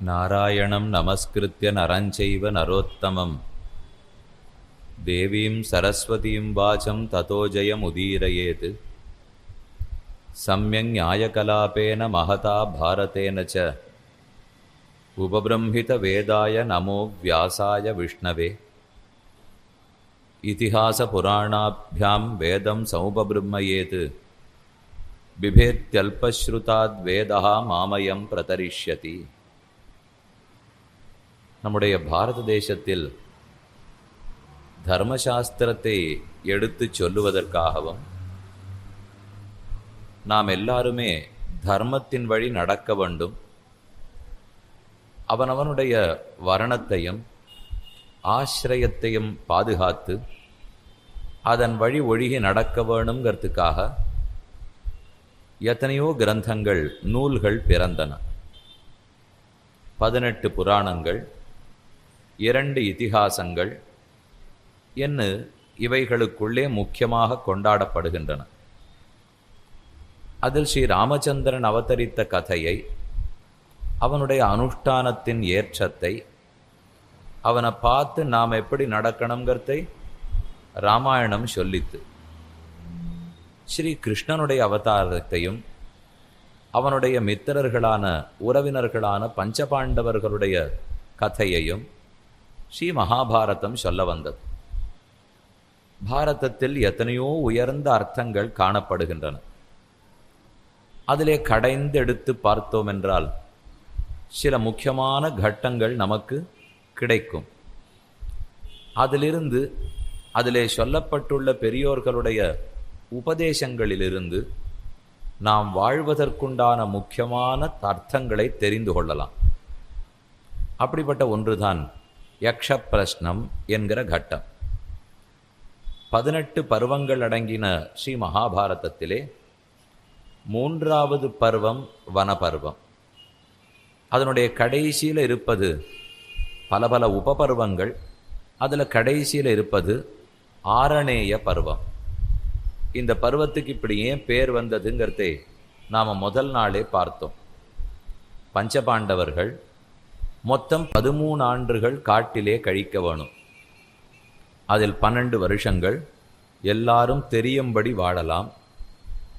நாராயணம் நமஸ்கிருத்ய நரஞ்சைவ நரோத்தமம் தேவீம் சரஸ்வதீம் வாசம் ததோ ஜயமுதீரயேத் சம்யக் நியாயகலாபேன மகதா பாரதேன ச உபப்ரம்ஹித வேதாய நமோ வியாசாய விஷ்ணவே இதிஹாச புராணாப்யாம் வேதம் சமுபப்ரம்மயேத் பிபேத்யல்பஸ்ருதாத் வேதா மாமயம் பிரதரிஷ்யதி. நம்முடைய பாரத தேசத்தில் தர்மசாஸ்திரத்தை எடுத்து சொல்லுவதற்காகவும் நாம் எல்லாருமே தர்மத்தின் வழி நடக்க வேண்டும், அவனவனுடைய வர்ணத்தையும் ஆசிரயத்தையும் பாதுகாத்து அதன் வழி ஒழுகி நடக்க வேணுங்கிறதுக்காக எத்தனையோ கிரந்தங்கள் நூல்கள் பிறந்தன. 18 புராணங்கள், 2 இதிகாசங்கள் என்று இவைகளுக்குள்ளே முக்கியமாக கொண்டாடப்படுகின்றன. அதில் ஸ்ரீ ராமச்சந்திரன் அவதரித்த கதையை, அவனுடைய அனுஷ்டானத்தின் ஏற்றத்தை, அவனை பார்த்து நாம் எப்படி நடக்கணுங்கிறதை ராமாயணம் சொல்லித்து. ஸ்ரீ கிருஷ்ணனுடைய அவதாரத்தையும் அவனுடைய மித்திரர்களான உறவினர்களான பஞ்சபாண்டவர்களுடைய கதையையும் ஸ்ரீ மகாபாரதம் சொல்ல வந்தது. பாரதத்தில் எத்தனையோ உயர்ந்த அர்த்தங்கள் காணப்படுகின்றன. அதிலே கடைந்து எடுத்து பார்த்தோம் என்றால் சில முக்கியமான கட்டங்கள் நமக்கு கிடைக்கும். அதிலிருந்து அதிலே சொல்லப்பட்டுள்ள பெரியோர்களுடைய உபதேசங்களிலிருந்து நாம் வாழ்வதற்குண்டான முக்கியமான அர்த்தங்களை தெரிந்து கொள்ளலாம். அப்படிப்பட்ட ஒன்றுதான் யக்ஷ பிரஷ்னம் என்கிற கட்டம். 18 பருவங்கள் அடங்கின ஸ்ரீ மகாபாரதத்திலே 3வது பருவம் வனபருவம். அதனுடைய கடைசியில் இருப்பது பல பல உபபருவங்கள். அதில் கடைசியில் இருப்பது ஆரணேய பருவம். இந்த பருவத்துக்கு இப்படி ஏன் பேர் வந்ததுங்கிறதை நாம் முதல் நாளே பார்த்தோம். பஞ்சபாண்டவர்கள் மொத்தம் 13 ஆண்டுகள் காட்டிலே கழிக்க வேணும். அதில் 12 வருஷங்கள் எல்லாரும் தெரியும்படி வாழலாம்.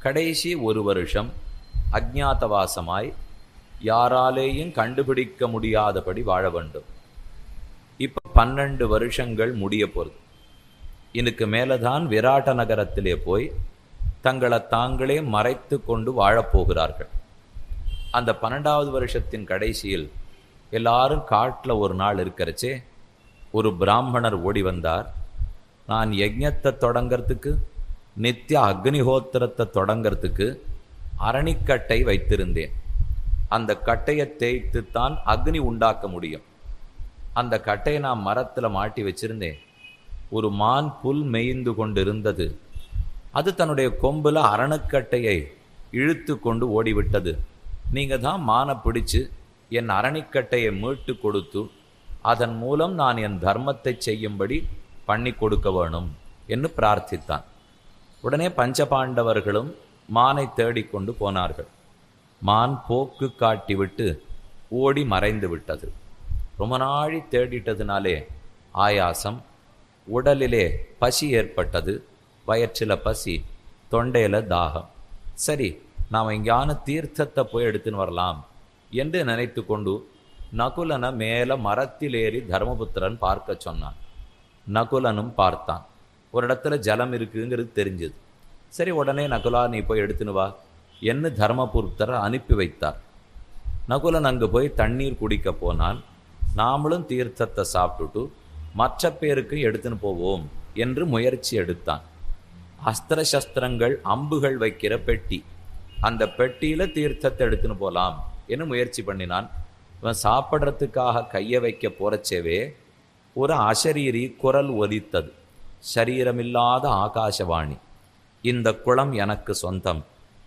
கடைசி 1 வருஷம் அஜ்ஞாதவாசமாய் யாராலேயும் கண்டுபிடிக்க முடியாதபடி வாழ வேண்டும். இப்போ 12 வருஷங்கள் முடிய போகிறது. இதுக்கு மேலே தான் விராட்ட நகரத்திலே போய் தங்களை தாங்களே மறைத்து கொண்டு வாழப்போகிறார்கள். அந்த 12வது வருஷத்தின் கடைசியில் எல்லாரும் காட்டில் ஒரு நாள் இருக்கிறச்சே ஒரு பிராமணர் ஓடி வந்தார். நான் யஜ்ஞத்தை தொடங்கிறதுக்கு, நித்திய அக்னிஹோத்திரத்தை தொடங்கிறதுக்கு அரணிக்கட்டை வைத்திருந்தேன். அந்த கட்டையை தேய்த்துத்தான் அக்னி உண்டாக்க முடியும். அந்த கட்டையை நான் மரத்தில் மாட்டி வச்சிருந்தேன். ஒரு மான் புல் மேய்ந்து கொண்டு இருந்தது. அது தன்னுடைய கொம்பில் அரணுக்கட்டையை இழுத்து கொண்டு ஓடிவிட்டது. நீங்கள் தான் மானை பிடிச்சு என் அரணிக்கட்டையை மீட்டு கொடுத்து அதன் மூலம் நான் என் தர்மத்தை செய்யும்படி பண்ணி கொடுக்க வேணும் என்று பிரார்த்தித்தான். உடனே பஞ்சபாண்டவர்களும் மானை தேடிக்கொண்டு போனார்கள். மான் போக்கு காட்டிவிட்டு ஓடி மறைந்து விட்டது. ரொம்ப நாழி தேடிட்டதுனாலே ஆயாசம், உடலிலே பசி ஏற்பட்டது. வயிற்றில் பசி, தொண்டையில் தாகம். சரி, நாம் எங்கேயான தீர்த்தத்தை போய் எடுத்துன்னு வரலாம் என்று நினைத்து கொண்டு நகுலனை மேலே மரத்தில் ஏறி தர்மபுத்திரன் பார்க்க சொன்னான். நகுலனும் பார்த்தான். ஒரு இடத்துல ஜலம் இருக்குங்கிறது தெரிஞ்சது. சரி, உடனே நகுலா நீ போய் எடுத்துன்னு வா என்று தர்மபுத்திரர் அனுப்பி வைத்தார். நகுலன் அங்கு போய் தண்ணீர் குடிக்க போனான். நாமளும் தீர்த்தத்தை சாப்பிட்டுட்டு மற்ற பேருக்கு எடுத்துன்னு போவோம் என்று முயற்சி எடுத்தான். அஸ்திர சஸ்திரங்கள், அம்புகள் வைக்கிற பெட்டி, அந்த பெட்டியில் தீர்த்தத்தை எடுத்துன்னு போகலாம் என்று முயற்சி பண்ணினான். இவன் சாப்பிட்றதுக்காக கையை வைக்க போறச்சேவே ஒரு அசரீரி குரல் ஒலித்தது. சரீரமில்லாத ஆகாசவாணி, இந்த குளம் எனக்கு சொந்தம்,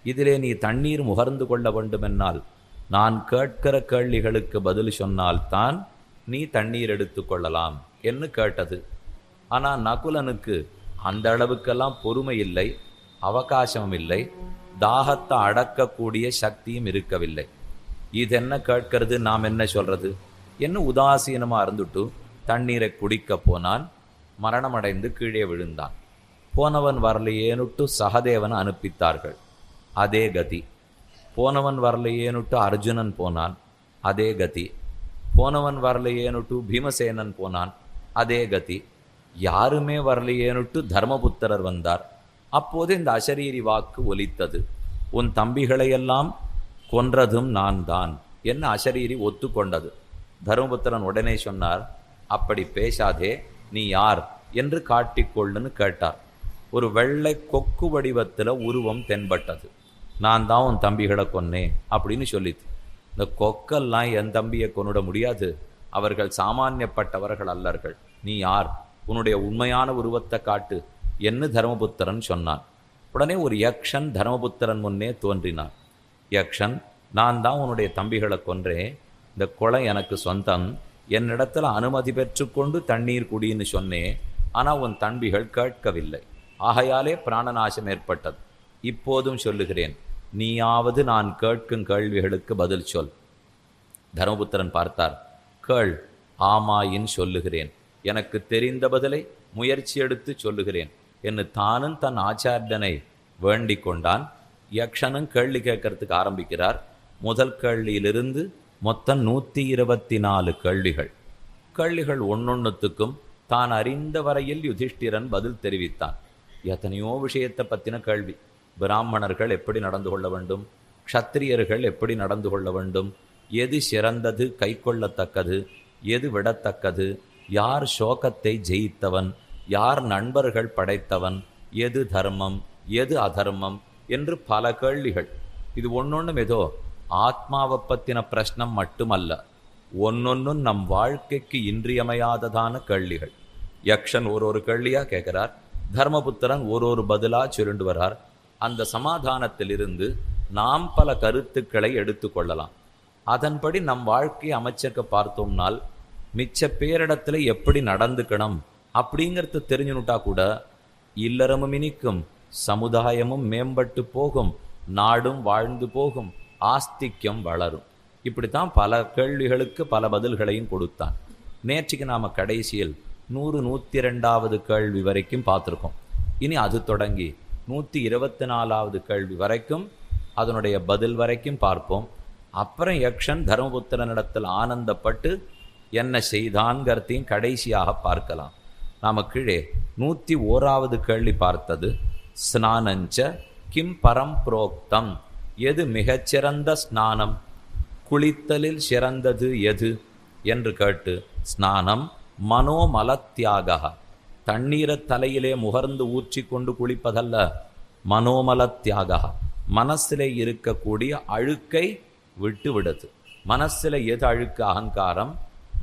இதிலே நீ தண்ணீர் முகர்ந்து கொள்ள வேண்டுமென்னால் நான் கேட்கிற கேள்விகளுக்கு பதில் சொன்னால்தான் நீ தண்ணீர் எடுத்து கொள்ளலாம் என்று கேட்டது. ஆனால் நகுலனுக்கு அந்த அளவுக்கெல்லாம் பொறுமை இல்லை, அவகாசமும் இல்லை, தாகத்தை அடக்கக்கூடிய சக்தியும் இருக்கவில்லை. இது என்ன கேட்கறது, நாம் என்ன சொல்றது என்ன உதாசீனமாக இருந்துட்டு தண்ணீரை குடிக்க போனான். மரணமடைந்து கீழே விழுந்தான். போனவன் வரலையேனுட்டு சகதேவனை அனுப்பித்தார்கள். அதே கதி. போனவன் வரலையேனுட்டு அர்ஜுனன் போனான். அதே கதி. போனவன் வரலையேனுட்டு பீமசேனன் போனான். அதே கதி. யாருமே வரலையேனுட்டு தர்மபுத்திரர் வந்தார். அப்போது இந்த அசரீரி வாக்கு ஒலித்தது. உன் தம்பிகளையெல்லாம் கொன்றதும் நான் தான் என்ன அசரீரி ஒத்துக்கொண்டது. தர்மபுத்திரன் உடனே சொன்னார், அப்படி பேசாதே, நீ யார் என்று காட்டிக்கொள்ளுன்னு கேட்டார். ஒரு வெள்ளை கொக்கு வடிவத்தில் உருவம் தென்பட்டது. நான் தான் உன் தம்பிகளை கொன்னேன் அப்படின்னு சொல்லித்து. இந்த கொக்கெல்லாம் என் தம்பியை கொன்னுட முடியாது, அவர்கள் சாமானியப்பட்டவர்கள் அல்லர்கள். நீ யார், உன்னுடைய உண்மையான உருவத்தை காட்டு என்று தர்மபுத்திரன் சொன்னான். உடனே ஒரு யக்ஷன் தர்மபுத்திரன் முன்னே தோன்றினான். யக்ஷன், நான் தான் உன்னுடைய தம்பிகளை கொன்றேன், இந்த குளம் எனக்கு சொந்தம், என்னிடத்துல அனுமதி பெற்றுக்கொண்டு தண்ணீர் குடின்னு சொன்னேன். ஆனால் உன் தம்பிகள் கேட்கவில்லை, ஆகையாலே பிராணநாசம் ஏற்பட்டது. இப்போதும் சொல்லுகிறேன், நீயாவது நான் கேட்கும் கேள்விகளுக்கு பதில் சொல். தர்மபுத்திரன் பார்த்தார். கேள், ஆமாயின் சொல்லுகிறேன், எனக்கு தெரிந்த பதிலை முயற்சி எடுத்து சொல்லுகிறேன் என்று தானும் தன் ஆச்சாரியனை வேண்டிக் கொண்டான். யக்ஷனும் கேள்வி கேட்கறதுக்கு ஆரம்பிக்கிறார். முதல் கேள்வியிலிருந்து மொத்தம் 124 கேள்விகள். கேள்விகள் ஒன்னொன்னுத்துக்கும் தான் அறிந்த வரையில் யுதிஷ்டிரன் பதில் தெரிவித்தான். எத்தனையோ விஷயத்தை பற்றின கேள்வி. பிராமணர்கள் எப்படி நடந்து கொள்ள வேண்டும், க்ஷத்திரியர்கள் எப்படி நடந்து கொள்ள வேண்டும், எது சிறந்தது கை கொள்ளத்தக்கது, எது விடத்தக்கது, யார் சோகத்தை ஜெயித்தவன், யார் நண்பர்கள் படைத்தவன், எது தர்மம் எது அதர்மம் என்று பல கேள்விகள். இது ஒன்னொன்றும் ஏதோ ஆத்மாவை பற்றின பிரශ්னம் மட்டுமல்ல, ஒன்னொன்னும் நம் வாழ்க்கைக்கு இன்றியமையாததான கேள்விகள். யக்ஷன் ஒரு கேள்வியாக கேட்கிறார், தர்மபுத்திரன் ஒரு பதிலாக சொல்லிட்டு வரார். அந்த சமாதானத்திலிருந்து நாம் பல கருத்துக்களை எடுத்துக்கொள்ளலாம். அதன்படி நம் வாழ்க்கையை அமைச்சக்க பார்த்தோம்னால் மிச்ச பேரிடத்துல எப்படி நடந்துக்கணும் அப்படிங்கிறது தெரிஞ்சுனுட்டா கூட இல்லறமும் இனிக்கும், சமுதாயமும் மேம்பட்டு போகும், நாடும் வாழ்ந்து போகும், ஆஸ்திக்யம் வளரும். இப்படித்தான் பல கேள்விகளுக்கு பல பதில்களையும் கொடுத்தான். நேற்றுக்கு நாம் கடைசியில் 100-102வது கேள்வி வரைக்கும் பார்த்துருக்கோம். இனி அது தொடங்கி 124வது கேள்வி வரைக்கும் அதனுடைய பதில் வரைக்கும் பார்ப்போம். அப்புறம் யக்ஷன் தர்மபுத்திரனிடத்தில் ஆனந்தப்பட்டு என்ன செய்தான்கிறதையும் கடைசியாக பார்க்கலாம். நாம் கீழே 101வது கேள்வி பார்த்தது, ஸ்நானஞ்ச கிம் பரம் புரோக்தம், எது மிகச்சிறந்த ஸ்நானம், குளித்தலில் சிறந்தது எது என்று கேட்டு, ஸ்நானம் மனோமலத்தியாக, தண்ணீரை தலையிலே முகர்ந்து ஊற்றி கொண்டு குளிப்பதல்ல, மனோமலத்தியாக, மனசிலே இருக்கக்கூடிய அழுக்கை விட்டு விடுது. மனசில் எது அழுக்கு, அகங்காரம்,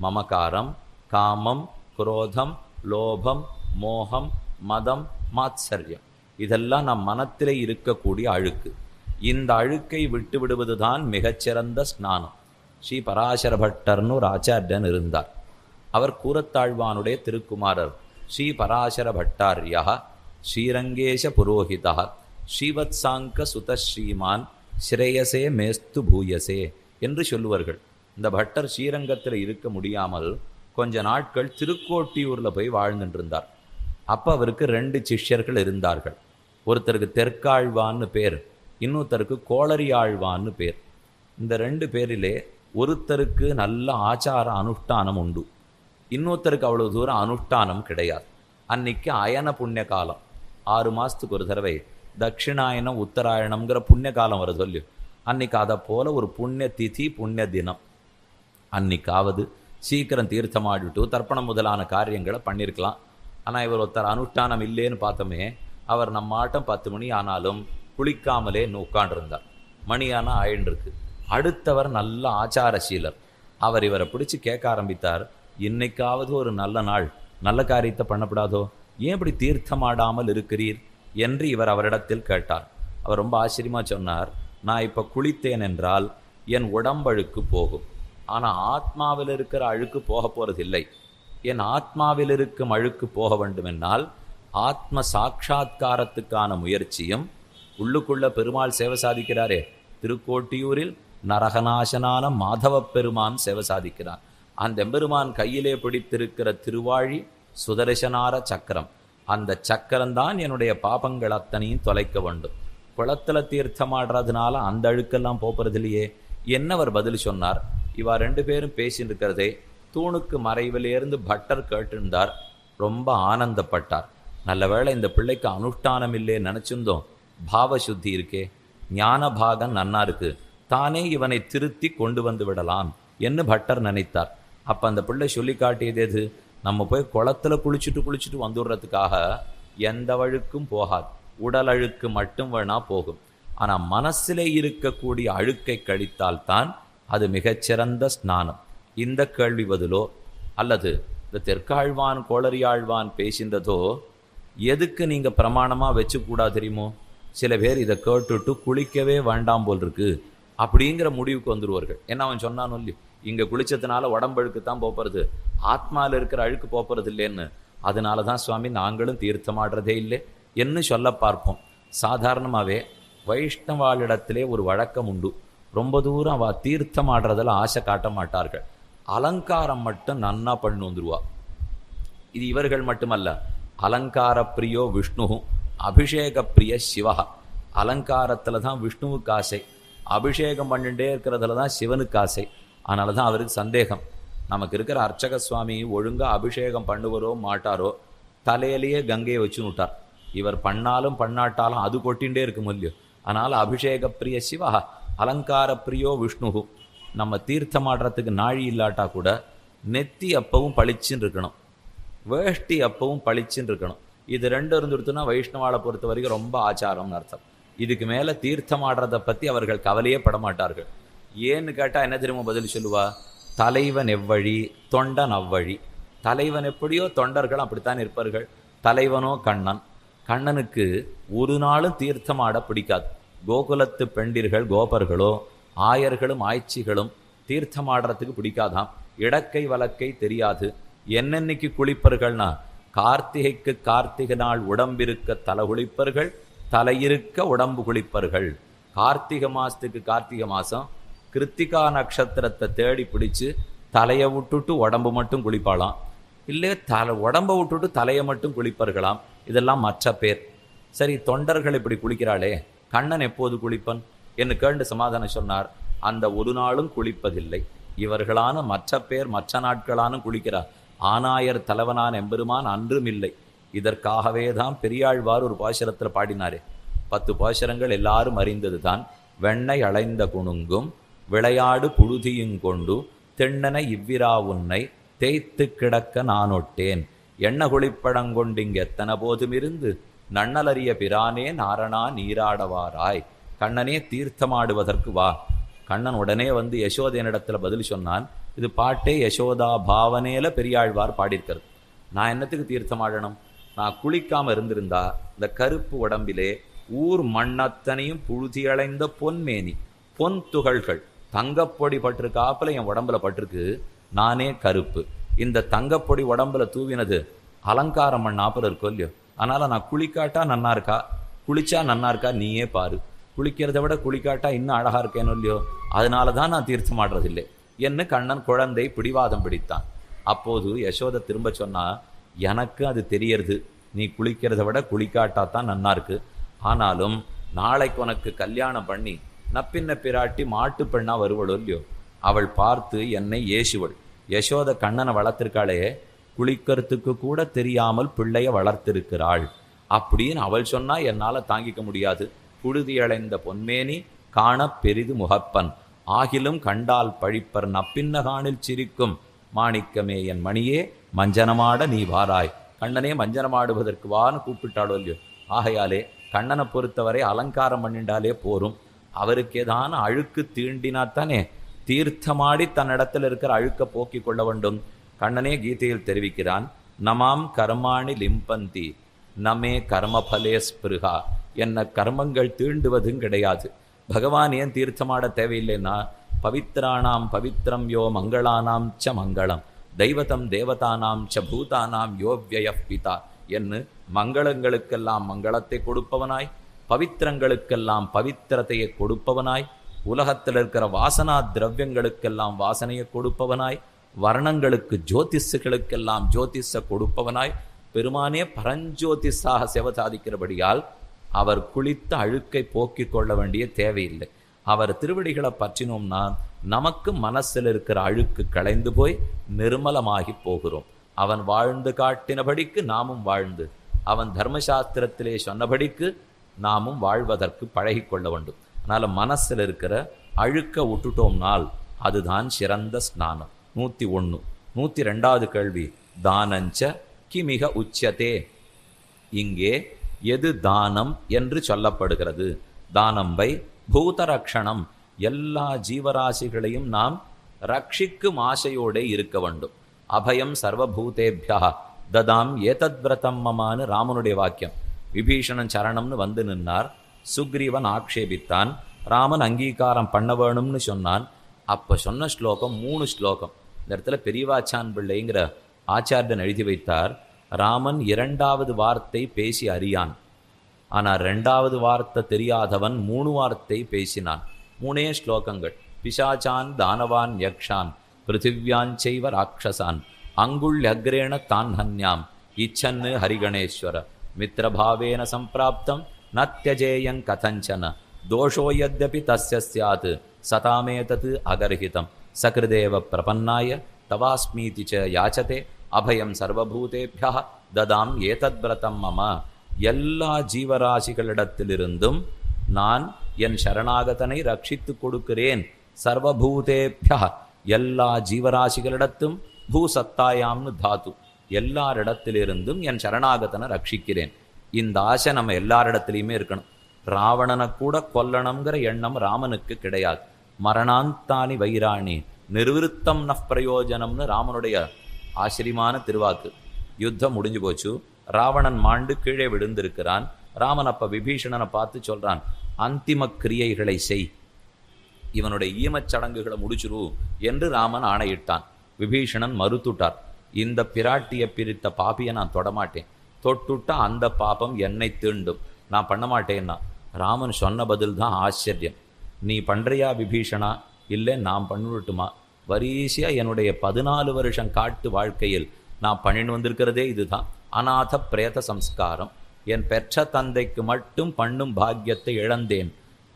மமகாரம், காமம், குரோதம், லோபம், மோகம், மதம், மாத்சரியம், இதெல்லாம் நம் மனத்திலே இருக்கக்கூடிய அழுக்கு. இந்த அழுக்கை விட்டு விடுவது தான் மிகச்சிறந்த ஸ்நானம். ஸ்ரீ பராசர பட்டர்னு ஒரு ஆச்சாரியன் இருந்தார். அவர் கூரத்தாழ்வானுடைய திருக்குமாரர். ஸ்ரீ பராசர பட்டாரியா ஸ்ரீரங்கேஷ புரோஹிதா ஸ்ரீவத்சாங்க சுத ஸ்ரீமான் ஸ்ரேயசே மேஸ்து பூயசே என்று சொல்லுவார்கள். இந்த பட்டர் ஸ்ரீரங்கத்தில் இருக்க முடியாமல் கொஞ்ச நாட்கள் திருக்கோட்டியூரில் போய் வாழ்ந்துட்டு இருந்தார். அப்போ அவருக்கு 2 சிஷ்யர்கள் இருந்தார்கள். ஒருத்தருக்கு தெற்காழ்வான்னு பேர், இன்னொருத்தருக்கு கோளரி ஆழ்வான்னு பேர். இந்த 2 பேரிலே ஒருத்தருக்கு நல்ல ஆச்சார அனுஷ்டானம் உண்டு, இன்னொருத்தருக்கு அவ்வளவு தூரம் அனுஷ்டானம் கிடையாது. அன்னைக்கு அயன புண்ணிய காலம், 6 மாதத்துக்கு ஒரு தடவை தட்சிணாயனம் உத்தராயணம்ங்கிற புண்ணிய காலம் வர சொல்லி, அன்னைக்கு அதை போல ஒரு புண்ணிய திதி புண்ணிய தினம். அன்னைக்காவது சீக்கிரம் தீர்த்தமாடிட்டு தர்ப்பணம் முதலான காரியங்களை பண்ணியிருக்கலாம். ஆனால் இவர் ஒருத்தர் அனுஷ்டானம் இல்லைன்னு பார்த்தோமே, அவர் நம்ம ஆட்டம் 10 மணி ஆனாலும் குளிக்காமலே உட்காண்டிருந்தார். மணியான ஆயின்றிருக்கு. அடுத்தவர் நல்ல ஆச்சாரசீலர். அவர் இவரை பிடிச்சி கேட்க ஆரம்பித்தார், இன்னைக்காவது ஒரு நல்ல நாள், நல்ல காரியத்தை பண்ணப்படாதோ, ஏன் இப்படி தீர்த்தமாடாமல் இருக்கிறீர் என்று இவர் அவரிடத்தில் கேட்டார். அவர் ரொம்ப ஆச்சரியமாக சொன்னார், நான் இப்போ குளித்தேன் என்றால் என் உடம்பழுக்கு போகும், ஆனால் ஆத்மாவில் இருக்கிற அழுக்கு போக போகிறதில்லை. என் ஆத்மாவில் இருக்கும் அழுக்கு போக வேண்டுமென்னால் ஆத்ம சாட்சா்காரத்துக்கான முயற்சியும், உள்ளுக்குள்ள பெருமாள் சேவை சாதிக்கிறாரே திருக்கோட்டியூரில் நரகநாசனான மாதவப் பெருமான் சேவை சாதிக்கிறான். அந்த எம்பெருமான் கையிலே பிடித்திருக்கிற திருவாழி சுதர்சனார சக்கரம். அந்த சக்கரம்தான் என்னுடைய பாபங்கள் அத்தனையும் தொலைக்க வேண்டும். குளத்துல தீர்த்தமாடுறதுனால அந்த அழுக்கெல்லாம் போகிறது இல்லையே. என்னவர் பதில் சொன்னார்? இவா 2 பேரும் பேசிட்டு இருக்கிறதே தூணுக்கு மறைவிலேருந்து பட்டர் கேட்டிருந்தார். ரொம்ப ஆனந்தப்பட்டார். நல்ல வேளை இந்த பிள்ளைக்கு அனுஷ்டானம் இல்லே நினைச்சிருந்தோம். பாவசுத்தி இருக்கே, ஞான பாகம் நன்னா இருக்கு, தானே இவனை திருத்தி கொண்டு வந்து விடலாம் என்று பட்டர் நினைத்தார். அப்போ அந்த பிள்ளை சொல்லி காட்டியது எது? நம்ம போய் குளத்துல குளிச்சுட்டு வந்துடுறதுக்காக எந்த அழுக்கும் போகாது, உடல் அழுக்கு மட்டும் வேணா போகும். ஆனால் மனசிலே இருக்கக்கூடிய அழுக்கை கழித்தால்தான் அது மிகச்சிறந்த ஸ்நானம். இந்த கேள்வி பதிலோ அல்லது இந்த தெற்காழ்வான் கோளரியாழ்வான் பேசின்றதோ எதுக்கு நீங்கள் பிரமாணமாக வச்சுக்கூடாது தெரியுமோ? சில பேர் இதை கேட்டுட்டு குளிக்கவே வேண்டாம் போல் இருக்கு அப்படிங்கிற முடிவுக்கு வந்துடுவார்கள். என்ன அவன் சொன்னானோ இல்லையோ, இங்கே குளிச்சதுனால உடம்பழுக்கு தான் போகிறது, ஆத்மாவில் இருக்கிற அழுக்கு போகிறது இல்லைன்னு. அதனால தான் சுவாமி நாங்களும் தீர்த்தமாடுறதே இல்லை என்று சொல்ல பார்ப்போம். சாதாரணமாகவே வைஷ்ணவாளிடத்திலே ஒரு வழக்கம் உண்டு. ரொம்ப தூரம் அவள் தீர்த்தமாடுறதில் ஆசை காட்ட மாட்டார்கள். அலங்காரம் மட்டும் நன்னா பண்ணு வந்துருவா. இது இவர்கள் மட்டுமல்ல, அலங்கார பிரியோ விஷ்ணு, அபிஷேக பிரிய சிவா. அலங்காரத்தில் தான் விஷ்ணுவுக்கு ஆசை, அபிஷேகம் பண்ணிட்டே இருக்கிறதுல தான் சிவனுக்கு ஆசை. அதனால தான் அவருக்கு சந்தேகம், நமக்கு இருக்கிற அர்ச்சக சுவாமி ஒழுங்காக அபிஷேகம் பண்ணுவரோ மாட்டாரோ, தலையிலேயே கங்கையை வச்சுன்னு விட்டார். இவர் பண்ணாலும் பண்ணாட்டாலும் அது கொட்டிகிட்டே இருக்கும் இல்லையோ. அதனால் அபிஷேக பிரிய சிவா, அலங்கார பிரியோ விஷ்ணு. நம்ம தீர்த்தமாடுறதுக்கு நாழி இல்லாட்டா கூட நெத்தி அப்பவும் பளிச்சுன்னு இருக்கணும், வேஷ்டி அப்பவும் பளிச்சுன்னு இருக்கணும். இது 2 இருந்துடுத்துனா வைஷ்ணவாளை பொறுத்த வரைக்கும் ரொம்ப ஆச்சாரம்னு அர்த்தம். இதுக்கு மேலே தீர்த்தமாடுறதை பற்றி அவர்கள் கவலையே படமாட்டார்கள். ஏன்னு கேட்டால் என்ன தெரியுமா பதில் சொல்லுவா? தலைவன் எவ்வழி தொண்டன் அவ்வழி. தலைவன் எப்படியோ தொண்டர்கள் அப்படித்தான் இருப்பார்கள். தலைவனோ கண்ணன். கண்ணனுக்கு ஒரு நாளும் தீர்த்தமாட பிடிக்காது. கோகுலத்து பெண்டிர்கள் கோபர்களோ ஆயர்களும் ஆய்ச்சிகளும் தீர்த்தமாடுறதுக்கு பிடிக்காதாம். இடக்கை வழக்கை தெரியாது. என்னென்னைக்கு குளிப்பர்கள்னா, கார்த்திகைக்கு கார்த்திகை நாள் உடம்பிருக்க தலை குளிப்பர்கள், தலையிருக்க உடம்பு குளிப்பர்கள். கார்த்திகை மாதத்துக்கு கார்த்திகை மாதம் கிருத்திகா நட்சத்திரத்தை தேடி பிடிச்சு தலையை விட்டுட்டு உடம்பு மட்டும் குளிப்பாளாம். இல்லை உடம்பை விட்டுட்டு தலையை மட்டும் குளிப்பர்களாம். இதெல்லாம் மற்ற பேர். சரி, தொண்டர்கள் இப்படி குளிக்கிறாளே, கண்ணன் எப்போது குளிப்பன் என்று கேண்டு சமாதானம் சொன்னார். அந்த ஒரு நாளும் குளிப்பதில்லை. இவர்களான மற்ற பேர் மற்ற நாட்களானும் குளிக்கிறார். ஆனாயர் தலைவனான எம்பெருமான் அன்றும் இல்லை. இதற்காகவே தான் பெரியாழ்வார் ஒரு பாசுரத்தில் பாடினாரே. 10 பாசுரங்கள் எல்லாரும் அறிந்தது தான். வெண்ணெய் அளைந்த குணுங்கும் விளையாடு புழுதியுங்கொண்டு தென்னனை இவ்விரா உன்னை தேய்த்து கிடக்க நானொட்டேன். எண்ண குளிப்படங்கொண்டிங் எத்தனை போதும் இருந்து நன்னலறிய பிரானே நாரணா நீராடவாராய். கண்ணனே தீர்த்தமாடுவதற்கு வா. கண்ணன் உடனே வந்து யசோதையனிடத்தில் பதில் சொன்னான். இது பாட்டே யசோதா பாவனையில பெரியாழ்வார் பாடியிருக்கிறது. நான் என்னத்துக்கு தீர்த்தமாடணும்? நான் குளிக்காமல் இருந்திருந்தா இந்த கருப்பு உடம்பிலே ஊர் மண்ணத்தனையும் புழுதியடைந்த பொன்மேனி, பொன் துகள்கள், தங்கப்பொடி பட்டிருக்காப்புல என் உடம்புல பட்டிருக்கு. நானே கருப்பு. இந்த தங்கப்பொடி உடம்புல தூவினது அலங்காரம் பண்ணாப்புல இருக்கோ இல்லையோ. அதனால் நான் குளிக்காட்டா நன்னா இருக்கா, குளிச்சா நன்னா இருக்கா நீயே பாரு. குளிக்கிறத விட குளிக்காட்டா இன்னும் அழகா இருக்கேனோ இல்லையோ. அதனால தான் நான் தீர்த்தமாடுறதில்லை என்று கண்ணன் குழந்தை பிடிவாதம் பிடித்தான். அப்போது யசோதை திரும்ப சொன்னா, எனக்கு அது தெரியறது, நீ குளிக்கிறத விட குளிக்காட்டா தான் நன்னா இருக்கு. ஆனாலும் நாளைக்கு உனக்கு கல்யாணம் பண்ணி நப்பின்ன பிராட்டி மாட்டு பெண்ணா வருவளோ இல்லையோ, அவள் பார்த்து என்னை ஏசுவள். யசோதை கண்ணனை வளர்த்திருக்காளே, குளிக்கிறதுக்கு கூட தெரியாமல் பிள்ளைய வளர்த்திருக்கிறாள் அப்படின்னு அவள் சொன்னா என்னால் தாங்கிக்க முடியாது. புழுதியடைந்த பொன்மேனி காண பெரிது முகப்பன் ஆகிலும் கண்டால் பழிப்பர் நப்பின்ன காணில் சிரிக்கும் மாணிக்கமே என் மணியே மஞ்சனமாட நீ வாராய். கண்ணனே மஞ்சனமாடுவதற்கு வான்னு கூப்பிட்டாளோ இல்லையோ. ஆகையாலே கண்ணனை பொறுத்தவரை அலங்காரம் பண்ணிண்டாலே போரும். அவருக்கு ஏதான அழுக்கு தீண்டினாத்தானே தீர்த்தமாடி தன்னிடத்தில் இருக்கிற அழுக்க போக்கி கொள்ள வேண்டும். கண்ணனே கீதையில் தெரிவிக்கிறான், நமாம் கர்மாணி லிம்பந்தி நமே கர்மபலே ஸ்பிருகா. என்ன கர்மங்கள் தீண்டுவதும் கிடையாது. பகவான் ஏன் தீர்த்தமாட தேவையில்லைன்னா, பவித்ராணாம் பவித்ரம் யோ மங்களானாம் ச மங்களம் தெய்வதம் தேவதானாம் ச பூதானாம் யோ வியய பிதா என்று மங்களங்களுக்கெல்லாம் மங்களத்தை கொடுப்பவனாய், பவித்திரங்களுக்கெல்லாம் பவித்திரத்தையை கொடுப்பவனாய், உலகத்தில் இருக்கிற வாசனா திரவியங்களுக்கெல்லாம் வாசனையை கொடுப்பவனாய், வர்ணங்களுக்கு ஜோதிஷுகளுக்கெல்லாம் ஜோதிஷ கொடுப்பவனாய் பெருமானே பரஞ்சோதிஷாக சேவை சாதிக்கிறபடியால் அவர் குளித்த அழுக்கை போக்கிக் கொள்ள வேண்டிய தேவையில்லை. அவர் திருவடிகளை பற்றினோம்னா நமக்கு மனசில் இருக்கிற அழுக்கு களைந்து போய் நிர்மலமாகி போகிறோம். அவன் வாழ்ந்து காட்டினபடிக்கு நாமும் வாழ்ந்து, அவன் தர்மசாஸ்திரத்திலே சொன்னபடிக்கு நாமும் வாழ்வதற்கு பழகி கொள்ள வேண்டும். அதனால் மனசில் இருக்கிற அழுக்க விட்டுட்டோம்னால் அதுதான் சிறந்த ஸ்நானம். 101. 102வது கேள்வி, தானஞ்ச கிமிக உச்சதே. இங்கே எது தானம் என்று சொல்லப்படுகிறது? தானம்பை பூதரக்ஷணம், எல்லா ஜீவராசிகளையும் நாம் ரட்சிக்கும் ஆசையோடு இருக்க வேண்டும். அபயம் சர்வபூதேபியா ததாம் ஏதத்விரதம் மமான்னு ராமனுடைய வாக்கியம். விபீஷணன் சரணம்னு வந்து நின்னார், சுக்ரீவன் ஆக்ஷேபித்தான், ராமன் அங்கீகாரம் பண்ண வேணும்னு சொன்னான். அப்போ சொன்ன ஸ்லோகம் 3 ஸ்லோகம். இந்த இடத்துல பெரியவாச்சான் பிள்ளைங்கிற ஆச்சாரியன் எழுதி வைத்தார், ராமன் 2வது வார்த்தை பேசி அறியான், ஆனால் 2வது வார்த்தை தெரியாதவன் 3 வார்த்தை பேசினான். 3 ஸ்லோகங்கள். பிசாச்சான் தானவான் யக்ஷான் பிருத்திவ்யாஞ்சைவ ராட்சசான் அங்குள்யக்ரேண தான் ஹன்யாம் இச்சன்னு ஹரிகணேஸ்வர மித்ரபாவேன சம்பிராப்தம் நத்யஜேயங் கதஞ்சன தோஷோ யத்யபி தஸ்ய ஸ்யாத் சதாமேதத் அகர்ஹிதம் சக்ருதேவ பிரபன்னாய தவாஸ்மீதி ச யாச்சதே அபயம் சர்வபூதேபியா ததாம் ஏதத்விரதம் மம. எல்லா ஜீவராசிகளிடத்திலிருந்தும் நான் என் சரணாகதனை ரட்சித்து கொடுக்கிறேன். சர்வபூதேபியா, எல்லா ஜீவராசிகளிடத்தும், பூசத்தாயாம்னு தாத்து, எல்லாரிடத்திலிருந்தும் என் சரணாகதனை ரட்சிக்கிறேன். இந்த ஆசை நம்ம எல்லாரிடத்துலையுமே இருக்கணும். ராவணனை கூட கொல்லணுங்கிற எண்ணம் ராமனுக்கு கிடையாது. மரணாந்தானி வைராணி நிர்விருத்தம் நப்பிரயோஜனம்னு ராமனுடைய ஆச்சரியமான திருவாக்கு. யுத்தம் முடிஞ்சு போச்சு, ராவணன் மாண்டு கீழே விழுந்திருக்கிறான். ராமன் அப்ப விபீஷணனை பார்த்து சொல்றான், அந்திம கிரியைகளை செய், இவனுடைய ஈமச்சடங்குகளை முடிச்சுரு என்று ராமன் ஆணையிட்டான். விபீஷணன் மறுத்துட்டார். இந்த பிராட்டியை பிரித்த பாப்பியை நான் தொடமாட்டேன், தொட்டுட்டா அந்த பாப்பம் என்னை தீண்டும், நான் பண்ண மாட்டேன்னா. ராமன் சொன்ன பதில் தான் ஆச்சரியம். நீ பண்றியா விபீஷணா, இல்லை நான் பண்ணிவிட்டுமா? வரிசையா என்னுடைய 14 வருஷம் காட்டு வாழ்க்கையில் நான் பண்ணிட்டு வந்திருக்கிறதே இதுதான். அநாத பிரேத சம்ஸ்காரம். என் பெற்ற தந்தைக்கு மட்டும் பண்ணும் பாக்கியத்தை இழந்தேன்.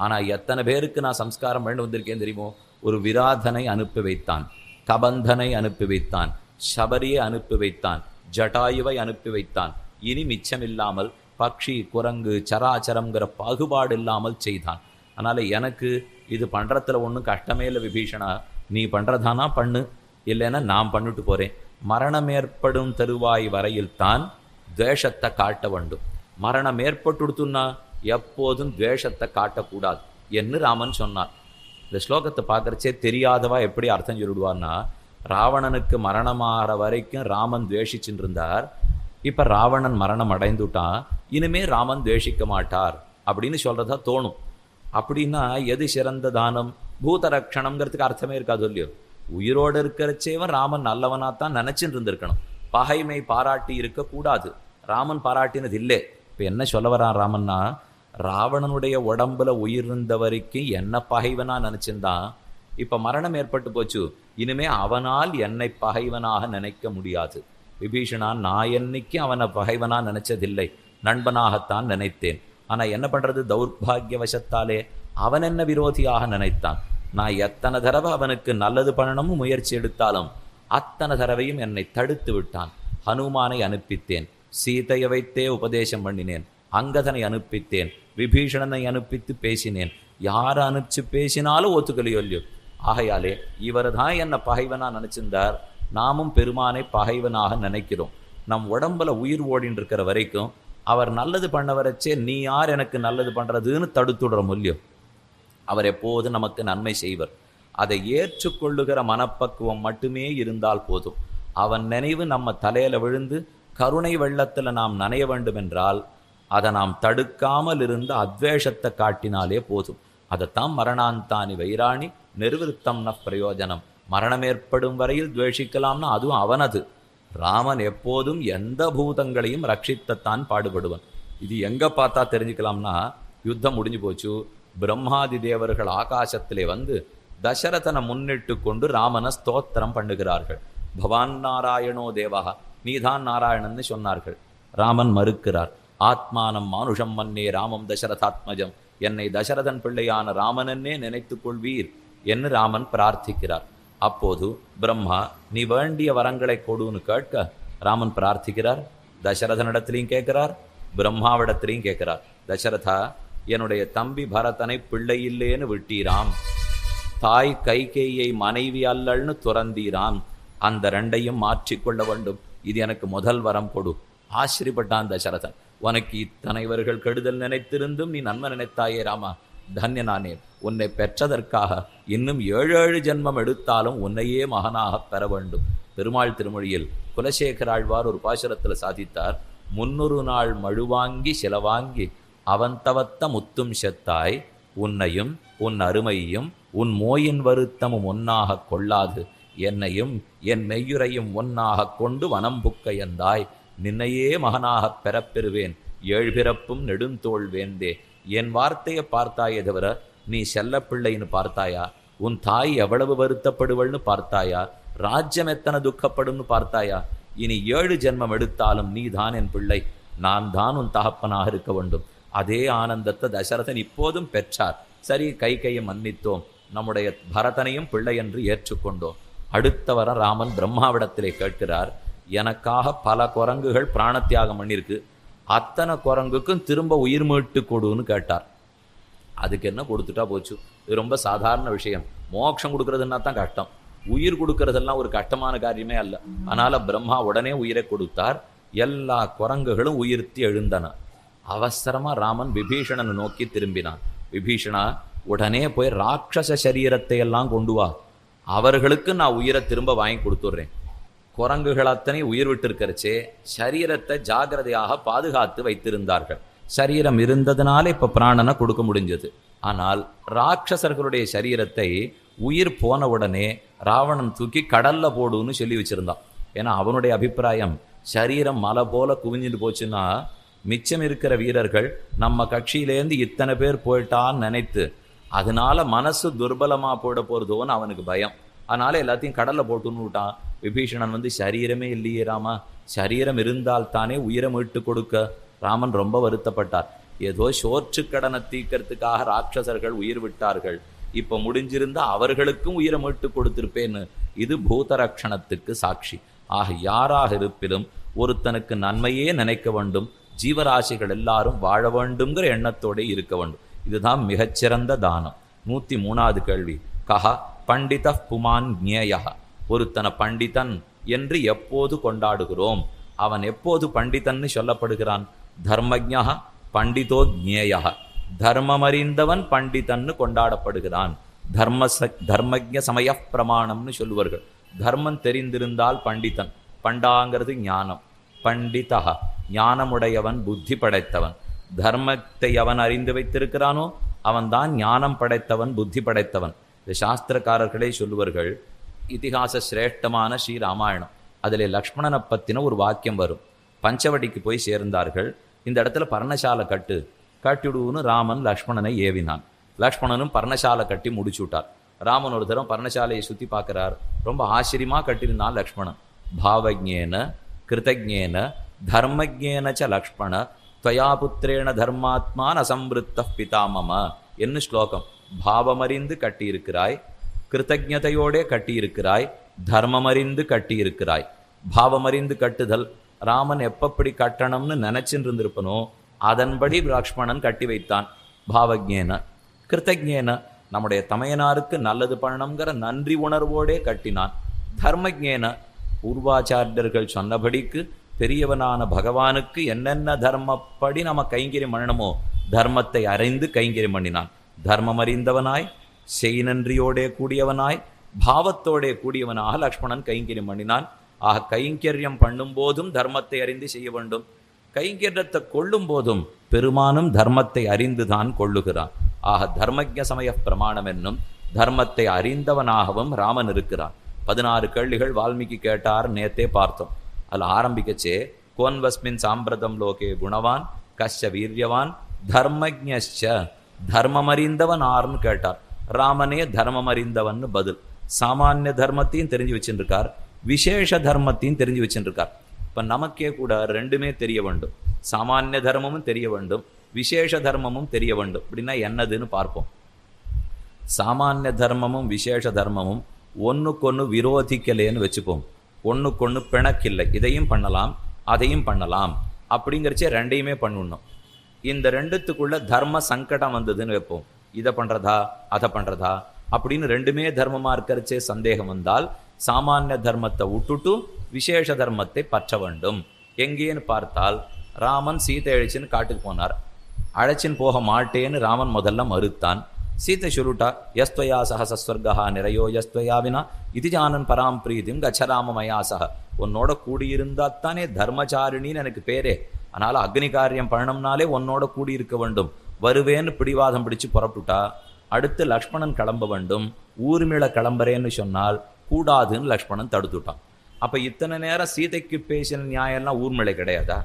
ஆனால் எத்தனை பேருக்கு நான் சம்ஸ்காரம் பண்ணி வந்திருக்கேன் தெரியுமோ? ஒரு விராதனை அனுப்பி வைத்தான், கபந்தனை அனுப்பி வைத்தான், சபரியை அனுப்பி வைத்தான், ஜட்டாயுவை அனுப்பி வைத்தான். இனி மிச்சமில்லாமல் பக்ஷி குரங்கு சராச்சரங்கிற பாகுபாடு இல்லாமல் செய்தான். அதனால் எனக்கு இது பண்ணுறதுல ஒன்றும் கஷ்டமே இல்லை விபீஷணா, நீ பண்ணுறதானா பண்ணு, இல்லைன்னா நான் பண்ணிட்டு போகிறேன். மரணம் ஏற்படும் தருவாய் வரையில் தான் துவேஷத்தை காட்ட வேண்டும். மரணம் ஏற்பட்டுடுத்துன்னா எப்போதும் துவேஷத்தை காட்டக்கூடாது என்று ராமன் சொன்னார். இந்த ஸ்லோகத்தை பார்க்குறச்சே தெரியாதவா எப்படி அர்த்தம் சொல்லிடுவார்னா, ராவணனுக்கு மரணமாகிற வரைக்கும் ராமன் துவேஷிச்சுட்டு இருந்தார், இப்போ ராவணன் மரணம் அடைந்துட்டான், இனிமே ராமன் துவேஷிக்க மாட்டார் அப்படின்னு சொல்கிறதா தோணும். அப்படின்னா எது சிறந்த தானம்? பூதரக்ஷணம்ங்கிறதுக்கு அர்த்தமே இருக்காது இல்லையோ? உயிரோடு இருக்கிறச்சேவன் ராமன் நல்லவனாக தான் நினச்சிட்டு இருந்திருக்கணும். பகைமை பாராட்டி இருக்கக்கூடாது. ராமன் பாராட்டினது இல்லை. இப்போ என்ன சொல்ல வரான் ராமன்னா, ராவணனுடைய உடம்புல உயிர் இருந்த வரைக்கும் என்ன பகைவனாக நினச்சிருந்தான், இப்போ மரணம் ஏற்பட்டு போச்சு, இனிமே அவனால் என்னை பகைவனாக நினைக்க முடியாது. விபீஷணா, நான் என்னைக்கு அவனை பகைவனாக நினைச்சதில்லை, நண்பனாகத்தான் நினைத்தேன். ஆனால் என்ன பண்ணுறது, தௌர்பாகியவசத்தாலே அவன் என்ன விரோதியாக நினைத்தான். நான் எத்தனை தடவை அவனுக்கு நல்லது பண்ணணும்னு முயற்சி எடுத்தாலும் அத்தனை தடவையும் என்னை தடுத்து விட்டான். ஹனுமானை அனுப்பித்தேன், சீதையை வைத்தே உபதேசம் பண்ணினேன், அங்கதனை அனுப்பித்தேன், விபீஷணனை அனுப்பித்து பேசினேன். யாரை அனுப்பிச்சு பேசினாலும் ஒத்துக்கலையோ இல்லையோ? ஆகையாலே இவர் தான் என்னை பகைவனாக நினச்சிருந்தார். நாமும் பெருமானை பகைவனாக நினைக்கிறோம். நம் உடம்புல உயிர் ஓடின்னு இருக்கிற வரைக்கும் அவர் நல்லது பண்ண வரச்சே நீ யார் எனக்கு நல்லது பண்ணுறதுன்னு தடுத்துடுறோம் இல்லையோ? அவர் எப்போது நமக்கு நன்மை செய்வர். அதை ஏற்றுக்கொள்ளுகிற மனப்பக்குவம் மட்டுமே இருந்தால் போதும். அவன் நினைவு நம்ம தலையில் விழுந்து கருணை வெள்ளத்தில் நாம் நனைய வேண்டும் என்றால் அதை நாம் தடுக்காமல் இருந்து அத்வேஷத்தை காட்டினாலே போதும். அதைத்தான் மரணாந்தானி வைராணி நிர்விருத்தம் ந பிரயோஜனம். மரணம் ஏற்படும் வரையில் துவேஷிக்கலாம்னா அதுவும் அவனது. ராமன் எப்போதும் எந்த பூதங்களையும் ரட்சித்தத்தான் பாடுபடுவன். இது எங்கே பார்த்தா தெரிஞ்சுக்கலாம்னா, யுத்தம் முடிஞ்சு போச்சு, பிரம்மாதி தேவர்கள் ஆகாசத்திலே வந்து தசரதனை முன்னிட்டு கொண்டு ராமனை ஸ்தோத்திரம் பண்ணுகிறார்கள். பவான் நாராயணோ தேவா, நீதான் நாராயணன்னு சொன்னார்கள். ராமன் மறுக்கிறார். ஆத்மானம் மானுஷம் மன்னே ராமம் தசரதாத்மஜம், என்னை தசரதன் பிள்ளையான ராமனன்னே நினைத்துக் கொள்வீர் என்று ராமன் பிரார்த்திக்கிறார். அப்போது பிரம்மா நீ வேண்டிய வரங்களை கொடுன்னு கேட்க ராமன் பிரார்த்திக்கிறார். தசரதனிடத்திலையும் கேட்கிறார், பிரம்மாவிடத்திலையும் கேட்கிறார். தசரதா, என்னுடைய தம்பி பரதனை பிள்ளை இல்லேன்னு விட்டீராம், தாய் கைகேயை மனைவி அல்லல்னு துறந்தீராம், அந்த ரெண்டையும் மாற்றிக்கொள்ள வேண்டும், இது எனக்கு முதல் வரம் கொடு. ஆச்சரியப்பட்டான் தசரதன். உனக்கு இத்தனைவர்கள் கெடுதல் நினைத்திருந்தும் நீ நன்மை நினைத்தாயே ராமா, தன்யனானே. உன்னை பெற்றதற்காக இன்னும் 7 ஜென்மம் எடுத்தாலும் உன்னையே மகனாக பெற வேண்டும். பெருமாள் திருமொழியில் குலசேகராழ்வார் ஒரு பாசுரத்தில் சாதித்தார். 300 நாள் மழுவாங்கி சிலவாங்கி அவந்தவத்த முத்தும் செத்தாய், உன்னையும் உன் அருமையும் உன் மோயின் வருத்தமும் ஒன்னாக கொள்ளாது, என்னையும் என் மெய்யுரையும் ஒன்னாக கொண்டு வனம்புக்கையந்தாய், நின்னையே மகனாகப் பெறப்பெறுவேன், 7 பிறப்பும் நெடுந்தோள் வேந்தே. என் வார்த்தையை பார்த்தாயே தவிர நீ செல்ல பிள்ளைன்னு பார்த்தாயா? உன் தாய் எவ்வளவு வருத்தப்படுவள்னு பார்த்தாயா? ராஜ்யம் எத்தனை துக்கப்படும்னு பார்த்தாயா? இனி 7 ஜென்மம் எடுத்தாலும் நீ தான் என் பிள்ளை, நான் தான் உன் தகப்பனாக இருக்க வேண்டும். அதே ஆனந்தத்தை தசரதன் இப்போதும் பெற்றார். சரி, கையை மன்னித்தோம், நம்முடைய பரதனையும் பிள்ளை என்று ஏற்றுக்கொண்டோம். அடுத்த வாரம் ராமன் பிரம்மாவிடத்திலே கேட்கிறார், எனக்காக பல குரங்குகள் பிராணத்தியாகம் பண்ணியிருக்கு, அத்தனை குரங்குக்கும் திரும்ப உயிர் மீட்டு கொடுன்னு கேட்டார். அதுக்கு என்ன கொடுத்துட்டா போச்சு, இது ரொம்ப சாதாரண விஷயம். மோட்சம் கொடுக்கறதுன்னா தான் கஷ்டம், உயிர் கொடுக்கறதெல்லாம் ஒரு கஷ்டமான காரியமே அல்ல. அதனால பிரம்மா உடனே உயிரை கொடுத்தார். எல்லா குரங்குகளும் உயிர்த்தி எழுந்தன. அவசரமா ராமன் விபீஷணனை நோக்கி திரும்பினான். விபீஷணா, உடனே போய் ராட்சச சரீரத்தை எல்லாம் கொண்டு வா, அவர்களுக்கு நான் உயிரை திரும்ப வாங்கி கொடுத்துட்றேன். குரங்குகள் அத்தனை உயிர் விட்டிருக்கிறச்சே சரீரத்தை ஜாகிரதையாக பாதுகாத்து வைத்திருந்தார்கள். சரீரம் இருந்ததுனால இப்ப பிராணனை கொடுக்க முடிஞ்சது. ஆனால் ராட்சசர்களுடைய சரீரத்தை உயிர் போன உடனே ராவணன் தூக்கி கடல்ல போடுன்னு சொல்லி வச்சிருந்தான். ஏன்னா அவனுடைய அபிப்பிராயம், சரீரம் மலை போல குவிஞ்சிட்டு போச்சுன்னா மிச்சம் இருக்கிற வீரர்கள் நம்ம கட்சியிலேருந்து இத்தனை பேர் போயிட்டான்னு நினைத்து அதனால மனசு துர்பலமா போட போறதோன்னு அவனுக்கு பயம். அதனால எல்லாத்தையும் கடல்ல போட்டுன்னு விட்டான். விபீஷணன் வந்து சரீரமே இல்லையே ராமா, சரீரம் இருந்தால் தானே உயிரை மீட்டு கொடுக்க. ராமன் ரொம்ப வருத்தப்பட்டார். ஏதோ சோற்று கடனை தீக்கிறதுக்காக ராட்சசர்கள் உயிர் விட்டார்கள், இப்ப முடிஞ்சிருந்தா அவர்களுக்கும் உயிரை மீட்டு கொடுத்திருப்பேன்னு. இது பூதரக்ஷணத்துக்கு சாட்சி. ஆக யாராக இருப்பிலும் ஒருத்தனுக்கு நன்மையே நினைக்க வேண்டும், ஜீவராசிகள் எல்லாரும் வாழ வேண்டும்ங்கிற எண்ணத்தோட இருக்க வேண்டும். இதுதான் மிகச்சிறந்த தானம். 103வது கேள்வி. கஹா பண்டித புமான் ஞேயா, ஒருத்தனை பண்டிதன் என்று எப்போது கொண்டாடுகிறோம்? அவன் எப்போது பண்டிதன்னு சொல்லப்படுகிறான்? தர்மஜ்ஞா பண்டிதோ ஞேயா, தர்மமறிந்தவன் பண்டிதன்னு கொண்டாடப்படுகிறான். தர்மஜ்ஞ சமய பிரமாணம்னு சொல்லுவார்கள். தர்மம் தெரிந்திருந்தால் பண்டிதன். பண்டாங்கிறது ஞானம். பண்டிதா ஞானமுடையவன், புத்தி படைத்தவன். தர்மத்தை அவன் அறிந்து வைத்திருக்கிறானோ அவன்தான் ஞானம் படைத்தவன், புத்தி படைத்தவன். இந்த சாஸ்திரக்காரர்களே சொல்லுவார்கள். இதிகாச சிரேஷ்டமான ஸ்ரீராமாயணம், அதில் லக்ஷ்மணனை பற்றின ஒரு வாக்கியம் வரும். பஞ்சவடிக்கு போய் சேர்ந்தார்கள். இந்த இடத்துல பர்ணசாலை கட்டிடுன்னு ராமன் லக்ஷ்மணனை ஏவினான். லக்ஷ்மணனும் பர்ணசாலை கட்டி முடிச்சு விட்டார். ராமன் ஒரு தரம் பர்ணசாலையை சுற்றி பார்க்குறார். ரொம்ப ஆச்சரியமாக கட்டியிருந்தான் லக்ஷ்மணன். பாவஜ்ஞேன கிருதஜ்ஞேன தர்மஜ்ஞேனச்ச லக்ஷ்மண துவயா புத்திரேண தர்மாத்மான் அசம்பிருத்த பிதாமம என்ன ஸ்லோகம். பாவமறிந்து கட்டியிருக்கிறாய், கிருத்தஜதையோடே கட்டியிருக்கிறாய், தர்மமறிந்து கட்டியிருக்கிறாய். பாவமறிந்து கட்டுதல் ராமன் எப்பப்படி கட்டணம்னு நினைச்சுட்டு இருந்திருப்பனோ அதன்படி லக்ஷ்மணன் கட்டி வைத்தான். பாவஜ்ஞேன கிருத்தஜ்ஞேன நம்முடைய தமையனாருக்கு நல்லது பண்ணணுங்கிற நன்றி உணர்வோடே கட்டினான். தர்மஜ்ஞேன பூர்வாச்சாரியர்கள் சொன்னபடிக்கு பெரியவனான பகவானுக்கு என்னென்ன தர்மப்படி நம்ம கைங்கரியம் பண்ணணுமோ தர்மத்தை அறிந்து கைங்கரியம் பண்ணினான். தர்மம் அறிந்தவனாய், செய் நன்றியோடே கூடியவனாய், பாவத்தோடே கூடியவனாக லக்ஷ்மணன் கைங்கரியம் பண்ணினான். ஆக கைங்கரியம் பண்ணும் போதும் தர்மத்தை அறிந்து செய்ய வேண்டும். கைங்கரியத்தை கொள்ளும் போதும் பெருமானும் தர்மத்தை அறிந்துதான் கொள்ளுகிறான். ஆக தர்மஜ்ஞ சமய பிரமாணம் என்னும் தர்மத்தை அறிந்தவனாகவும் ராமன் இருக்கிறான். 16 கேள்விகள் வால்மீகி கேட்டார், நேத்தே பார்த்தோம். அதில் ஆரம்பிக்கச்சே கோன்வஸ்மின் சாம்பிரதம் லோகே குணவான் கஷ்ட வீரியவான் தர்மஜ்ஞ தர்மம் அறிந்தவன் ஆர்னு கேட்டார். ராமனே தர்மம் அறிந்தவன் பதில். சாமானிய தர்மத்தையும் தெரிஞ்சு வச்சுருக்கார், விசேஷ தர்மத்தையும் தெரிஞ்சு வச்சுருக்கார். இப்போ நமக்கே கூட ரெண்டுமே தெரிய வேண்டும். சாமானிய தர்மமும் தெரிய வேண்டும், விசேஷ தர்மமும் தெரிய வேண்டும். அப்படின்னா என்னதுன்னு பார்ப்போம். சாமானிய தர்மமும் விசேஷ தர்மமும் ஒன்றுக்கொன்று விரோதிக்கலேன்னு வச்சுப்போம். ஒன்றுக்கொன்று பிணக்கில்லை, இதையும் பண்ணலாம் அதையும் பண்ணலாம் அப்படிங்கிறச்சே ரெண்டையுமே பண்ணணும். இந்த ரெண்டுத்துக்குள்ள தர்ம சங்கடம் வந்ததுன்னு வைப்போம். இதை பண்ணுறதா அதை பண்ணுறதா அப்படின்னு ரெண்டுமே தர்மமாக இருக்கிறச்சே சந்தேகம் வந்தால் சாமானிய தர்மத்தை விட்டுட்டு விசேஷ தர்மத்தை பற்ற வேண்டும். எங்கேன்னு பார்த்தால் ராமன் சீதை அழைச்சின்னு காட்டுக்கு போனார். அழைச்சின்னு போக மாட்டேன்னு ராமன் முதல்ல மறுத்தான். சீத்தை சொல்லிட்டா, யஸ்துவயா சக சஸ்வர்கா நிறையோ யஸ்துவயா வினா இது ஜானன் பராம் பிரீதிம் கச்சராம மயாசக. உன்னோட கூடியிருந்தாத்தானே தர்மச்சாரிணின்னு எனக்கு பேரே. அதனால் அக்னி காரியம் பண்ணணும்னாலே உன்னோட கூடியிருக்க வேண்டும். வருவேன்னு பிடிவாதம் பிடிச்சு புறப்பட்டுட்டா. அடுத்து லக்ஷ்மணன் கிளம்ப வேண்டும். ஊர்மிள கிளம்புறேன்னு சொன்னால் கூடாதுன்னு லக்ஷ்மணன் தடுத்துட்டான். அப்போ இத்தனை நேரம் சீதைக்கு பேசின நியாயம்லாம் ஊர்மிளை கிடையாதா?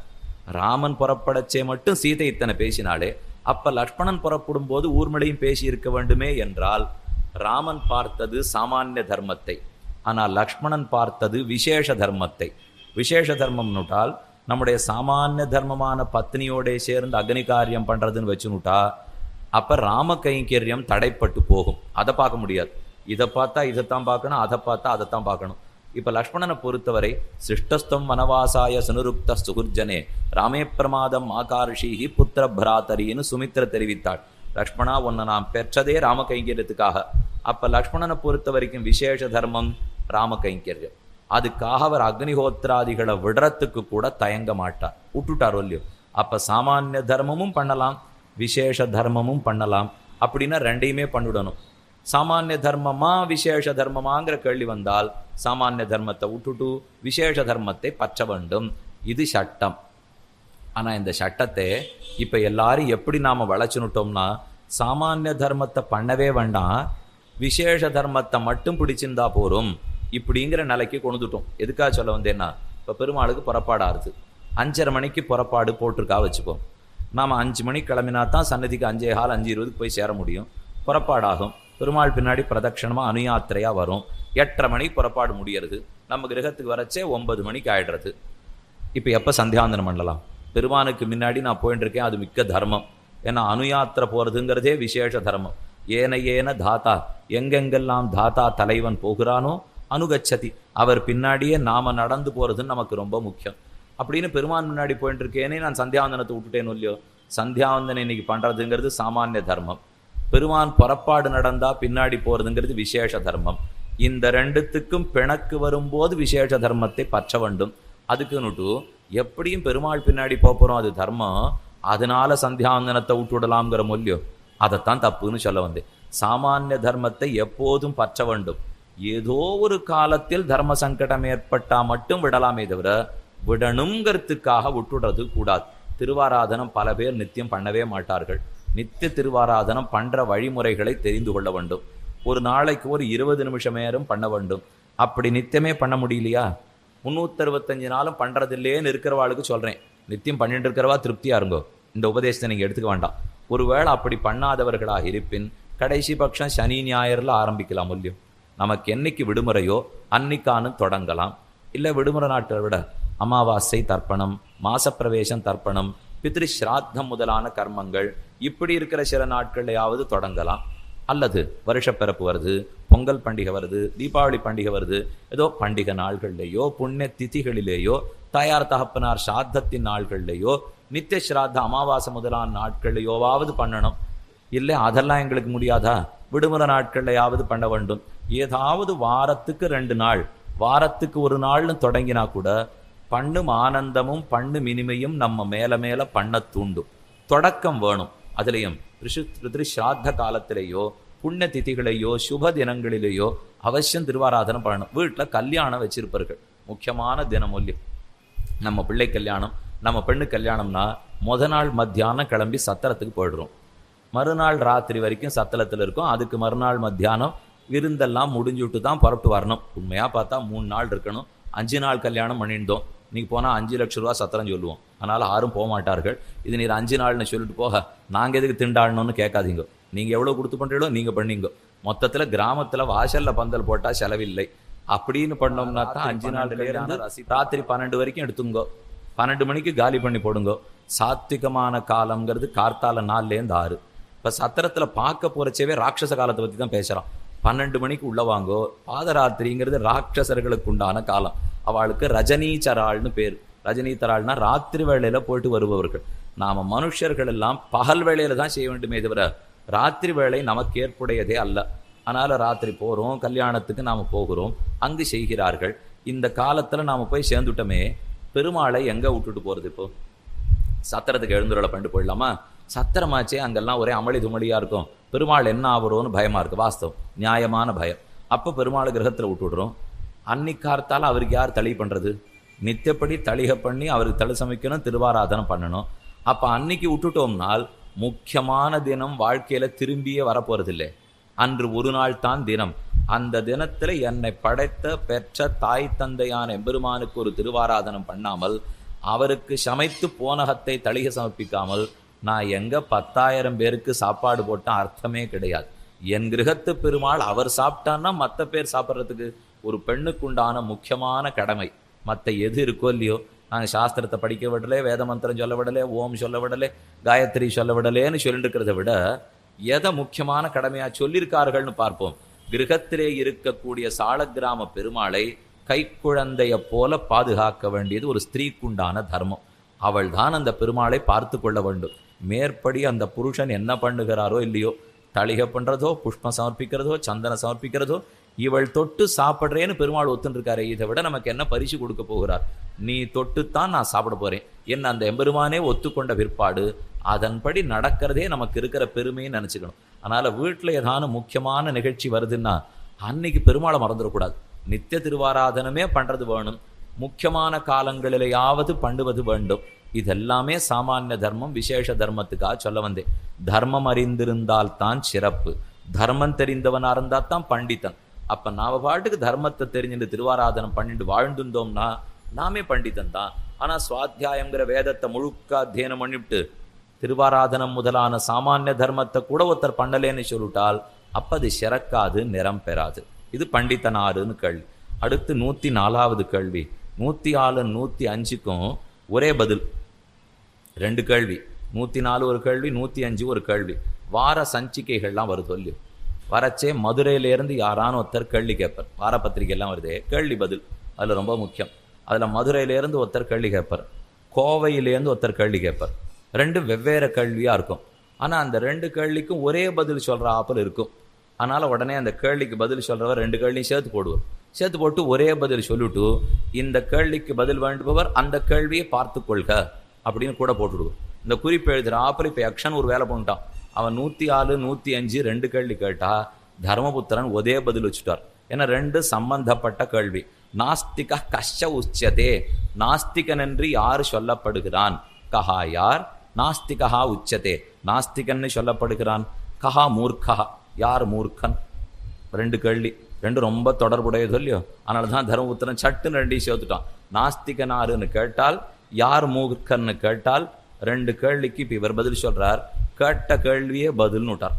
ராமன் புறப்படச்சே மட்டும் சீதை இத்தனை பேசினாலே, அப்ப லக்ஷ்மணன் புறப்படும் போது ஊர்மிளையும் பேசி இருக்க வேண்டுமே என்றால் ராமன் பார்த்தது சாமானிய தர்மத்தை, ஆனால் லக்ஷ்மணன் பார்த்தது விசேஷ தர்மத்தை. விசேஷ தர்மம்னுட்டால் நம்முடைய சாமானிய தர்மமான பத்னியோட சேர்ந்து அக்னி காரியம் பண்றதுன்னு வச்சுனுட்டா அப்ப ராம கைங்கரியம் தடைப்பட்டு போகும். அதை பார்க்க முடியாது. இதை பார்த்தா இதைத்தான் பார்க்கணும், அதை பார்த்தா அதைத்தான் பார்க்கணும். இப்ப லக்ஷ்மணனை பொறுத்தவரை சிஷ்டஸ்தம் வனவாசாய சனுருக்த சுகுர்ஜனே ராமே பிரமாதம் ஆகார்ஷீஹி புத்திர பிராத்தரின்னு சுமித்திர தெரிவித்தாள். லக்ஷ்மணா, உன்னை நாம் பெற்றதே ராம கைங்கரியத்துக்காக. அப்ப லக்ஷ்மணனை பொறுத்த வரைக்கும் விசேஷ தர்மம் ராம கைங்கரியம். அதுக்காக அவர் அக்னிஹோத்திராதிகளை விடுறதுக்கு கூட தயங்க மாட்டார், விட்டுட்டார் இல்லையோ. அப்ப சாமானிய தர்மமும் பண்ணலாம், விசேஷ தர்மமும் பண்ணலாம். அப்படின்னா ரெண்டையுமே பண்ணிவிடணும். சாமானிய தர்மமா விசேஷ தர்மமாங்கிற கேள்வி வந்தால் சாமானிய தர்மத்தை விட்டுட்டு விசேஷ தர்மத்தை பற்ற வேண்டும். இது சட்டம். ஆனா இந்த சட்டத்தை இப்ப எல்லாரும் எப்படி நாம வளைச்சுனுட்டோம்னா, சாமானிய தர்மத்தை பண்ணவே வேண்டாம், விசேஷ தர்மத்தை மட்டும் பிடிச்சிருந்தா போரும் இப்படிங்கிற நிலைக்கு கொண்டுட்டோம். எதுக்காக சொல்ல வந்தேன்னா, இப்ப பெருமாளுக்கு புறப்பாடு ஆறுது. 5:30 மணிக்கு புறப்பாடு போட்டிருக்கா வச்சுப்போம். நாம 5 மணிக்கு கிளம்பினா தான் சன்னதிக்கு 5:15 5:20 போய் சேர முடியும். புறப்பாடாகும். பெருமாள் பின்னாடி பிரதட்சணமாக அனுயாத்திரையாக வரும். 8:30 மணிக்கு புறப்பாடு முடியறது. நம்ம கிரகத்துக்கு வரச்சே 9 மணிக்கு ஆயிடுறது. இப்போ எப்போ சந்தியாந்தனம் பண்ணலாம்? பெருமானுக்கு முன்னாடி நான் போயிட்டு இருக்கேன், அது மிக்க தர்மம். ஏன்னா அனுயாத்திரை போகிறதுங்கிறதே விசேஷ தர்மம். ஏன தாத்தா, எங்கெங்கெல்லாம் தாத்தா தலைவன் போகிறானோ அனுகச்சதி, அவர் பின்னாடியே நாம் நடந்து போகிறதுன்னு நமக்கு ரொம்ப முக்கியம். அப்படின்னு பெருமான் முன்னாடி போயிட்டு இருக்கேனே நான் சந்தியாவந்தனத்தை விட்டுட்டேன்னு இல்லையோ. சந்தியாவந்தனம் இன்னைக்கு பண்ணுறதுங்கிறது சாமானிய தர்மம். பெருமான் புறப்பாடு நடந்தா பின்னாடி போறதுங்கிறது விசேஷ தர்மம். இந்த ரெண்டுத்துக்கும் பிணக்கு வரும்போது விசேஷ தர்மத்தை பற்ற வேண்டும். அதுக்குன்னுட்டு எப்படியும் பெருமாள் பின்னாடி போறோம், அது தர்மம், அதனால சந்தியாவந்தனத்தை விட்டுவிடலாம்ங்கிற மொழியோ, அதைத்தான் தப்புன்னு சொல்ல வந்தேன். சாமானிய தர்மத்தை எப்போதும் பற்ற வேண்டும். ஏதோ ஒரு காலத்தில் தர்ம சங்கடம் ஏற்பட்டா மட்டும் விடலாமே தவிர விடணுங்கிறதுக்காக விட்டுடுறது கூடாது. திருவாராதனம் பல பேர் நித்தியம் பண்ணவே மாட்டார்கள். நித்திய திருவாராதனம் பண்ற வழிமுறைகளை தெரிந்து கொள்ள வேண்டும். ஒரு நாளைக்கு ஒரு 20 நிமிஷம் நேரம் பண்ண வேண்டும். அப்படி நித்தியமே பண்ண முடியலையா, 365 நாளும் பண்றதில்லேன்னு இருக்கிறவாளுக்கு சொல்றேன், நித்தியம் பண்ணிட்டு இருக்கிறவா திருப்தியா இருங்கோ, இந்த உபதேசத்தை நீங்க எடுத்துக்க வேண்டாம். ஒருவேளை அப்படி பண்ணாதவர்களாக இருப்பின் கடைசி பட்சம் சனி ஞாயிறுல ஆரம்பிக்கலாம் இல்லையோ. நமக்கு என்னைக்கு விடுமுறையோ அன்னைக்கானு தொடங்கலாம். இல்லை விடுமுறை நாட்களை விட அமாவாசை தர்ப்பணம், மாசப்பிரவேசம் தர்ப்பணம், பித்ரு ஸ்ராத்தம் முதலான கர்மங்கள் இப்படி இருக்கிற சில நாட்கள்லையாவது தொடங்கலாம். அல்லது வருஷப்பிறப்பு வருது, பொங்கல் பண்டிகை வருது, தீபாவளி பண்டிகை வருது, ஏதோ பண்டிகை நாள்கள்லேயோ புண்ணிய திதிகளிலேயோ தாயார் தகப்பனார் ஸ்ராத்தத்தின் நாள்கள்லேயோ நித்திய ஸ்ராத்த அமாவாசை முதலான நாட்கள்லையோவாவது பண்ணணும். இல்லை அதெல்லாம் எங்களுக்கு முடியாதா, விடுமுறை நாட்கள்லையாவது பண்ண வேண்டும். ஏதாவது வாரத்துக்கு 2 நாள், வாரத்துக்கு 1 நாள்னு தொடங்கினா கூட பண்ணும் ஆனந்தமும் பண்ணும் இனிமையும் நம்ம மேல மேல பண்ண தூண்டும். தொடக்கம் வேணும். அதுலேயும் ஸ்ராத்த காலத்திலேயோ புண்ணிய திதிகளையோ சுப தினங்களிலேயோ அவசியம் திருவாராதனம் பண்ணணும். வீட்டில் கல்யாணம் வச்சிருப்பார்கள், முக்கியமான தினம் ஒல்லி. நம்ம பிள்ளை கல்யாணம், நம்ம பெண்ணு கல்யாணம்னா நாள் மத்தியானம் கிளம்பி சத்திரத்துக்கு போயிடுறோம். மறுநாள் ராத்திரி வரைக்கும் சத்திரத்தில் இருக்கும். அதுக்கு மறுநாள் மத்தியானம் விருந்தெல்லாம் முடிஞ்சுட்டு தான் புறப்பட்டு வரணும். உண்மையாக பார்த்தா 3 நாள் இருக்கணும். 5 நாள் கல்யாணம் பண்ணியிருந்தோம். நீ போனால் 5 லட்சம் ரூபா சத்திரம் சொல்லுவோம். அதனால் யாரும் போக மாட்டார்கள். இது நீர் 5 நாள்னு சொல்லிட்டு போக நாங்கள் எதுக்கு திண்டாடணும்னு கேட்காதீங்க. நீங்கள் எவ்வளோ கொடுத்து பண்ணுறீங்களோ நீங்கள் பண்ணிங்க. மொத்தத்தில் கிராமத்தில் வாசலில் பந்தல் போட்டால் செலவில்லை அப்படின்னு பண்ணோம்னா தான் 5 நாள்லேருந்து ராத்திரி 12 வரைக்கும் எடுத்துங்கோ. 12 மணிக்கு காலி பண்ணி போடுங்கோ. சாத்விகமான காலம்ங்கிறது கார்த்தால 4லேருந்து 6. இப்போ சத்திரத்தில் பார்க்க போகிறச்சவே ராட்சச காலத்தை பற்றி தான் பேசுகிறான். 12 மணிக்கு உள்ள வாங்கோ. பாதராத்திரிங்கிறது ராட்சசர்களுக்கு உண்டான காலம். அவளுக்கு ரஜனீச்சராள்னு பேர். ரஜனீச்சராள்னா ராத்திரி வேளையில் போயிட்டு வருபவர்கள். நாம் மனுஷர்கள் எல்லாம் பகல் வேளையில் தான் செய்ய வேண்டுமே தவிர ராத்திரி வேளை நமக்கு ஏற்புடையதே அல்ல. அதனால் ராத்திரி போகிறோம், கல்யாணத்துக்கு நாம் போகிறோம், அங்கு செய்கிறார்கள். இந்த காலத்தில் நாம் போய் சேர்ந்துட்டோமே, பெருமாளை எங்கே விட்டுட்டு போகிறது? இப்போ சத்திரத்துக்கு எழுந்துருளை பண்ணிட்டு போயிடலாமா? சத்திரமாச்சே அங்கெல்லாம் ஒரே அமளி துமளியாக இருக்கும். பெருமாள் என்ன ஆகுறோன்னு பயமாக இருக்குது. வாஸ்தவம், நியாயமான பயம். அப்போ பெருமாள் கிரகத்தில் விட்டுடுறோம். அன்னிக்கார்த்தால் அவருக்கு யார் தளி பண்ணுறது? நித்தியப்படி தளிகை பண்ணி அவருக்கு தளி சமைக்கணும், திருவாராதனம் பண்ணணும். அப்போ அன்னைக்கு விட்டுட்டோம்னால் முக்கியமான தினம் வாழ்க்கையில் திரும்பியே வரப்போகிறதில்லை. அன்று ஒரு நாள் தான் தினம். அந்த தினத்தில் என்னை படைத்த பெற்ற தாய் தந்தையான எம்பெருமானுக்கு ஒரு திருவாராதனம் பண்ணாமல், அவருக்கு சமைத்து போனகத்தை தளிகை சமர்ப்பிக்காமல் நான் எங்கே 10,000 பேருக்கு சாப்பாடு போட்டால் அர்த்தமே கிடையாது. என் கிரகத்து பெருமாள் அவர் சாப்பிட்டான்னா மற்ற பேர் சாப்பிட்றதுக்கு ஒரு பெண்ணுக்குண்டான முக்கியமான கடமை. மற்ற எது இருக்கோ இல்லையோ, நாங்கள் சாஸ்திரத்தை படிக்க விடலே, வேத மந்திரம் சொல்ல விடலே, ஓம் சொல்ல விடலே, காயத்ரி சொல்ல விடலேன்னு சொல்லிட்டு இருக்கிறத விட எதை முக்கியமான கடமையாக சொல்லியிருக்கார்கள்னு பார்ப்போம். கிரகத்திலே இருக்கக்கூடிய சாலக்கிராம பெருமாளை கைக்குழந்தைய போல பாதுகாக்க வேண்டியது ஒரு ஸ்திரீக்குண்டான தர்மம். அவள் தான் அந்த பெருமாளை பார்த்து கொள்ள வேண்டும். மேற்படி அந்த புருஷன் என்ன பண்ணுகிறாரோ இல்லையோ, தளிகை பண்ணுறதோ, புஷ்பம் சமர்ப்பிக்கிறதோ, சந்தனம் சமர்ப்பிக்கிறதோ, இவள் தொட்டு சாப்பிட்றேன்னு பெருமாள் ஒத்துருக்காரே, இதை விட நமக்கு என்ன பரிசு கொடுக்க போகிறார்? நீ தொட்டுத்தான் நான் சாப்பிட போகிறேன் என்ன அந்த எம்பெருமானே ஒத்துக்கொண்ட பிற்பாடு அதன்படி நடக்கிறதே நமக்கு இருக்கிற பெருமைன்னு நினச்சிக்கணும். அதனால் வீட்டில் ஏதான முக்கியமான நிகழ்ச்சி வருதுன்னா அன்னைக்கு பெருமாளை மறந்துடக்கூடாது. நித்திய திருவாராதனமே பண்ணுறது வேணும். முக்கியமான காலங்களிலேயாவது பண்ணுவது வேண்டும். இதெல்லாமே சாமானிய தர்மம், விசேஷ தர்மத்துக்காக சொல்ல வந்தேன். தர்மம் அறிந்திருந்தால் தான் சிறப்பு. தர்மம் தெரிந்தவனாக இருந்தால் தான் பண்டிதன். அப்போ நாம் பாட்டுக்கு தர்மத்தை தெரிஞ்சுட்டு திருவாராதனம் பண்ணிட்டு வாழ்ந்துருந்தோம்னா நாமே பண்டிதன் தான். ஆனால் சுவாத்தியாயங்கிற வேதத்தை முழுக்க அத்தியனம் பண்ணிவிட்டு திருவாராதனம் முதலான சாமானிய தர்மத்தை கூட ஒருத்தர் பண்ணலேன்னு சொல்லிட்டால் அப்போ அது சிறக்காது, நிறம் பெறாது. இது பண்டிதனாருன்னு கேள்வி. அடுத்து 104வது கேள்வி. 104, 105க்கும் ஒரே பதில். 2 கேள்வி. 104 ஒரு கேள்வி, 105 ஒரு கேள்வி. வார சஞ்சிகைகள்லாம் வருது சொல்லி வரச்சே மதுரையிலேருந்து யாரான ஒருத்தர் கேள்வி கேட்பார். வார பத்திரிகைலாம் வருதே, கேள்வி பதில் அதில் ரொம்ப முக்கியம். அதில் மதுரையிலேருந்து ஒருத்தர் கேள்வி கேட்பார், கோவையிலேருந்து ஒருத்தர் கேள்வி கேட்பார். 2 வெவ்வேறு கேள்வியாக இருக்கும். ஆனால் அந்த 2 கேள்விக்கும் ஒரே பதில் சொல்கிற ஆப்பிள் இருக்கும். அதனால் உடனே அந்த கேள்விக்கு பதில் சொல்கிறவர் 2 கேள்வியும் சேர்த்து போடுவார். சேர்த்து போட்டு ஒரே பதில் சொல்லிவிட்டு இந்த கேள்விக்கு பதில் வேண்டுபவர் அந்த கேள்வியை பார்த்து கொள்க அப்படின்னு கூட போட்டுவிடுவோம். இந்த குறிப்பு எழுதுகிற ஆப்பிள் இப்போ யக்ஷன் ஒரு வேலை பண்ணிட்டான். அவன் 104, 105 2 கேள்வி கேட்டால் தர்மபுத்திரன் ஒரே பதில் வச்சுட்டார். ஏன்னா 2 சம்பந்தப்பட்ட கேள்வி. நாஸ்திக கஷ்ட உச்சதே, நாஸ்திகன் என்று யார் சொல்லப்படுகிறான்? கஹா யார்? நாஸ்திகா உச்சதே, நாஸ்திகன்னு சொல்லப்படுகிறான். கஹா மூர்க்கா, யார் மூர்க்கன்? 2 கேள்வி, 2 ரொம்ப தொடர்புடையது இல்லையோ. அதனால தான் தர்மபுத்திரன் சட்டுன்னு 2 சேர்த்துட்டான். நாஸ்திகனாருன்னு கேட்டால், யார் மூர்க்கன்னு கேட்டால், 2 கேள்விக்கு இப்போ இவர் பதில் சொல்கிறார். கேட்ட கேள்வியே பதில்னு விட்டார்.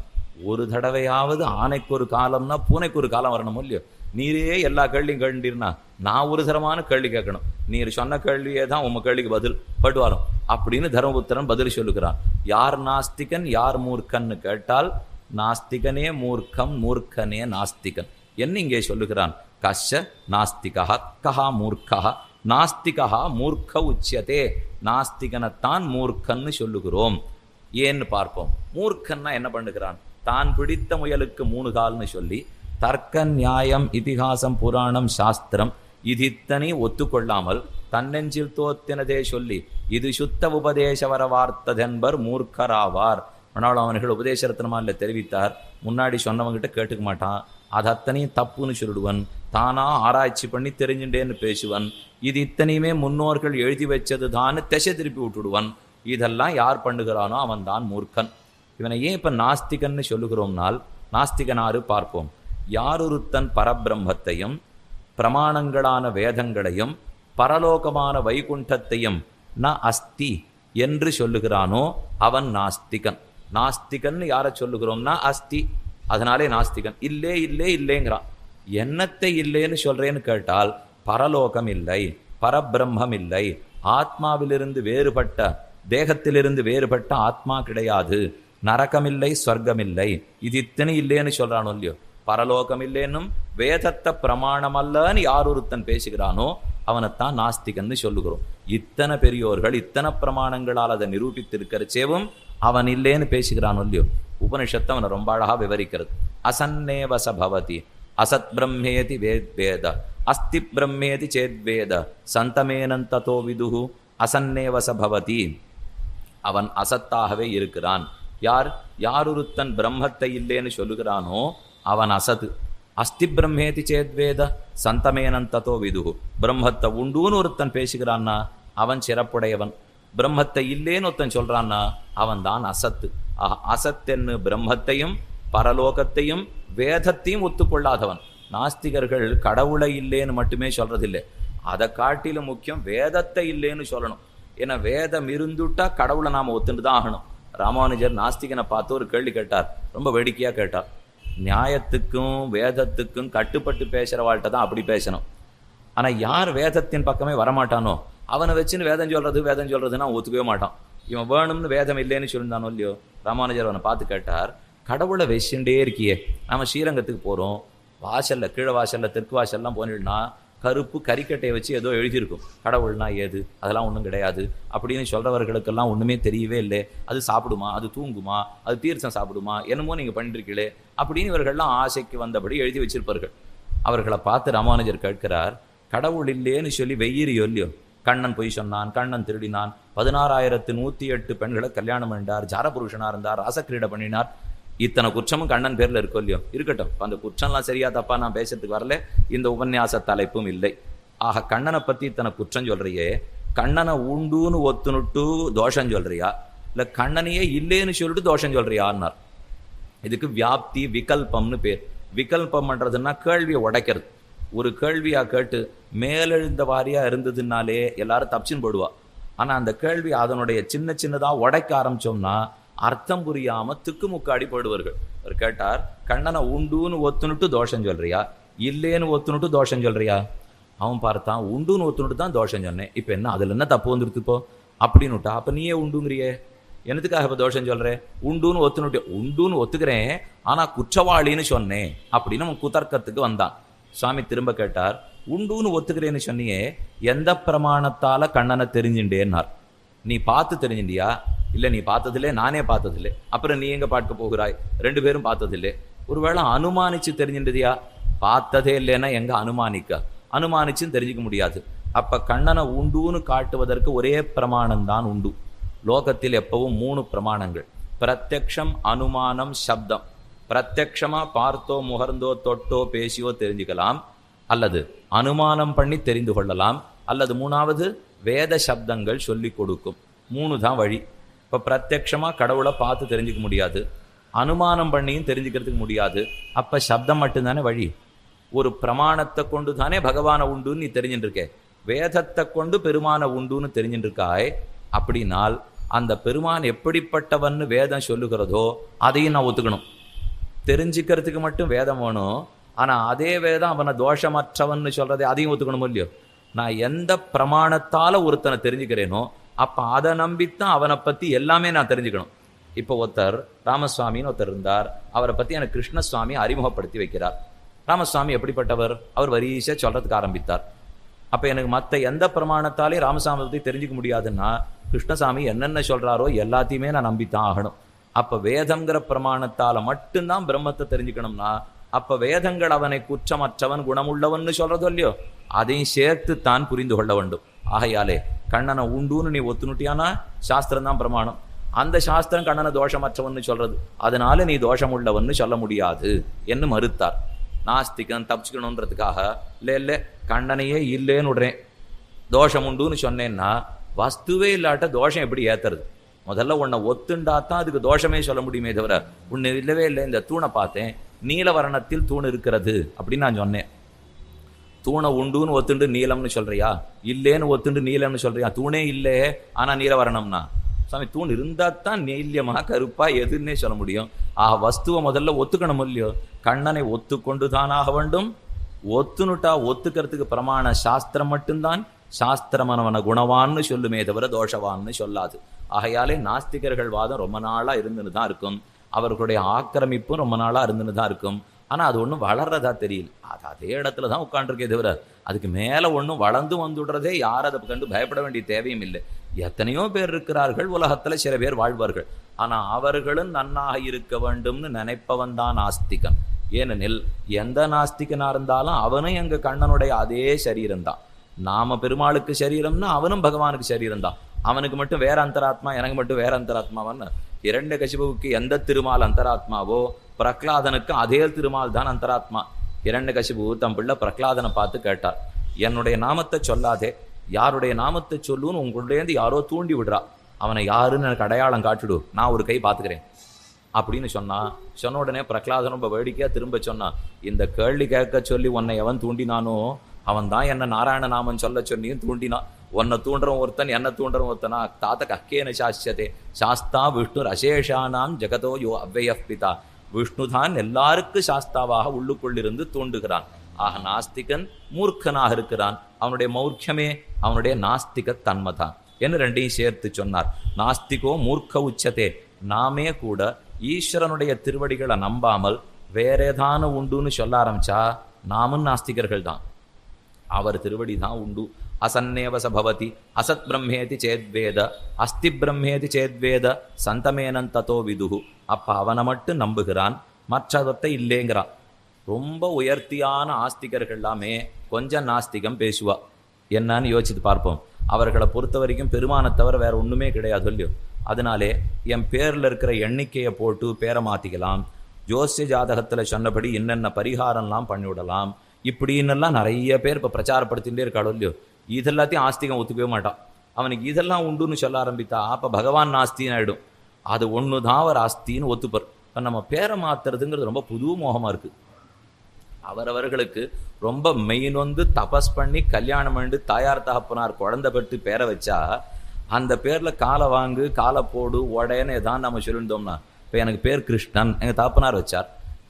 ஒரு தடவையாவது ஆனைக்கு ஒரு காலம்னா பூனைக்கு ஒரு காலம் வரணும் இல்லையோ. நீரே எல்லா கேள்வியும் கேட்டீர்னா நான் ஒரு தரமான கேள்வி கேட்கணும். நீர் சொன்ன கேள்வியே தான் உங்கள் கேள்விக்கு பதில் பட்டு வரும் அப்படின்னு தர்மபுத்திரன் பதில் சொல்லுகிறான். யார் நாஸ்திகன் யார் மூர்க்கன்னு கேட்டால் நாஸ்திகனே மூர்க்கம், மூர்க்கனே நாஸ்திகன் என்ன இங்கே சொல்லுகிறான். கஷ்ட நாஸ்திகா கஹா மூர்க்கா, நாஸ்திகா மூர்க்க உச்சியதே, நாஸ்திகனைத்தான் மூர்க்கன்னு சொல்லுகிறோம். ஏன்னு பார்ப்போம். மூர்க்கன்னா என்ன பண்ணுகிறான்? தான் பிடித்த முயலுக்கு 3 கால்னு சொல்லி தர்க்க நியாயம் இதிகாசம் புராணம் சாஸ்திரம் இது இத்தனை ஒத்துக்கொள்ளாமல் தன்னெஞ்சில் தோத்தினதே சொல்லி இது சுத்த உபதேசவர வார்த்ததென்பர் மூர்க்கராவார். ஆனால் அவர்கள் உபதேசரத்னமானில் தெரிவித்தார். முன்னாடி சொன்னவங்கிட்ட கேட்டுக்க மாட்டான். அது அத்தனையும் தப்புன்னு சொல்லிடுவன். தானா ஆராய்ச்சி பண்ணி தெரிஞ்சுட்டேன்னு பேசுவன். இது இத்தனையுமே முன்னோர்கள் எழுதி வச்சது தான் திசை திருப்பி விட்டுடுவன். இதெல்லாம் யார் பண்ணுகிறானோ அவன் தான் மூர்க்கன். இவனை ஏன் இப்போ நாஸ்திகன்னு சொல்லுகிறோம்னால் நாஸ்திகனாரு பார்ப்போம். யாரொருத்தன் பரபிரம்மத்தையும் பிரமாணங்களான வேதங்களையும் பரலோகமான வைகுண்டத்தையும் ந அஸ்தி என்று சொல்லுகிறானோ அவன் நாஸ்திகன். நாஸ்திகன் யாரை சொல்லுகிறோம்னா அஸ்தி, அதனாலே நாஸ்திகன். இல்லே இல்லே இல்லைங்கிறான். என்னத்தை இல்லைன்னு சொல்றேன்னு கேட்டால் பரலோகம் இல்லை, பரபிரம்மம் இல்லை, ஆத்மாவிலிருந்து வேறுபட்ட, தேகத்திலிருந்து வேறுபட்ட ஆத்மா கிடையாது, நரகமில்லை, ஸ்வர்க்கமில்லை, இது இத்தனை இல்லைன்னு சொல்றானோ இல்லையோ. பரலோகம் இல்லைன்னும் வேதத்தை பிரமாணம் அல்லன்னு யார் ஒருத்தன் பேசுகிறானோ அவனைத்தான் நாஸ்திகன்னு சொல்லுகிறோம். இத்தனை பெரியோர்கள் இத்தனை பிரமாணங்களால் அதை நிரூபித்திருக்கிறச்சேவும் அவன் இல்லைன்னு பேசுகிறானோ இல்லையோ. உபனிஷத்தை அவனை ரொம்ப அழகா விவரிக்கிறது. அசன்னேவச பவதி அசத் பிரம்மேதி வேத்வேத அஸ்தி பிரம்மேதி சேத்வேத சந்தமேனந்ததோ விதுஹு அசன்னேவச பவதி. அவன் அசத்தாகவே இருக்கிறான். யாரொருத்தன் பிரம்மத்தை இல்லைன்னு சொல்லுகிறானோ அவன் அசத்து. அஸ்தி பிரம்மேதி சேத்வேத சந்தமேனந்ததோ விதுஹு. பிரம்மத்தை உண்டுன்னு ஒருத்தன் பேசுகிறான்னா அவன் சிறப்புடையவன். பிரம்மத்தை இல்லேன்னு ஒருத்தன் சொல்றான்னா அவன் தான் அசத்து. அசத்தென்னு பிரம்மத்தையும் பரலோகத்தையும் வேதத்தையும் ஒத்துக்கொள்ளாதவன். நாஸ்திகர்கள் கடவுளை இல்லேன்னு மட்டுமே சொல்றதில்லை, அதை காட்டிலும் முக்கியம் வேதத்தை இல்லைன்னு சொல்லணும். ஏன்னா வேதம் இருந்துட்டா கடவுளை நாம ஒத்துட்டு தான் ஆகணும். ராமானுஜர் நாஸ்திகனை பார்த்து ஒரு கேள்வி கேட்டார், ரொம்ப வேடிக்கையா கேட்டார். நியாயத்துக்கும் வேதத்துக்கும் கட்டுப்பட்டு பேசுறவாள்கிட்ட தான் அப்படி பேசணும். ஆனா யார் வேதத்தின் பக்கமே வரமாட்டானோ அவனை வச்சுன்னு வேதம் சொல்றதுன்னா ஒத்துக்கவே மாட்டான். இவன் வேணும்னு வேதம் இல்லைன்னு சொல்லியிருந்தானோ இல்லையோ. ராமானுஜர் அவனை பார்த்து கேட்டார், கடவுளை வச்சுட்டே இருக்கியே, நம்ம ஸ்ரீரங்கத்துக்கு போறோம், வாசல்ல கீழே வாசல்ல தெற்கு வாசல்லாம் போனிடனா கருப்பு கரிக்கட்டையை வச்சு ஏதோ எழுதியிருக்கும், கடவுள்னா ஏது, அதெல்லாம் ஒன்றும் கிடையாது அப்படின்னு சொல்றவர்களுக்கெல்லாம் ஒண்ணுமே தெரியவே இல்லை. அது சாப்பிடுமா, அது தூங்குமா, அது தீர்த்தம் சாப்பிடுமா, என்னமோ நீங்க பண்ணிருக்கீங்களே அப்படின்னு இவர்கள்லாம் ஆசைக்கு வந்தபடி எழுதி வச்சிருப்பார்கள். அவர்களை பார்த்து ராமானுஜர் கேட்கிறார், கடவுள் இல்லேன்னு சொல்லி வெய்யிறியோ இல்லையோ. கண்ணன் பொய் சொன்னான், கண்ணன் திருடினான், 16,108 பெண்களை கல்யாணம் பண்ணினார், ஜாரபுருஷனா இருந்தார், ராசக்கிரீடை பண்ணினார், இத்தனை குற்றமும் கண்ணன் பேர்ல இருக்கோ இல்லையோ. இருக்கட்டும், அந்த குற்றம்லாம் சரியா தப்பா நான் பேசுறதுக்கு வரல, இந்த உபன்யாச தலைப்பும் இல்லை. ஆக கண்ணனை பத்தி இத்தனை குற்றம் சொல்றியே, கண்ணனை உண்டுன்னு ஒத்துனுட்டு தோஷம் சொல்றியா, இல்ல கண்ணனையே இல்லேன்னு சொல்லிட்டு தோஷம் சொல்றியான்னார். இதுக்கு வியாப்தி விகல்பம்னு பேர். விகல்பம் பண்றதுன்னா கேள்வியை உடைக்கிறது. ஒரு கேள்வியா கேட்டு மேலெழுந்த வாரியா இருந்ததுனாலே எல்லாரும் தப்பிச்சுன்னு போடுவா. ஆனா அந்த கேள்வி அதனுடைய சின்ன சின்னதா உடைக்க ஆரம்பிச்சோம்னா அர்த்தம் புரியாம திக்குமுக்காடி போடுவார்கள். அவர் கேட்டார், கண்ணனை உண்டுன்னு ஒத்துனுட்டு தோஷம் சொல்றியா, இல்லேன்னு ஒத்துனுட்டு தோஷம் சொல்றியா? அவன் பார்த்தான், உண்டுன்னு ஒத்துனுட்டு தான் தோஷம் சொன்னேன், இப்ப என்ன அதுல என்ன தப்பு வந்துருக்கு இப்போ அப்படின்னுட்டா. அப்ப நீயே உண்டுங்கிறியே, என்னத்துக்காக இப்ப தோஷம் சொல்றேன்? உண்டுன்னு ஒத்துனுட்டு, உண்டுன்னு ஒத்துக்கிறேன் ஆனா குற்றவாளின்னு சொன்னேன் அப்படின்னு அவன் குதர்க்கத்துக்கு வந்தான். சுவாமி திரும்ப கேட்டார், உண்டுன்னு ஒத்துக்கிறேன்னு சொன்னியே, எந்த பிரமாணத்தால கண்ணனை தெரிஞ்சுட்டேன்னார். நீ பார்த்து தெரிஞ்சுட்டியா? இல்லை, நீ பார்த்ததில்லை, நானே பார்த்ததில்லை, அப்புறம் நீ எங்க பார்க்க போகிறாய்? 2 பேரும் பார்த்ததில்லை. ஒருவேளை அனுமானிச்சு தெரிஞ்சுட்டியா? பார்த்ததே இல்லைன்னா எங்க அனுமானிக்க? அனுமானிச்சும் தெரிஞ்சுக்க முடியாது. அப்ப கண்ணனை உண்டுன்னு காட்டுவதற்கு ஒரே பிரமாணம் தான் உண்டு. லோகத்தில் எப்பவும் 3 பிரமாணங்கள்: பிரத்யக்ஷம், அனுமானம், சப்தம். பிரத்யக்ஷமா பார்த்தோ முகர்ந்தோ தொட்டோ பேசியோ தெரிஞ்சுக்கலாம், அல்லது அனுமானம் பண்ணி தெரிந்து கொள்ளலாம், அல்லது 3வது வேத சப்தங்கள் சொல்லி கொடுக்கும். 3 தான் வழி. இப்போ பிரத்யக்ஷமா கடவுளை பார்த்து தெரிஞ்சுக்க முடியாது, அனுமானம் பண்ணியும் தெரிஞ்சுக்கிறதுக்கு முடியாது. அப்ப சப்தம் மட்டும்தானே வழி. ஒரு பிரமாணத்தை கொண்டு தானே பகவானை உண்டுன்னு நீ தெரிஞ்சுட்டு இருக்க. வேதத்தை கொண்டு பெருமானை உண்டுன்னு தெரிஞ்சுட்டு இருக்காய். அப்படின்னால் அந்த பெருமான் எப்படிப்பட்டவன்னு வேதம் சொல்லுகிறதோ அதையும் நான் ஒத்துக்கணும். தெரிஞ்சுக்கிறதுக்கு மட்டும் வேதம் வேணும், ஆனா அதே வேதம் அவனை தோஷமற்றவன்னு சொல்றதை அதையும் ஒத்துக்கணும் இல்லையோ. நான் எந்த பிரமாணத்தால ஒருத்தனை தெரிஞ்சுக்கிறேனோ அப்ப அதை நம்பித்தான் அவனை பத்தி எல்லாமே நான் தெரிஞ்சுக்கணும். இப்போ ஒருத்தர் ராமசுவாமின்னு ஒருத்தர் இருந்தார், அவரை பத்தி எனக்கு கிருஷ்ணசுவாமி அறிமுகப்படுத்தி வைக்கிறார். ராமசுவாமி எப்படிப்பட்டவர், அவர் வரிசையா சொல்றதுக்கு ஆரம்பித்தார். அப்ப எனக்கு மற்ற எந்த பிரமாணத்தாலே ராமசாமி பத்தி தெரிஞ்சுக்க முடியாதுன்னா கிருஷ்ணசாமி என்னென்ன சொல்றாரோ எல்லாத்தையுமே நான் நம்பித்தான் ஆகணும். அப்ப வேதங்கிற பிரமாணத்தால மட்டும்தான் பிரம்மத்தை தெரிஞ்சுக்கணும்னா அப்ப வேதங்கள் அவனை குற்றமற்றவன் குணமுள்ளவன் சொல்றதோ இல்லையோ, அதையும் சேர்த்து தான் புரிந்து கொள்ள வேண்டும். ஆகையாலே கண்ணனை உண்டுன்னு நீ ஒத்துனுட்டியானா சாஸ்திரம் தான் பிரமாணம். அந்த சாஸ்திரம் கண்ணனை தோஷமற்றவன் சொல்றது, அதனால நீ தோஷம் உள்ளவன்னு சொல்ல முடியாது என்று மறுத்தார். நாஸ்திகன் தப்பிச்சுக்கணுன்றதுக்காக இல்லை கண்ணனையே இல்லேன்னு விடுறேன், தோஷம் உண்டுன்னு சொன்னேன்னா வஸ்துவே இல்லாட்ட தோஷம் எப்படி ஏத்துறது? முதல்ல உன்னை ஒத்துண்டாத்தான் அதுக்கு தோஷமே சொல்ல முடியுமே தவிர உன்னை இல்லவே இல்லை. இந்த தூணை பார்த்தேன், நீலவர்ணத்தில் தூண் இருக்கிறது அப்படின்னு நான் சொன்னேன். தூணை உண்டுன்னு ஒத்துண்டு நீலம்னு சொல்றியா, இல்லேன்னு ஒத்துண்டு நீலம்னு சொல்றியா? தூணே இல்லே ஆனா நீல வரணும்னா சாமி தூண் இருந்தா தான் நீல்யமா கருப்பா எதுன்னே சொல்ல முடியும். வஸ்துவை முதல்ல ஒத்துக்கணும் இல்லையோ? கண்ணனை ஒத்துக்கொண்டு தானாக வேண்டும். ஒத்துனுட்டா ஒத்துக்கிறதுக்கு பிரமாண சாஸ்திரம் மட்டும்தான். சாஸ்திரமனவன குணவான்னு சொல்லுமே தவிர தோஷவான்னு சொல்லாது. ஆகையாலே நாஸ்திகர்கள் வாதம் ரொம்ப நாளா இருந்துன்னு தான் இருக்கும். அவர்களுடைய ஆக்கிரமிப்பும் ரொம்ப நாளா இருந்துன்னு தான் இருக்கும். ஆனா அது ஒன்றும் வளர்றதா தெரியல. அது அதே இடத்துல தான் உட்காந்துருக்கே தவிர அதுக்கு மேல ஒன்றும் வளர்ந்து வந்துடுறதே யார் அதை கண்டு பயப்பட வேண்டிய தேவையும் இல்லை. எத்தனையோ பேர் இருக்கிறார்கள் உலகத்துல, சில பேர் வாழ்வார்கள். ஆனா அவர்களும் நன்னாக இருக்க வேண்டும்னு நினைப்பவன் தான் நாஸ்திகன். ஏனெனில் எந்த நாஸ்திகனா இருந்தாலும் அவனும் எங்க கண்ணனுடைய அதே சரீரம் தான். நாம பெருமாளுக்கு சரீரம்னா அவனும் பகவானுக்கு சரீரம் தான். அவனுக்கு மட்டும் வேற அந்தராத்மா, எனக்கு மட்டும் வேற அந்தராத்மாவன்னு. இரண்யகசிபுவுக்கு எந்த திருமால் அந்தராத்மாவோ பிரகலாதனுக்கு அதே திருமால் தான் அந்தராத்மா. இரண்யகசிபு தம் பிள்ளை பிரகலாதனை பார்த்து கேட்டார், என்னுடைய நாமத்தை சொல்லாதே, யாருடைய நாமத்தை சொல்லுன்னு உங்களுடையந்து யாரோ தூண்டி விடுறா, அவனை யாருன்னு எனக்கு அடையாளம் காட்டுடு, நான் ஒரு கை பார்த்துக்கிறேன் அப்படின்னு சொன்ன உடனே பிரகலாதன் ரொம்ப வேடிக்கையா திரும்ப சொன்னான், இந்த கேள்வி கேட்க சொல்லி உன்னை எவன் தூண்டினானோ அவன் தான் என்ன நாராயண நாமன் சொல்ல சொன்னியும் தூண்டினான். உன்னை தூண்டுறவன் ஒருத்தன், என்ன தூண்டுறவன் ஒருத்தனா? தாத்தக அக்கேன சாஸ்யதே சாஸ்தா விஷ்ணு அசேஷானாம் ஜெகதோ யோ அவ்வய பிதா. விஷ்ணு தான் எல்லாருக்கும் சாஸ்தாவாக உள்ளுக்குள்ளிருந்து தூண்டுகிறான். ஆக நாஸ்திகன் மூர்க்கனாக இருக்கிறான். அவனுடைய மௌர்க்கியமே அவனுடைய நாஸ்திக தன்மைதான் என்று ரெண்டையும் சேர்த்து சொன்னார். நாஸ்திகோ மூர்க்க உச்சதே. நாமே கூட ஈஸ்வரனுடைய திருவடிகளை நம்பாமல் வேற ஏதான உண்டுன்னு சொல்ல ஆரம்பிச்சா நாமும் நாஸ்திகர்கள் தான். அவர் திருவடி தான் உண்டு. அசன்னேவச பவதி அசத் பிரம்மேதி சேத்வேத அஸ்தி பிரம்மேதி சேத்வேத சந்தமேனன் தத்தோ விதுகு. அப்ப அவனை மட்டும் நம்புகிறான், மற்றவத்தை இல்லைங்கிறான். ரொம்ப உயர்த்தியான ஆஸ்திகர்கள் எல்லாமே கொஞ்சம் நாஸ்திகம் பேசுவா. என்னன்னு யோசித்து பார்ப்போம். அவர்களை பொறுத்த வரைக்கும் பெருமானை தவிர வேற ஒண்ணுமே கிடையாது இல்லையோ? அதனாலே என் பேர்ல இருக்கிற எண்ணிக்கையை போட்டு பேரை மாத்திக்கலாம், ஜோசிய ஜாதகத்துல சொன்னபடி என்னென்ன பரிகாரம்லாம் பண்ணிவிடலாம், இப்படின்னெல்லாம் நிறைய பேர் இப்போ பிரச்சாரப்படுத்திகிட்டே இருக்காளோ இல்லையோ? இதெல்லாத்தையும் ஆஸ்திகம் ஒத்துக்கவே மாட்டான். அவனுக்கு இதெல்லாம் உண்டுன்னு சொல்ல ஆரம்பித்தா அப்போ பகவான் நாஸ்தின்னு ஆகிடும். அது ஒன்று தான் அவர் ஆஸ்தின்னு ஒத்துப்பார். இப்போ நம்ம பேரை மாத்துறதுங்கிறது ரொம்ப புது மோகமாக இருக்குது. அவரவர்களுக்கு ரொம்ப மெயின் தபஸ் பண்ணி கல்யாணம் பண்ணி தாயார் தகப்பனார் குழந்தை பெற்று பேரை வச்சா அந்த பேரில் காலை வாங்கு காலை போடு உடையன்னு எதான் நம்ம சொல்லியிருந்தோம்னா, இப்போ எனக்கு பேர் கிருஷ்ணன் எங்கள் தகப்பனார் வச்சார்,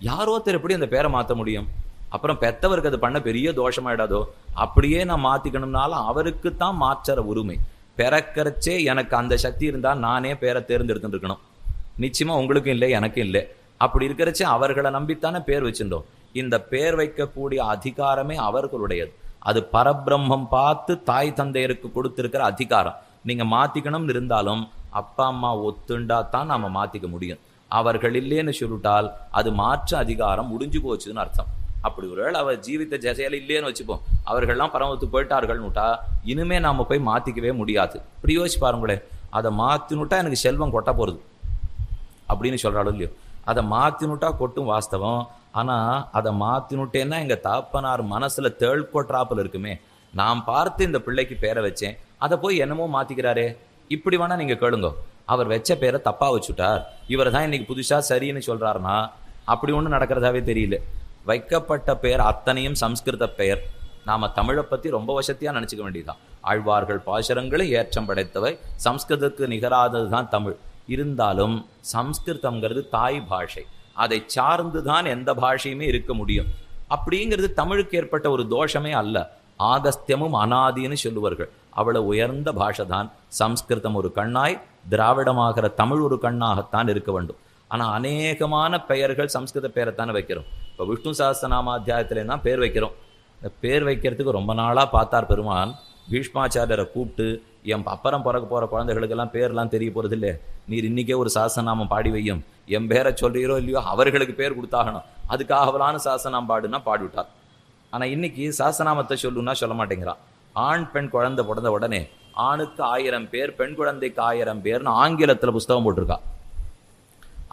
யாரோத்தர் எப்படி அந்த பேரை மாற்ற முடியும்? அப்புறம் பெத்தவருக்கு அது பண்ண பெரிய தோஷமாயிடாதோ? அப்படியே நான் மாற்றிக்கணும்னாலும் அவருக்கு தான் மாற்ற உரிமை. பிறக்கிறச்சே எனக்கு அந்த சக்தி இருந்தால் நானே பேரை தேர்ந்தெடுத்துட்டு இருக்கணும். நிச்சயமாக உங்களுக்கும் இல்லை, எனக்கும் இல்லை. அப்படி இருக்கிறச்சே அவர்களை நம்பித்தானே பேர் வச்சுருந்தோம். இந்த பேர் வைக்கக்கூடிய அதிகாரமே அவர்களுடையது. அது பரபிரம்மம் பார்த்து தாய் தந்தையருக்கு கொடுத்திருக்கிற அதிகாரம். நீங்கள் மாற்றிக்கணும்னு இருந்தாலும் அப்பா அம்மா ஒத்துண்டா தான் நாம் மாற்றிக்க முடியும். அவர்கள் இல்லைன்னு சொல்லிட்டால் அது மாற்ற அதிகாரம் முடிஞ்சு போச்சுன்னு அர்த்தம். அப்படி ஒருவேளை அவர் ஜீவித்த ஜெசையில இல்லைன்னு வச்சுப்போம், அவர்கள்லாம் பரமத்துக்கு போயிட்டார்கள்னுட்டா இனிமே நாம போய் மாற்றிக்கவே முடியாது. இப்படி யோசிச்சு பாருங்களேன். அதை மாற்றினுட்டா எனக்கு செல்வம் கொட்ட போகிறது அப்படின்னு சொல்கிறாலும் இல்லையோ? அதை மாற்றினுட்டா கொட்டும் வாஸ்தவம். ஆனால் அதை மாற்றினுட்டேன்னா எங்கள் தாப்பனார் மனசில் தேள் கொட்டுறாப்பில் இருக்குமே. நான் பார்த்து இந்த பிள்ளைக்கு பேரை வச்சேன், அதை போய் என்னமோ மாற்றிக்கிறாரே. இப்படி வேணால் நீங்கள் கேளுங்க. அவர் வச்ச பேரை தப்பாக வச்சுட்டார், இவர் தான் இன்னைக்கு புதுசாக சரின்னு சொல்கிறாருன்னா அப்படி ஒன்றும் நடக்கிறதாவே தெரியல. வைக்கப்பட்ட பெயர் அத்தனையும் சம்ஸ்கிருத பெயர். நாம் தமிழை பற்றி ரொம்ப வசதியாக நினச்சிக்க வேண்டியதுதான். ஆழ்வார்கள் பாசுரங்களை ஏற்றம் படைத்தவை. சம்ஸ்கிருதத்துக்கு நிகராதது தான் தமிழ். இருந்தாலும் சம்ஸ்கிருதம்ங்கிறது தாய் பாஷை. அதை சார்ந்து தான் எந்த பாஷையுமே இருக்க முடியும். அப்படிங்கிறது தமிழுக்கு ஏற்பட்ட ஒரு தோஷமே அல்ல. ஆகஸ்தியமும் அனாதின்னு சொல்லுவார்கள். அவ்வளவு உயர்ந்த பாஷை தான் சம்ஸ்கிருதம். ஒரு கண்ணாய் திராவிடமாகிற தமிழ் ஒரு கண்ணாகத்தான் இருக்க வேண்டும். ஆனால் அநேகமான பெயர்கள் சம்ஸ்கிருத பேரைத்தானே வைக்கிறோம். இப்போ விஷ்ணு சஹஸ்ரநாம அத்தியாயத்துல தான் பேர் வைக்கிறோம். இந்த பேர் வைக்கிறதுக்கு ரொம்ப நாளாக பார்த்தார் பெருமான். பீஷ்மாச்சாரியரை கூப்பிட்டு, என் அப்புறம் பிறக்க போகிற குழந்தைகளுக்கெல்லாம் பேர்லாம் தெரிய போகிறது இல்லை, நீர் இன்றைக்கே ஒரு சாஸ்திரநாமம் பாடி வையும், என் பேரை சொல்கிறீரோ இல்லையோ அவர்களுக்கு பேர் கொடுத்தாகணும், அதுக்காகவலான சாஸ்திரநாமம் பாடுன்னா பாடிவிட்டார். ஆனால் இன்னைக்கு சாஸ்திரநாமத்தை சொல்லுன்னா சொல்ல மாட்டேங்கிறான். ஆண் பெண் குழந்தை பிறந்த உடனே ஆணுக்கு 1000 பேர், பெண் குழந்தைக்கு 1000 பேர்னு ஆங்கிலத்தில் புஸ்தகம் போட்டிருக்கா.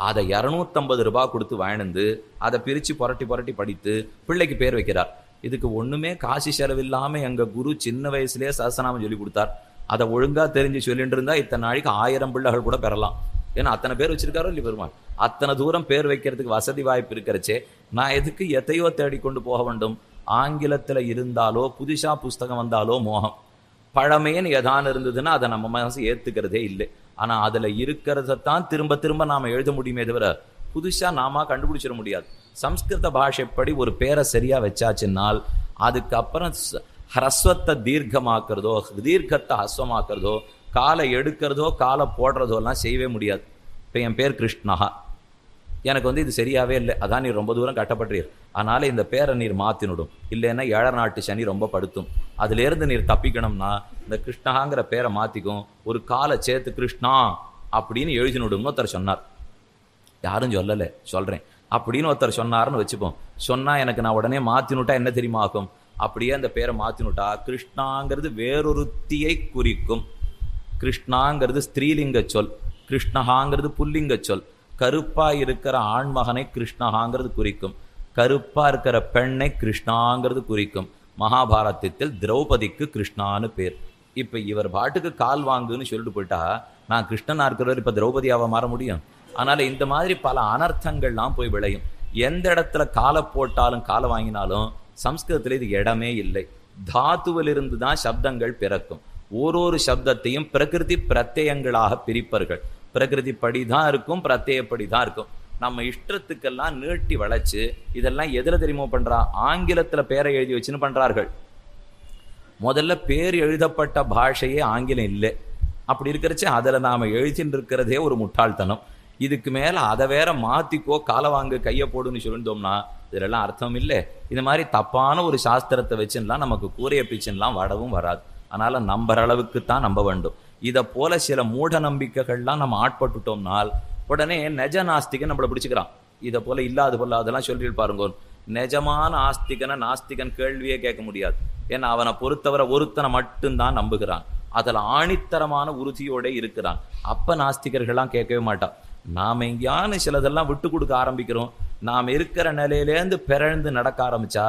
அதை 250 ரூபாய் கொடுத்து வாங்கினது அதை பிரித்து புரட்டி புரட்டி படித்து பிள்ளைக்கு பேர் வைக்கிறார். இதுக்கு ஒன்றுமே காசு செலவில்லாமல் எங்கள் குரு சின்ன வயசுலேயே சஹஸ்ரநாமம் சொல்லி கொடுத்தார். அதை ஒழுங்காக தெரிஞ்சு சொல்லிட்டு இருந்தால் இத்தனை நாளைக்கு 1000 பிள்ளைகள் கூட பெறலாம். ஏன்னா அத்தனை பேர் வச்சிருக்காரோ இல்லை பெருமாள். அத்தனை தூரம் பேர் வைக்கிறதுக்கு வசதி வாய்ப்பு இருக்கிறச்சே நான் எதுக்கு எத்தையோ தேடிக்கொண்டு போக வேண்டும்? ஆங்கிலத்தில் இருந்தாலோ புதுசாக புஸ்தகம் வந்தாலோ மோகம். பழமைன்னு எதான இருந்ததுன்னா அதை நம்ம மனசு ஏற்றுக்கிறதே இல்லை. ஆனால் அதில் இருக்கிறதான் திரும்ப திரும்ப நாம் எழுத முடியுமே தவிர புதுசாக நாம கண்டுபிடிச்சிட முடியாது. சம்ஸ்கிருத பாஷைப்படி ஒரு பேரை சரியாக வச்சாச்சுன்னால் அதுக்கப்புறம் ஹ்ரஸ்வத்தை தீர்க்கமாக்குறதோ தீர்க்கத்தை ஹஸ்வமாக்குறதோ காலை எடுக்கிறதோ காலை போடுறதோ எல்லாம் செய்யவே முடியாது. இப்போ என் பேர் கிருஷ்ணா, எனக்கு இது சரியாகவே இல்லை, அதான் நீர் ரொம்ப தூரம் கட்டப்பட்டீர், அதனால் இந்த பேரை நீர் மாற்றினுடும், இல்லைன்னா ஏழை நாட்டு சனி ரொம்ப படுத்தும், அதுலேருந்து நீர் தப்பிக்கணும்னா இந்த கிருஷ்ணாங்கிற பேரை மாற்றிக்கும், ஒரு காலை சேர்த்து கிருஷ்ணா அப்படின்னு எழுதினுடும்னு ஒருத்தர் சொன்னார். யாரும் சொல்லலை, சொல்கிறேன் அப்படின்னு ஒருத்தர் சொன்னார்னு வச்சுப்போம். சொன்னால் எனக்கு நான் உடனே மாற்றினுட்டா என்ன தெரியுமா ஆகும்? அப்படியே அந்த பேரை மாற்றினுட்டா கிருஷ்ணாங்கிறது வேறொருத்தியை குறிக்கும். கிருஷ்ணாங்கிறது ஸ்திரீலிங்க சொல், கிருஷ்ணஹாங்கிறது புல்லிங்க சொல். கருப்பாக இருக்கிற ஆண்மகனை கிருஷ்ணஹாங்கிறது குறிக்கும், கருப்பாக இருக்கிற பெண்ணை கிருஷ்ணாங்கிறது குறிக்கும். மகாபாரதத்தில் திரௌபதிக்கு கிருஷ்ணான்னு பேர். இப்போ இவர் பாட்டுக்கு கால் வாங்குன்னு சொல்லிட்டு போயிட்டா நான் கிருஷ்ணனாக இருக்கிறவர் இப்போ திரௌபதியாவை மாற முடியும்? அதனால் இந்த மாதிரி பல அனர்த்தங்கள்லாம் போய் விளையும். எந்த இடத்துல காலை போட்டாலும் காலை வாங்கினாலும் சம்ஸ்கிருதத்தில் இது இடமே இல்லை. தாத்துவிலிருந்து தான் சப்தங்கள் பிறக்கும். ஓரொரு சப்தத்தையும் பிரகிருதி பிரத்யங்களாக பிரிப்பர்கள். பிரகிருதி படிதான் இருக்கும், பிரத்யப்படி தான் இருக்கும். நம்ம இஷ்டத்துக்கெல்லாம் நீட்டி வளைச்சு இதெல்லாம் எதில் தெரியுமோ பண்றா? ஆங்கிலத்தில் பேரை எழுதி வச்சுன்னு பண்றார்கள். முதல்ல பேர் எழுதப்பட்ட பாஷையே ஆங்கிலம் இல்லை. அப்படி இருக்கிறச்சு அதில் நாம் எழுதின்னு இருக்கிறதே ஒரு முட்டாள்தனம். இதுக்கு மேலே அதை வேற மாற்றிக்கோ காலை வாங்க கையை போடுன்னு சொல்லிட்டோம்னா இதெல்லாம் அர்த்தம் இல்லை. இந்த மாதிரி தப்பான ஒரு சாஸ்திரத்தை வச்சுலாம் நமக்கு கூரைய பிச்சுலாம் வரவும் வராது. அதனால் நம்புற அளவுக்கு தான் நம்ப வேண்டும். இதை போல சில மூட நம்பிக்கைகள்லாம் நம்ம ஆட்பட்டுட்டோம்னால் உடனே நெஜ நாஸ்திகன் நம்மளை பிடிச்சிக்கிறான். இதை போல இல்லாது போல அதெல்லாம் சொல்லி பாருங்க. நிஜமான ஆஸ்திகனை நாஸ்திகன் கேள்வியே கேட்க முடியாது. ஏன்னா அவனை பொறுத்தவரை ஒருத்தனை மட்டும்தான் நம்புகிறான், அதில் ஆணித்தரமான உறுதியோட இருக்கிறான். அப்ப நாஸ்திகர்கள்லாம் கேட்கவே மாட்டான். நாம் எங்கேயான சிலதெல்லாம் விட்டு கொடுக்க ஆரம்பிக்கிறோம். நாம் இருக்கிற நிலையிலேருந்து பிறழ்ந்து நடக்க ஆரம்பிச்சா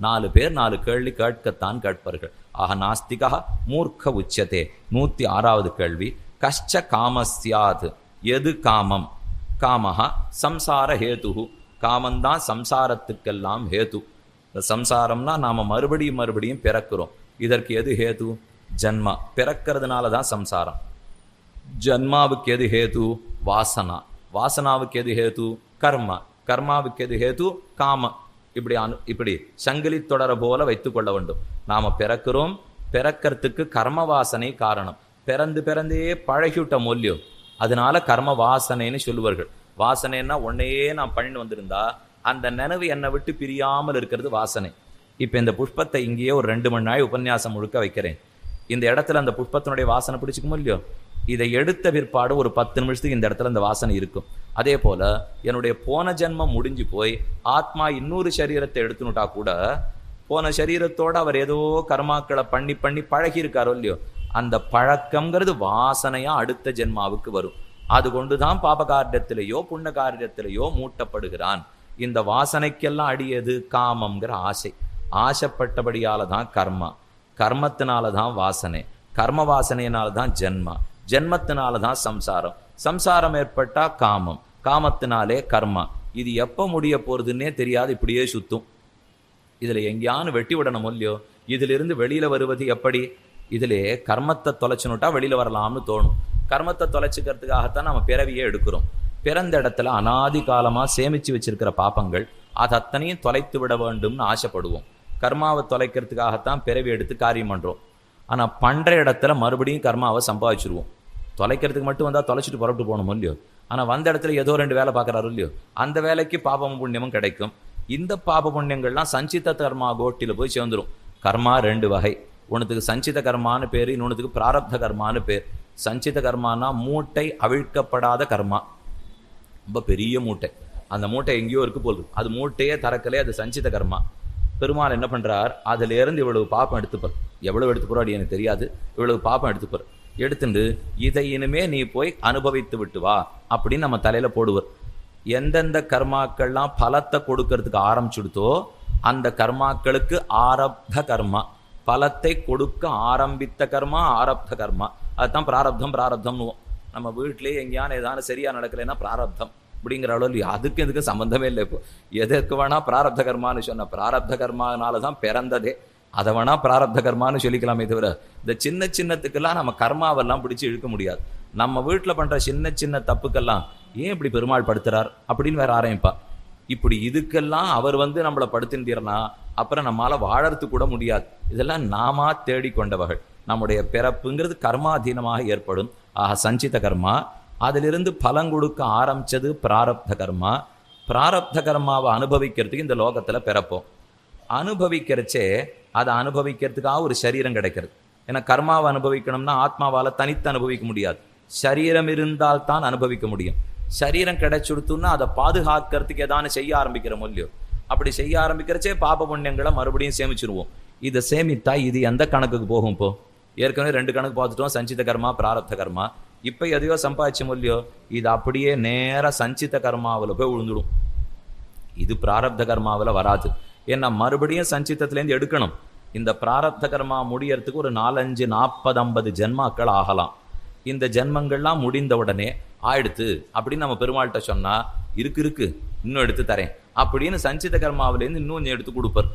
4 பேர் 4 கேள்வி கேட்கத்தான் கேட்பார்கள். ஆக நாஸ்திகா மூர்க்க உச்சதே. 106வது கேள்வி. கஷ்ட காமஸ்யாது. எது காமம்? காமஹா சம்சார ஹேது. காமந்தான் சம்சாரத்துக்கெல்லாம் ஹேது. சம்சாரம்னா நாம் மறுபடியும் பிறக்கிறோம். இதற்கு எது ஹேது? ஜன்மா. பிறக்கிறதுனால தான் சம்சாரம். ஜன்மாவுக்கு எது ஹேது? வாசனா. வாசனாவுக்கு எது ஹேது? கர்மா. கர்மாவுக்கு எது ஹேது? காம. இப்படி சங்கிலி தொடர போல வைத்துக் கொள்ள வேண்டும். நாம பிறக்கிறோம், பிறக்கிறதுக்கு கர்ம வாசனை காரணம். பிறந்தே பழகிவிட்ட மொழியும், அதனால கர்ம வாசனைன்னு சொல்லுவார்கள். வாசனைன்னா உன்னையே நான் பண்ணிட்டு வந்திருந்தா அந்த நினைவு என்னை விட்டு பிரியாமல் இருக்கிறது வாசனை. இப்போ இந்த புஷ்பத்தை இங்கேயே ஒரு 2 மணி நாள் உபன்யாசம் முழுக்க வைக்கிறேன். இந்த இடத்துல அந்த புஷ்பத்தினுடைய வாசனை பிடிச்சிக்குமோ இல்லையோ? இதை எடுத்த பிற்பாடு ஒரு 10 நிமிஷத்துக்கு இந்த இடத்துல இந்த வாசனை இருக்கும். அதே போல என்னுடைய போன ஜென்மம் முடிஞ்சு போய் ஆத்மா இன்னொரு சரீரத்தை எடுத்துனுட்டா கூட போன சரீரத்தோட அவர் ஏதோ கர்மாக்களை பண்ணி பழகி இருக்காரோ இல்லையோ, அந்த பழக்கம்ங்கிறது வாசனையா அடுத்த ஜென்மாவுக்கு வரும். அது கொண்டுதான் பாப காரியத்திலேயோ புண்ண காரியத்திலேயோ மூட்டப்படுகிறான். இந்த வாசனைக்கெல்லாம் அடியது காமம்ங்கிற ஆசை. ஆசைப்பட்டபடியால தான் கர்மா, கர்மத்தினால தான் வாசனை, கர்ம வாசனையினால தான் ஜென்மா, ஜென்மத்தினால தான் சம்சாரம், சம்சாரம் ஏற்பட்டா காமம், காமத்தினாலே கர்மா. இது எப்போ முடிய போறதுன்னே தெரியாது, இப்படியே சுத்தும். இதுல எங்கேயானு வெட்டி விடணும் இல்லையோ? இதிலிருந்து வெளியில வருவது எப்படி? இதிலே கர்மத்தை தொலைச்சுனுட்டா வெளியில வரலாம்னு தோணும். கர்மத்தை தொலைச்சிக்கிறதுக்காகத்தான் நம்ம பிறவியே எடுக்கிறோம். பிறந்த இடத்துல அனாதி காலமா சேமிச்சு வச்சிருக்கிற பாப்பங்கள் அது அத்தனையும் தொலைத்து விட வேண்டும்னு ஆசைப்படுவோம். கர்மாவை தொலைக்கிறதுக்காகத்தான் பிறவி எடுத்து காரியம் பண்றோம். ஆனா பண்ற இடத்துல மறுபடியும் கர்மாவை சம்பாதிச்சிருவோம். தொலைக்கிறதுக்கு மட்டும் வந்தால் தொலைச்சிட்டு புறப்பட்டு போகணும் இல்லையோ? ஆனால் வந்த இடத்துல ஏதோ 2 வேலை பார்க்குறாரு இல்லையோ, அந்த வேலைக்கு பாபமும் புண்ணியமும் கிடைக்கும். இந்த பாப புண்ணியங்கள்லாம் சஞ்சித கர்மா கோட்டியில் போய் சேர்ந்துடும். கர்மா 2 வகை. ஒன்றுத்துக்கு சஞ்சித கர்மான்னு பேர், இன்னொன்றுத்துக்கு பிராரப்த கர்மான்னு பேர். சஞ்சித கர்மானா மூட்டை அவிழ்க்கப்படாத கர்மா, ரொம்ப பெரிய மூட்டை. அந்த மூட்டை எங்கேயோ இருக்கு போல் இருக்கு, அது மூட்டையே தரக்கலே, அது சஞ்சித கர்மா. பெருமாள் என்ன பண்ணுறார்? அதிலேருந்து இவ்வளவு பாப்பம் எடுத்துப்பார். எவ்வளவு எடுத்துப்போறோ அப்படி எனக்கு தெரியாது, இவ்வளவு பாப்பம் எடுத்துப்பார். எடுத்துட்டு இதை இனிமே நீ போய் அனுபவித்து விட்டு வா அப்படின்னு நம்ம தலையில போடுவார். எந்தெந்த கர்மாக்கள்லாம் பலத்தை கொடுக்கறதுக்கு ஆரம்பிச்சுடுத்தோ அந்த கர்மாக்களுக்கு ஆரப்த கர்மா, பலத்தை கொடுக்க ஆரம்பித்த கர்மா ஆரப்த கர்மா. அதுதான் பிராரப்தம். பிராரப்தம்னுவோம். நம்ம வீட்டிலேயே எங்கேயான ஏதான சரியா நடக்கலைன்னா பிராரப்தம். அப்படிங்கிற அளவு அதுக்கு இதுக்கு சம்பந்தமே இல்லை. இப்போ எதற்கு வேணா பிராரப்த கர்மான்னு சொன்ன பிராரப்த கர்மானால தான் பிறந்ததே. அதை வேணா பிராரப்த கர்மான்னு சொல்லிக்கலாமே தவிர இந்த சின்ன சின்னத்துக்கெல்லாம் நம்ம கர்மாவெல்லாம் பிடிச்சி இழுக்க முடியாது. நம்ம வீட்டில் பண்ற சின்ன சின்ன தப்புக்கெல்லாம் ஏன் இப்படி பெருமாள் படுத்துறார் அப்படின்னு வேற ஆரம்பிப்பா. இப்படி இதுக்கெல்லாம் அவர் நம்மளை படுத்தின்றா அப்புறம் நம்மளால வாழறது கூட முடியாது. இதெல்லாம் நாமா தேடிக்கொண்டவர்கள். நம்முடைய பிறப்புங்கிறது கர்மாதீனமாக ஏற்படும். ஆக சஞ்சித கர்மா, அதிலிருந்து பலம் கொடுக்க ஆரம்பிச்சது பிராரப்த கர்மா. பிராரப்த கர்மாவை அனுபவிக்கிறதுக்கு இந்த லோகத்துல பிறப்போம். அனுபவிக்கிறச்சே அதை அனுபவிக்கிறதுக்காக ஒரு சரீரம் கிடைக்கிறது. ஏன்னா கர்மாவை அனுபவிக்கணும்னா ஆத்மாவால தனித்து அனுபவிக்க முடியாது. சரீரம் இருந்தால் தான் அனுபவிக்க முடியும். சரீரம் கிடைச்சுடுத்துன்னா அதை பாதுகாக்கிறதுக்கு ஏதானு செய்ய ஆரம்பிக்கிறோம் இல்லையோ. அப்படி செய்ய ஆரம்பிக்கிறச்சே பாப புண்ணியங்களை மறுபடியும் சேமிச்சிருவோம். இதை சேமித்தா இது எந்த கணக்குக்கு போகும்? இப்போ ஏற்கனவே 2 கணக்கு பார்த்துட்டோம், சஞ்சித கர்மா பிராரப்த கர்மா. இப்போ எதையோ சம்பாதிச்சோம் இல்லையோ, இது அப்படியே நேராக சஞ்சித கர்மாவில் போய் விழுந்துடும். இது பிராரப்த கர்மாவில் வராது. ஏன்னா மறுபடியும் சஞ்சித்தத்துலேருந்து எடுக்கணும். இந்த பிராரப்த கர்மா முடியறதுக்கு ஒரு 4, 5, 40, 50 ஜென்மாக்கள் ஆகலாம். இந்த ஜென்மங்கள்லாம் முடிந்த உடனே ஆயிடுத்து அப்படின்னு நம்ம பெருமாள்கிட்ட சொன்னா, இருக்கு இன்னும் எடுத்து தரேன் அப்படின்னு சஞ்சித கர்மாவிலேருந்து இன்னும் கொஞ்சம் எடுத்து கொடுப்பார்.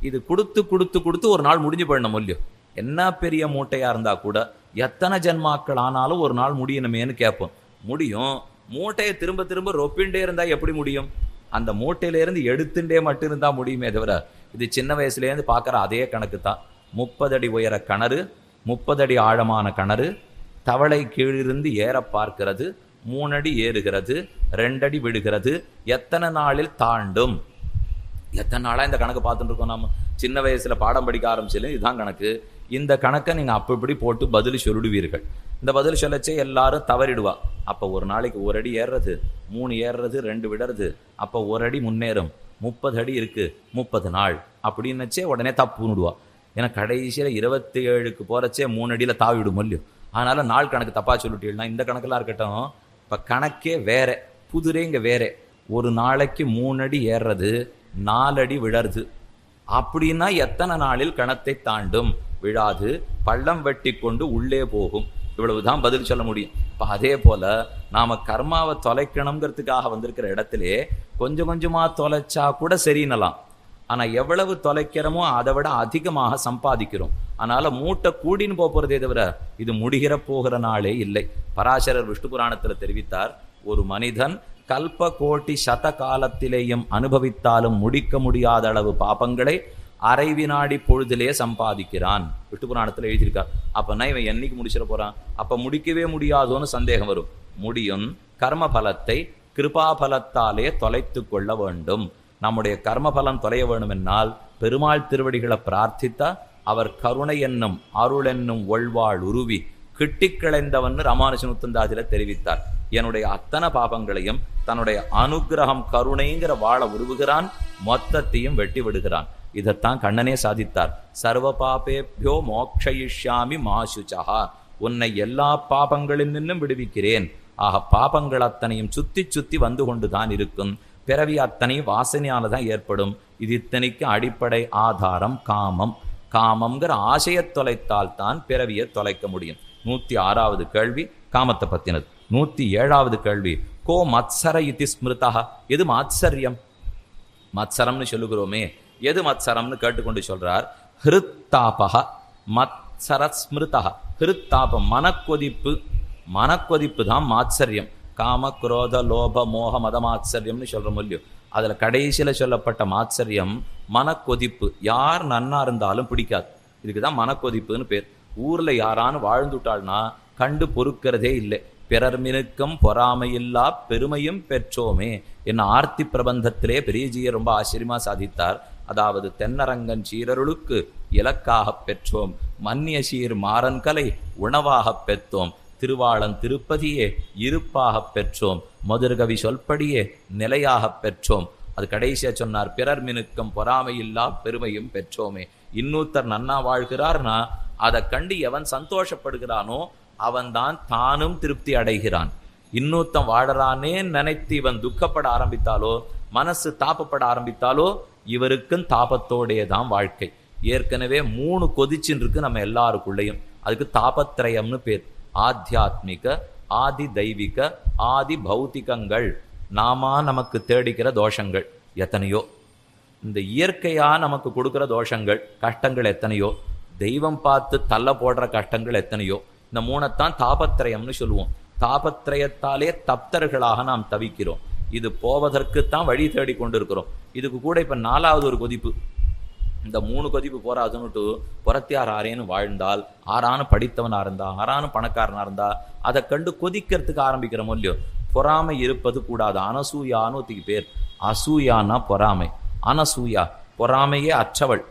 இது கொடுத்து கொடுத்து கொடுத்து ஒரு நாள் முடிஞ்சு போயிடணும் இல்லையோ. என்ன பெரிய மூட்டையா இருந்தா கூட எத்தனை ஜென்மாக்கள் ஆனாலும் ஒரு நாள் முடியணுமேன்னு கேட்போம். முடியும். மூட்டையை திரும்ப திரும்ப ரொப்பிண்டே இருந்தா எப்படி முடியும்? அந்த மூட்டையிலேருந்து எடுத்துட்டே மட்டும் இருந்தா முடியுமே தவிர, இது சின்ன வயசுலேருந்து பார்க்குற அதே கணக்கு தான். 30 அடி உயர கிணறு, 30 அடி ஆழமான கிணறு, தவளை கீழிருந்து ஏற பார்க்கிறது, 3 அடி ஏறுகிறது, 2 அடி விடுகிறது, எத்தனை நாளில் தாண்டும்? எத்தனை நாளாக இந்த கணக்கு பார்த்துட்டு இருக்கோம். நம்ம சின்ன வயசுல பாடம் படிக்க ஆரம்பிச்சாலும் இதுதான் கணக்கு. இந்த கணக்கை நீங்க அப்படி போட்டு பதில் சொல்லிடுவீர்கள். இந்த பதில் சொல்லச்சே எல்லாரும் தவறிடுவா. அப்போ ஒரு நாளைக்கு 1 அடி ஏறுறது, 3 ஏறுறது, 2 விடுறது, அப்போ 1 அடி முன்னேறும், 30 அடி இருக்கு, 30 நாள் அப்படின்னுச்சே உடனே தப்புன்னுடுவா. ஏன்னா கடைசியில் 27க்கு போறச்சே 3 அடியில தாவிடும் இல்லையோ. அதனால நாள் கணக்கு தப்பா சொல்லிட்டீங்கன்னா இந்த கணக்கெல்லாம் இருக்கட்டும். இப்போ கணக்கே வேற, புதுரே இங்கே வேற. ஒரு நாளைக்கு 3 அடி ஏறுறது, 4 அடி விழறது அப்படின்னா எத்தனை நாளில் கணத்தை தாண்டும்? விழாது, பள்ளம் வெட்டி கொண்டு உள்ளே போகும். இவ்வளவுதான் பதில் சொல்ல முடியும். இப்போ அதே போல நாம கர்மாவை தொலைக்கணுங்கிறதுக்காக வந்திருக்கிற இடத்திலே கொஞ்சம் கொஞ்சமா தொலைச்சா கூட சரின்னலாம். ஆனா எவ்வளவு தொலைக்கிறோமோ அதை விட அதிகமாக சம்பாதிக்கிறோம். அதனால மூட்டை கூடின்னு போறதே தவிர இது முடிகிற போகிற நாளே இல்லை. பராசரர் விஷ்ணு புராணத்துல தெரிவித்தார், ஒரு மனிதன் கல்ப கோட்டி சத காலத்திலேயும் அனுபவித்தாலும் முடிக்க முடியாத அளவு பாபங்களை அரை வினாடி பொழுதிலே சம்பாதிக்கிறான். விஷ்ணு புராணத்துல எழுதியிருக்கார். அப்பனா இவன் என்னைக்கு முடிச்சிட போறான்? அப்ப முடிக்கவே முடியாதோன்னு சந்தேகம் வரும். முடியும். கர்ம பலத்தை கிருபா பலத்தாலே தொலைத்து கொள்ள வேண்டும். நம்முடைய கர்மபலம் தொலைய வேண்டும் என்னால் பெருமாள் திருவடிகளை பிரார்த்தித்தா அவர் கருணை என்னும் அருள் என்னும் ஒழ்வாள் உருவி கிட்டிக்கிளைந்தவன்னு ராமானுஜன் உத்தந்தாதில தெரிவித்தார். என்னுடைய அத்தனை பாபங்களையும் தன்னுடைய அனுகிரகம் கருணைங்கிற வாழ உருவுகிறான், மொத்தத்தையும் வெட்டி விடுகிறான். இதைத்தான் கண்ணனே சாதித்தார். சர்வ பாபேபியோ மோக்ஷயிஷ்யாமி மாசுச்சா, உன்னை எல்லா பாபங்களில் நின்னும் விடுவிக்கிறேன். ஆக பாபங்கள் அத்தனையும் சுத்தி சுத்தி வந்து கொண்டுதான் இருக்கும். பிறவி அத்தனை வாசனையானதான் ஏற்படும். இது இத்தனைக்கு அடிப்படை ஆதாரம் காமம். காமம்ங்கிற ஆசையை தொலைத்தால் தான் பிறவியை தொலைக்க முடியும். 106வது கேள்வி காமத்தை பத்தினது. 107வது கேள்வி கோ மத்சர இதி ஸ்மிருதா, எது மாத்சரியம்? மத்சரம்னு சொல்லுகிறோமே, எது மத்சரம்னு கேட்டுக்கொண்டு சொல்றார். ஹிருத்தாபக மத்சர ஸ்மிருதா. ஹிருத்தாபம் மனக்கொதிப்பு, மனக்கொதிப்பு தான் மாத்சரியம். காம குரோத லோப மோக மத மாத்சரியம்னு சொல்ற இல்லையோ, அதுல கடைசியில சொல்லப்பட்ட மாத்சரியம் மனக்கொதிப்பு. யார் நன்னா இருந்தாலும் பிடிக்காது. இதுக்குதான் மனக்கொதிப்புன்னு பேர். ஊர்ல யாரானு வாழ்ந்துட்டாள்னா கண்டு பொறுக்கிறதே இல்லை. பிறர் மினுக்கம் பொறாமையில்லா பெருமையும் பெற்றோமே என்ன ஆர்த்தி பிரபந்தத்திலே பெரியஜியை ரொம்ப ஆச்சரியமா சாதித்தார். அதாவது தென்னரங்கன் சீரருளுக்கு இலக்காக பெற்றோம், மன்னிய சீர் மாறன்கலை உணவாக பெற்றோம், திருவாளன் திருப்பதியே இருப்பாக பெற்றோம், மதுரகவி சொல்படியே நிலையாக பெற்றோம். அது கடைசியா சொன்னார், பிறர் மினுக்கம் பொறாமையில்லா பெருமையும் பெற்றோமே. இன்னொருத்தர் நன்னா வாழ்கிறார்னா அதை கண்டு எவன் சந்தோஷப்படுகிறானோ அவன்தான் தானும் திருப்தி அடைகிறான். இன்னொருத்தன் வாழறானே நினைத்து இவன் துக்கப்பட ஆரம்பித்தாலோ, மனசு தாப்பப்பட ஆரம்பித்தாலோ, இவருக்கும் தாபத்தோடைய தான் வாழ்க்கை. ஏற்கனவே 3 கொதிச்சுன்னு இருக்கு நம்ம எல்லாருக்குள்ளேயும். அதுக்கு தாபத்திரயம்னு பேர். ஆத்தியாத்மிக, ஆதி தெய்வீக, ஆதி பௌத்திகங்கள். நாமா நமக்கு தேடிக்கிற தோஷங்கள் எத்தனையோ, இந்த இயற்கையா நமக்கு கொடுக்குற தோஷங்கள் கஷ்டங்கள் எத்தனையோ, தெய்வம் பார்த்து தள்ள போடுற கஷ்டங்கள் எத்தனையோ. இந்த மூணைத்தான் தாபத்திரயம்னு சொல்லுவோம். தாபத்திரயத்தாலே தப்தர்களாக நாம் தவிக்கிறோம். இது போவதற்குத்தான் வழி தேடி கொண்டிருக்கிறோம். இதுக்கு கூட இப்ப 4வது ஒரு கொதிப்பு. இந்த 3 கொதிப்பு போராதுன்னுட்டு புறத்தியார் ஆரேன்னு வாழ்ந்தால், ஆறானு படித்தவனா இருந்தா, ஆறானு பணக்காரனா இருந்தா, அதை கண்டு கொதிக்கிறதுக்கு ஆரம்பிக்கிறோமோ இல்லையோ. பொறாமை இருப்பது கூடாது. அனசூயான்னு ஒத்திக்கு பேர். அசூயானா பொறாமை, அனசூயா பொறாமையே அற்றவள்.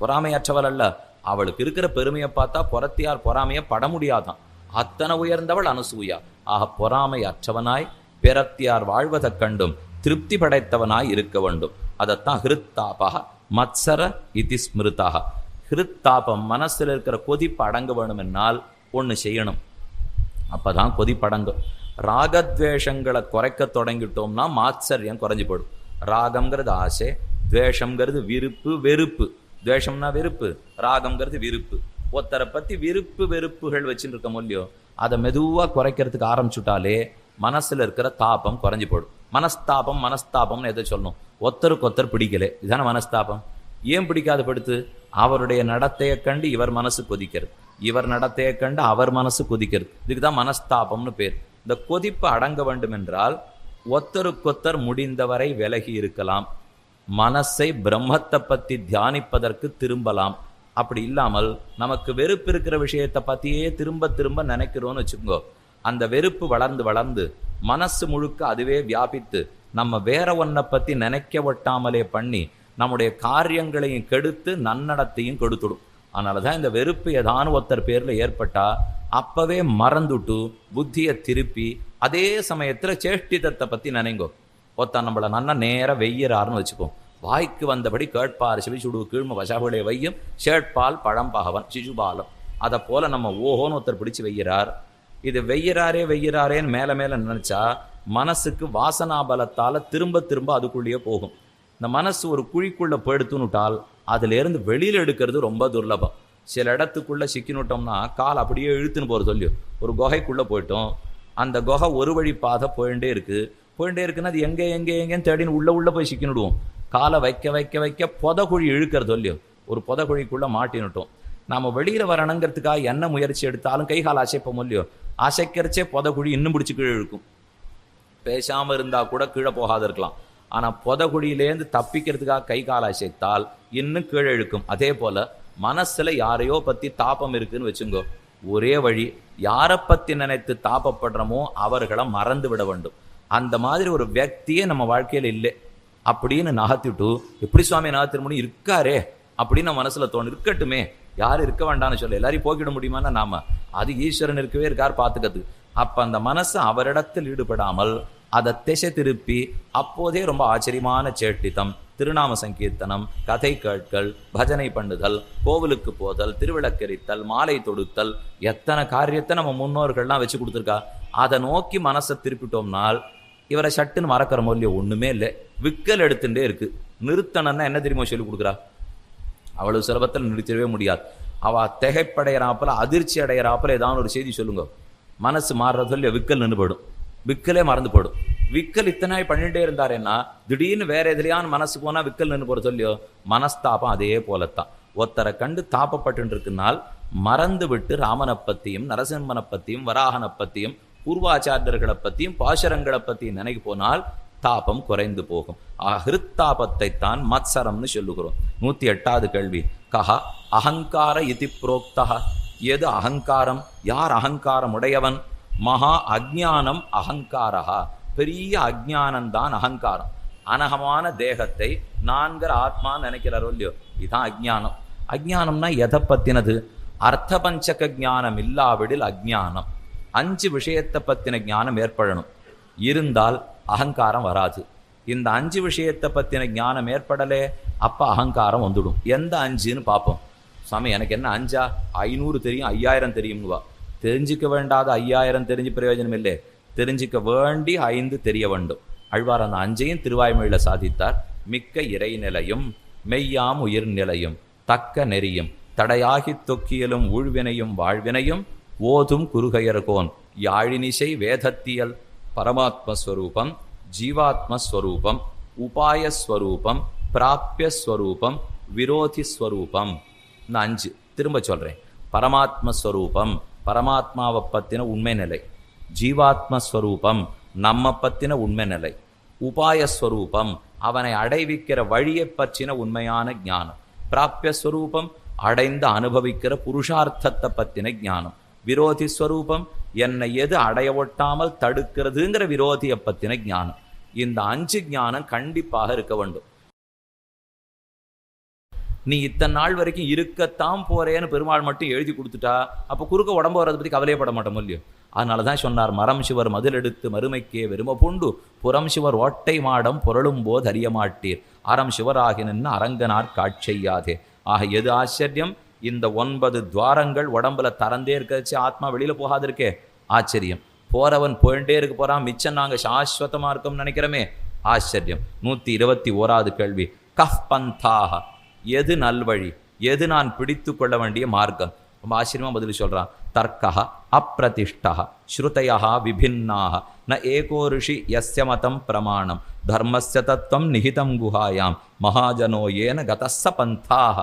பொறாமை அற்றவள் அல்ல, அவளுக்கு இருக்கிற பெருமையை பார்த்தா புறத்தியார் பொறாமையை பட முடியாதான். அத்தனை உயர்ந்தவள் அனசூயா. ஆக பொறாமை அற்றவனாய் பிறத்தியார் வாழ்வதைக் கண்டும் திருப்தி படைத்தவனாய் இருக்க வேண்டும். அதைத்தான் ஹிருத்தாபா மத்சர இதி ஸ்மிருதாக. ஹிருத்தாபம் மனசில் இருக்கிற கொதிப்பு அடங்க வேணும் என்னால் ஒன்று செய்யணும். அப்பதான் கொதிப்படங்கும். ராகத்வேஷங்களை குறைக்க தொடங்கிட்டோம்னா மாத்சரியம் குறைஞ்சு போடும். ராகம்ங்கிறது ஆசை, துவேஷம்ங்கிறது விருப்பு வெறுப்பு. துவேஷம்னா வெறுப்பு, ராகம்ங்கிறது விருப்பு. ஒருத்தரை பத்தி விருப்பு வெறுப்புகள் வச்சுட்டு இருக்க முடியும். அதை மெதுவா குறைக்கிறதுக்கு ஆரம்பிச்சுட்டாலே மனசுல இருக்கிற தாபம் குறைஞ்சு போடும். மனஸ்தாபம்னு எதை சொல்லணும்? ஒருத்தருக்கு ஒருத்தர் பிடிக்கல, இதுதானே மனஸ்தாபம். ஏன் பிடிக்காத படுத்து? அவருடைய நடத்தையை கண்டு இவர் மனசு கொதிக்கிறது, இவர் நடத்தையை கண்டு அவர் மனசு கொதிக்கிறது. இதுக்குதான் மனஸ்தாபம்னு பேர். இந்த கொதிப்பு அடங்க வேண்டும் என்றால் ஒருத்தருக்கொத்தர் முடிந்தவரை விலகி இருக்கலாம். மனசை பிரம்மத்தை பத்தி தியானிப்பதற்கு திரும்பலாம். அப்படி இல்லாமல் நமக்கு வெறுப்பு இருக்கிற விஷயத்தை பத்தியே திரும்ப திரும்ப நினைக்கிறோன்னு வச்சுக்கோங்க. அந்த வெறுப்பு வளர்ந்து வளர்ந்து மனசு முழுக்க அதுவே வியாபித்து நம்ம வேற ஒன்றை பத்தி நினைக்க ஒட்டாமலே பண்ணி நம்முடைய காரியங்களையும் கெடுத்து நன்னடத்தையும் கெடுத்துடும். அதனாலதான் இந்த வெறுப்பு ஏதானு ஒருத்தர் பேர்ல ஏற்பட்டா அப்பவே மறந்துட்டு புத்தியை திருப்பி அதே சமயத்துல சேஷ்டிதத்தை பத்தி நினைங்கோ. ஒருத்தன் நம்மள நன்னா நேரம் வெய்யறாருன்னு வச்சுக்கோ. வாய்க்கு வந்தபடி கேட்பார் சிவி சுடு கீழ்ம வசாவுடைய வையம் ஷேட்பால் பழம்பகவன் சிசுபாலம். அதை போல நம்ம ஓஹோன்னு ஒருத்தர் பிடிச்சு வெய்யறார். இது வெய்யறாரேன்னு மேல மேல நினைச்சா மனசுக்கு வாசனா பலத்தால திரும்ப திரும்ப அதுக்குள்ளேயே போகும். இந்த மனசு ஒரு குழிக்குள்ள போயிடுத்துனுட்டால் அதுல இருந்து வெளியில எடுக்கிறது ரொம்ப துர்லபம். சில இடத்துக்குள்ள சிக்கினுட்டோம்னா கால் அப்படியே இழுத்துன்னு போற சொல்லி ஒரு குகைக்குள்ள போயிட்டோம். அந்த குகை ஒரு வழி பாதை போயிட்டே இருக்குன்னா அது எங்கேன்னு தேடின்னு உள்ள போய் சிக்கினுடுவோம். காலை வைக்க வைக்க வைக்க புதகுழி இழுக்கிறது இல்லையோ, ஒரு புதகுழிக்குள்ள மாட்டினுட்டோம். நாம வெளியில வரணுங்கிறதுக்காக என்ன முயற்சி எடுத்தாலும் கை கால் அசைப்போம் இல்லையோ, அசைக்கிறச்சே புதகுழி இன்னும் பிடிச்சி கீழே இழுக்கும். பேசாம இருந்தா கூட கீழே போகாத இருக்கலாம். ஆனா புதகுழியிலேருந்து தப்பிக்கிறதுக்காக கை கால் அசைத்தால் இன்னும் கீழே இழுக்கும். அதே போல மனசுல யாரையோ பத்தி தாபம் இருக்குன்னு வச்சுங்கோ. ஒரே வழி, யாரை பத்தி நினைத்து தாபப்படுறோமோ அவர்களை மறந்து விட வேண்டும். அந்த மாதிரி ஒரு வியக்தியே நம்ம வாழ்க்கையில இல்லை அப்படின்னு நகர்த்திட்டு, எப்படி சுவாமி நகர்த்திட முடியும்? இருக்காரே அப்படின்னு நம்ம மனசுல தோணும். இருக்கட்டுமே, யாரும் இருக்க வேண்டாம்னு சொல்ல எல்லாரையும் போக்கிட முடியுமான்னா நாம அது ஈஸ்வரன் இருக்கவே இருக்கார் பார்த்துக்கிறது. அப்ப அந்த மனசு அவரிடத்தில் ஈடுபடாமல் அதை திசை திருப்பி அப்போதே ரொம்ப ஆச்சரியமான சேட்டித்தம், திருநாம சங்கீர்த்தனம், கதை கேட்கல், பஜனை பண்ணுதல், கோவிலுக்கு போதல், திருவிளக்கரித்தல், மாலை தொடுத்தல், எத்தனை காரியத்தை நம்ம முன்னோர்கள்லாம் வச்சு கொடுத்துருக்கா. அதை நோக்கி மனசை திருப்பிட்டோம்னால் இவரை சட்டுன்னு மறக்கிற மொழியோ ஒண்ணுமே இல்லை. விக்கல் எடுத்துட்டே இருக்கு. நிறுத்தணும்னா என்ன தெரியுமா சொல்லி கொடுக்குறா? அவ்வளவு சுலபத்தில் நிறுத்தவே முடியாது. அவ திகைப்படைகிறாப்புல அதிர்ச்சி அடைகிறாப்புல ஏதாவது ஒரு செய்தி சொல்லுங்க, மனசு மாறுறது சொல்லி விக்கல் நின்று போயிடும். விக்கலே மறந்து போயிடும். விக்கல் இத்தனை பண்ணிட்டே இருந்தாருன்னா திடீர்னு வேற எதுலையான மனசு போனா விக்கல் நின்று போற சொல்லியோ. மனஸ்தாபம் அதே போலத்தான். ஒருத்தரை கண்டு தாப்பப்பட்டு இருக்குனால் மறந்து விட்டு ராமனை பத்தியும் நரசிம்மனை பத்தியும் வராகனை பத்தியும் பூர்வாச்சாரியர்களை பத்தியும் பாசுரங்களை பத்தியும் நினைக்க போனால் தாபம் குறைந்து போகும். ஹிருத்தாபத்தை தான் மத்சரம்னு சொல்லுகிறோம். 108வது கேள்வி. கஹ அகங்கார இதி புரோக்தஹ. எது அகங்காரம்? யார் அகங்காரம் உடையவன்? மகா அஜ்ஞானம் அகங்காரஹா. பெரிய அஜ்ஞானம்தான் அகங்காரம். அனகமான தேகத்தை நான்கிற ஆத்மான்னு நினைக்கிறாரோ இல்லையோ, இதுதான் அஜ்ஞானம். அஜ்ஞானம்னா எதை பத்தினது? அர்த்த பஞ்சக ஞானம் இல்லாவிடில் அஜ்ஞானம். 5 விஷயத்தை பத்தின ஞானம் ஏற்படணும். இருந்தால் அகங்காரம் வராது. இந்த 5 விஷயத்தை பத்தின ஞானம் ஏற்படலே, அப்ப அகங்காரம் வந்துடும். எந்த 5ன்னு பார்ப்போம். சுவாமி எனக்கு என்ன 5? 500 தெரியும், 5000 தெரியும்னுவா. தெரிஞ்சிக்க வேண்டாத 5000 தெரிஞ்சு பிரயோஜனம் இல்லை. தெரிஞ்சிக்க வேண்டி 5 தெரிய வேண்டும். அழ்வார் அந்த 5ஐயும் திருவாய்மொழியில சாதித்தார். மிக்க இறைநிலையும் மெய்யாம் உயிர் நிலையும் தக்க நெறியும் தடையாகி தொக்கியலும் ஊழ்வினையும் வாழ்வினையும் ஓதும் குறுகையர்கோன் யாழினிசை வேதத்தியல் பரமாத்மஸ்வரூபம் ஜீவாத்மஸ்வரூபம், உபாயஸ்வரூபம், பிராப்பியஸ்வரூபம், விரோதிஸ்வரூபம். இந்த 5 திரும்ப சொல்கிறேன். பரமாத்மஸ்வரூபம், பரமாத்மாவை பற்றின உண்மை நிலை. ஜீவாத்மஸ்வரூபம், நம்ம பற்றின உண்மை நிலை. உபாயஸ்வரூபம், அவனை அடைவிக்கிற வழியை பற்றின உண்மையான ஞானம். பிராப்பியஸ்வரூபம், அடைந்து அனுபவிக்கிற புருஷார்த்தத்தை பற்றின ஞானம். விரோதி ஸ்வரூபம், என்னை எது அடைய ஒட்டாமல் தடுக்கிறதுங்கிற விரோதியை பற்றின ஞானம். இந்த 5 ஞானம் கண்டிப்பாக இருக்க வேண்டும். நீ இத்தனை நாள் வரைக்கும் இருக்கத்தான் போறேன்னு பெருமாள் மட்டும் எழுதி கொடுத்துட்டா அப்போ குறுக்க உடம்பு வரதை பற்றி கவலையப்பட மாட்டோம் இல்லையோ. அதனால தான் சொன்னார், மரம் சிவர் மதிலெடுத்து மறுமைக்கே வெறும பூண்டு புறம் சிவர் ஓட்டை மாடம் புரளும் போது அறிய மாட்டீர் அறம் சிவராகி நின்று அரங்கனார் காட்செய்யாதே. ஆக எது ஆச்சரியம், இந்த 9 துவாரங்கள் உடம்புல திறந்தே இருக்கச்சு ஆத்மா வெளியில் போகாது இருக்கே ஆச்சரியம். போறவன் போயிட்டே இருக்க போறான், மிச்சம் நாங்கள் சாஸ்வதமா இருக்கோம்னு நினைக்கிறோமே ஆச்சரியம். 121வது கேள்வி, கஃப் பந்தாக, எது நல்வழி, எது நான் பிடித்து கொள்ள வேண்டிய மார்க்கம்? ரொம்ப ஆச்சரியமாக பதில் சொல்கிறான். தர்க்கः அப்பிரதிஷ்டः ஸ்ருதயः விபின்னாः ந ஏகோ ரிஷி யஸ்ய மதம் பிரமாணம் தர்மஸ்ய தத்துவம் நிஹிதம் குஹாயாம் மகாஜனோ ஏன கதஸ்ஸ பந்தாக.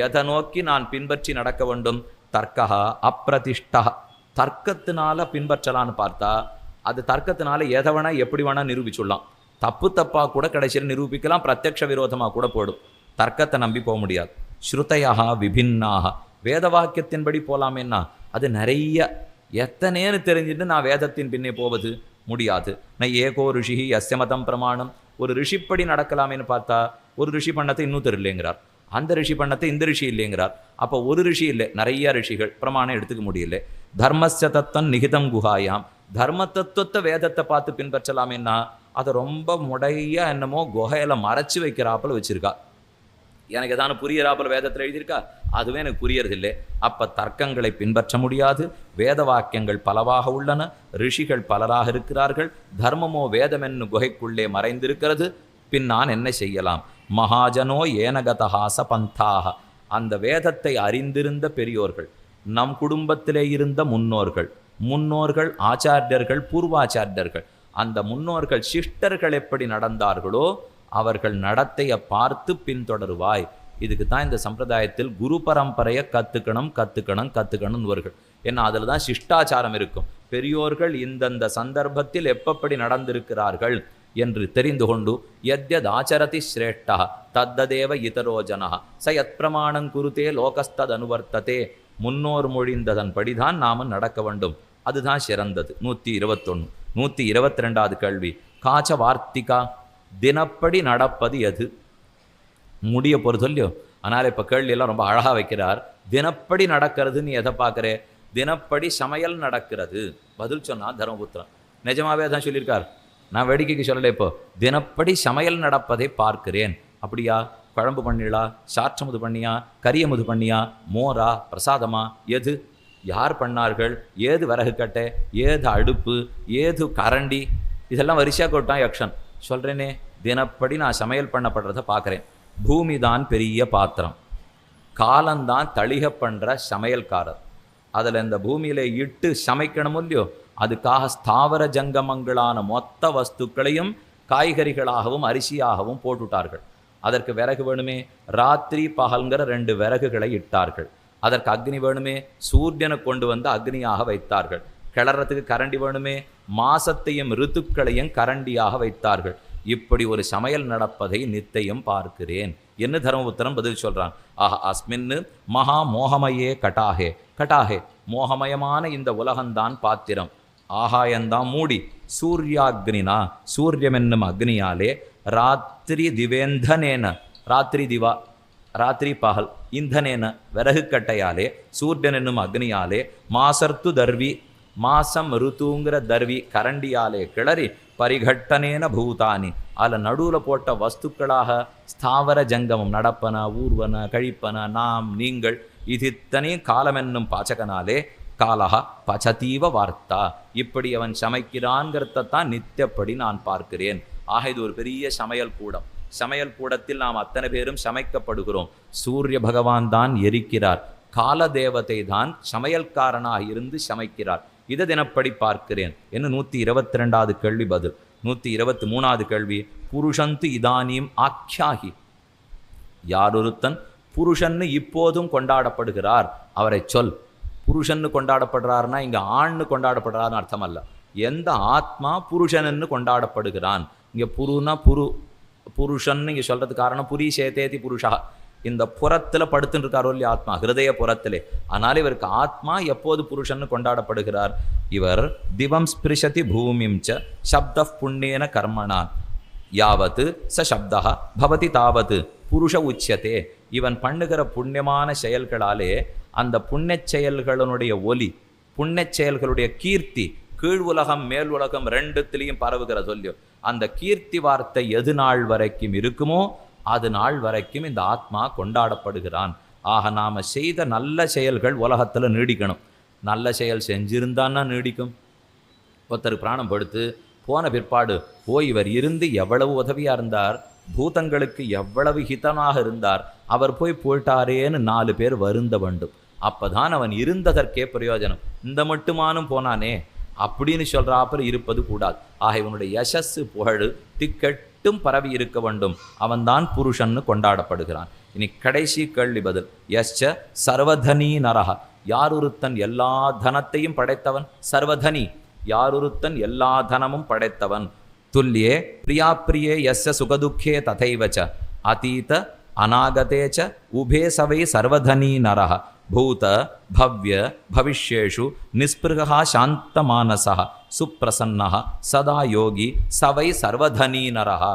எதை நோக்கி நான் பின்பற்றி நடக்க வேண்டும்? தர்க்கः அப்பிரதிஷ்டः, தர்க்கத்தினால பின்பற்றலான்னு பார்த்தா அது தர்க்கத்தினால எதை வேணா எப்படி வேணா நிரூபிச்சுடலாம். தப்பு தப்பாக கூட கடைசியில் நிரூபிக்கலாம், பிரத்யக்ஷ விரோதமாக கூட போடும். தர்க்கத்தை நம்பி போக முடியாது. ஸ்ருதயா விபின்னாக, வேத வாக்கியத்தின்படி போகலாமேன்னா அது நிறைய எத்தனைன்னு தெரிஞ்சுட்டு நான் வேதத்தின் பின்னே போவது முடியாது. நான் ஏகோ ரிஷி யஸ்யமதம் பிரமாணம், ஒரு ரிஷிப்படி நடக்கலாமேன்னு பார்த்தா ஒரு ரிஷி பண்ணத்தை இன்னொருத்தர் இல்லைங்கிறார், அந்த ரிஷி பண்ணத்தை இந்த ரிஷி இல்லைங்கிறார். அப்போ ஒரு ரிஷி இல்லை, நிறைய ரிஷிகள், பிரமாணம் எடுத்துக்க முடியல. தர்மஸ்ய தத்துவம் நிகிதம் குஹாயாம், தர்ம தத்துவத்தை வேதத்தை பார்த்து பின்பற்றலாமேன்னா அதை ரொம்ப முடைய என்னமோ குகையில் மறைச்சி வைக்கிறாப்பில் வச்சுருக்கா. எனக்கு எதான புரியறாப்பில் வேதத்தில் எழுதியிருக்கா, அதுவே எனக்கு புரியறதில்லை. அப்போ தர்க்கங்களை பின்பற்ற முடியாது. வேத வாக்கியங்கள் பலவாக உள்ளன, ரிஷிகள் பலராக இருக்கிறார்கள், தர்மமோ வேதமென்னு குகைக்குள்ளே மறைந்திருக்கிறது. பின் நான் என்ன செய்யலாம்? மகாஜனோ ஏனகதஹாச பந்தாக, அந்த வேதத்தை அறிந்திருந்த பெரியோர்கள், நம் குடும்பத்திலே இருந்த முன்னோர்கள், முன்னோர்கள் ஆச்சாரியர்கள், பூர்வாச்சாரியர்கள், அந்த முன்னோர்கள் சிஷ்டர்கள் எப்படி நடந்தார்களோ அவர்கள் நடத்தையை பார்த்து பின்தொடருவாய். இதுக்கு தான் இந்த சம்பிரதாயத்தில் குரு பரம்பரையை கற்றுக்கணும்வர்கள். ஏன்னா அதில் தான் சிஷ்டாச்சாரம் இருக்கும். பெரியோர்கள் இந்தந்த சந்தர்ப்பத்தில் எப்படி நடந்திருக்கிறார்கள் என்று தெரிந்து கொண்டு யத்யத் ஆச்சரதி ஸ்ரேஷ்டா தத்ததேவ இதரோஜனா ச யத் பிரமாணம் குருதே லோகஸ்தத் அனுவர்த்ததே. முன்னோர் மொழிந்ததன் படிதான் நாம நடக்க வேண்டும், அதுதான் சிறந்தது. 121. 122வது கேள்வி, காச்ச வார்த்திகா, தினப்படி நடப்பது எது? முடிய போகிறது இல்லையோ, அதனால் இப்போ கேள்வியெல்லாம் ரொம்ப அழகாக வைக்கிறார். தினப்படி நடக்கிறது நீ எதை பார்க்குற? தினப்படி சமையல் நடக்கிறது. பதில் சொன்னால் தர்மபுத்திரன் நிஜமாவே தான் சொல்லியிருக்கார், நான் வேடிக்கைக்கு சொல்லலை. இப்போ தினப்படி சமையல் நடப்பதை பார்க்கிறேன். அப்படியா? குழம்பு பண்ணிடா, சாற்றமுது பண்ணியா, கரியமுது பண்ணியா, மோரா, பிரசாதமா, எது? யார் பண்ணார்கள்? ஏது விறகு கட்டை, ஏது அடுப்பு, ஏது கரண்டி, இதெல்லாம் வரிசையாக கொட்டான் யக்ஷன். சொல்கிறேனே, தினப்படி நான் சமையல் பண்ணப்படுறதை பார்க்குறேன். பூமி தான் பெரிய பாத்திரம், காலந்தான் தளிக பண்ணுற சமையல்காரர். அதில் இந்த பூமியில் இட்டு சமைக்கணும் இல்லையோ, அதுக்காக ஸ்தாவர ஜங்கமங்களான மொத்த வஸ்துக்களையும் காய்கறிகளாகவும் அரிசியாகவும் போட்டுட்டார்கள். அதற்கு விறகு வேணுமே, ராத்திரி பகல்கிற 2 விறகுகளை இட்டார்கள். அதற்கு அக்னி வேணுமே, சூரியனை கொண்டு வந்து அக்னியாக வைத்தார்கள். கிளறத்துக்கு கரண்டி வேணுமே, மாசத்தையும் ரித்துக்களையும் கரண்டியாக வைத்தார்கள். இப்படி ஒரு சமையல் நடப்பதை நித்தையும் பார்க்கிறேன் என்று தர்மபுத்திரன் பதில் சொல்றான். ஆஹா, அஸ்மின்னு மகா மோகமயே கட்டாகே, கட்டாகே மோகமயமான இந்த உலகந்தான் பாத்திரம், ஆகாயந்தான் மூடி, சூர்யாக்னினா சூரியம் என்னும் அக்னியாலே, ராத்திரி திவேந்தனேன, ராத்திரி திவா ராத்திரி பகல், இந்தனேன விறகு கட்டையாலே, சூரியன் என்னும் அக்னியாலே, மாசர்த்து தர்வி மாசம் ருத்துங்கிற தர்வி கரண்டியாலே கிளறி, பரிகட்டனேன பூதானி அதில் நடுவில் போட்ட வஸ்துக்களாக ஸ்தாவர ஜங்கமம் நடப்பன, ஊர்வன, கழிப்பன, நாம், நீங்கள், இது இத்தனையும் காலம் என்னும் பாச்சகனாலே, காலஹா பச்சதீவ வார்த்தா, இப்படி அவன் சமைக்கிறான்கிறதான் நித்தியப்படி நான் பார்க்கிறேன். ஆக இது ஒரு பெரிய சமையல் கூடம். சமையல் கூடத்தில் நாம் அத்தனை பேரும் சமைக்கப்படுகிறோம். சூரிய பகவான் தான் எரிக்கிறார், கால தேவதை தான் சமையல்காரனாக இருந்து சமைக்கிறார். இதை தினப்படி பார்க்கிறேன் என்று 122வது கேள்வி பதில். 123வது கேள்வி, புருஷந்து இதானியும் ஆக்யாகி. யாரொருத்தன் புருஷன்னு இப்போதும் கொண்டாடப்படுகிறார் அவரை சொல். புருஷன்னு கொண்டாடப்படுறாருன்னா இங்கே ஆண்னு கொண்டாடப்படுறாருன்னு அர்த்தம் அல்ல. எந்த ஆத்மா புருஷன்னு கொண்டாடப்படுகிறான். இங்கே புருனா புருஷன்னு இங்கே சொல்கிறது காரணம் புரீஷேதேதி புருஷா, இந்த புறத்தில் படுத்துன்னு இருக்காரோ இல்லையா ஆத்மா, ஹிருதய புறத்திலே. அதனால இவருக்கு ஆத்மா எப்போது புருஷன்னு கொண்டாடப்படுகிறார். இவர் திவம் ஸ்பிருஷதி பூமிம் ச சப்த புண்ணியன கர்மணா யாவத்து ச சப்தா பவதி தாவத்து புருஷ உச்சியதே. இவன் பண்ணுகிற புண்ணியமான செயல்களாலே அந்த புண்ணிய செயல்களுடைய ஒலி, புண்ணிய செயல்களுடைய கீர்த்தி கீழ் உலகம் மேல் உலகம் ரெண்டுத்திலையும் பரவுகிற சொல்லியோ. அந்த கீர்த்தி வார்த்தை எது நாள் வரைக்கும் இருக்குமோ அது நாள் வரைக்கும் இந்த ஆத்மா கொண்டாடப்படுகிறான். ஆக நாம் செய்த நல்ல செயல்கள் உலகத்தில் நீடிக்கணும். நல்ல செயல் செஞ்சிருந்தான்னா நீடிக்கும். ஒருத்தர் பிராணம் படுத்து போன பிற்பாடு இவர் இருந்து எவ்வளவு உதவியாக இருந்தார், பூதங்களுக்கு எவ்வளவு ஹிதமாக இருந்தார், அவர் போயிட்டாரேன்னு 4 பேர் வருந்த வேண்டும். அப்போதான் அவன் இருந்ததற்கே பிரயோஜனம். இந்த மட்டுமானும் போனானே அப்படின்னு சொல்கிறாப்பர் இருப்பது கூடாது. ஆக இவனுடைய யசஸ் புகழ் திக்கெட்டும் பரவி இருக்க வேண்டும். அவன்தான் புருஷன்னு கொண்டாடப்படுகிறான். இனி கடைசி கேள்வி பதில். யஸ்ச சர்வதனி நரஹ. யாரொருத்தன் எல்லா தனத்தையும் படைத்தவன். சர்வதனி யாரொருத்தன் எல்லா தனமும் படைத்தவன். துல்லியே பிரியாப்பிரியே யஸ்ய சுகதுக்கே ததைவச்ச அதீத அநாகதேச்ச உபே சவை சர்வதனி நரஹ பூத பவ்ய பவிஷ்யேஷு நிஸ்பிருகா சாந்தமானசா சுப்பிரசன்னா சதா யோகி சவை சர்வதனி நரஹா.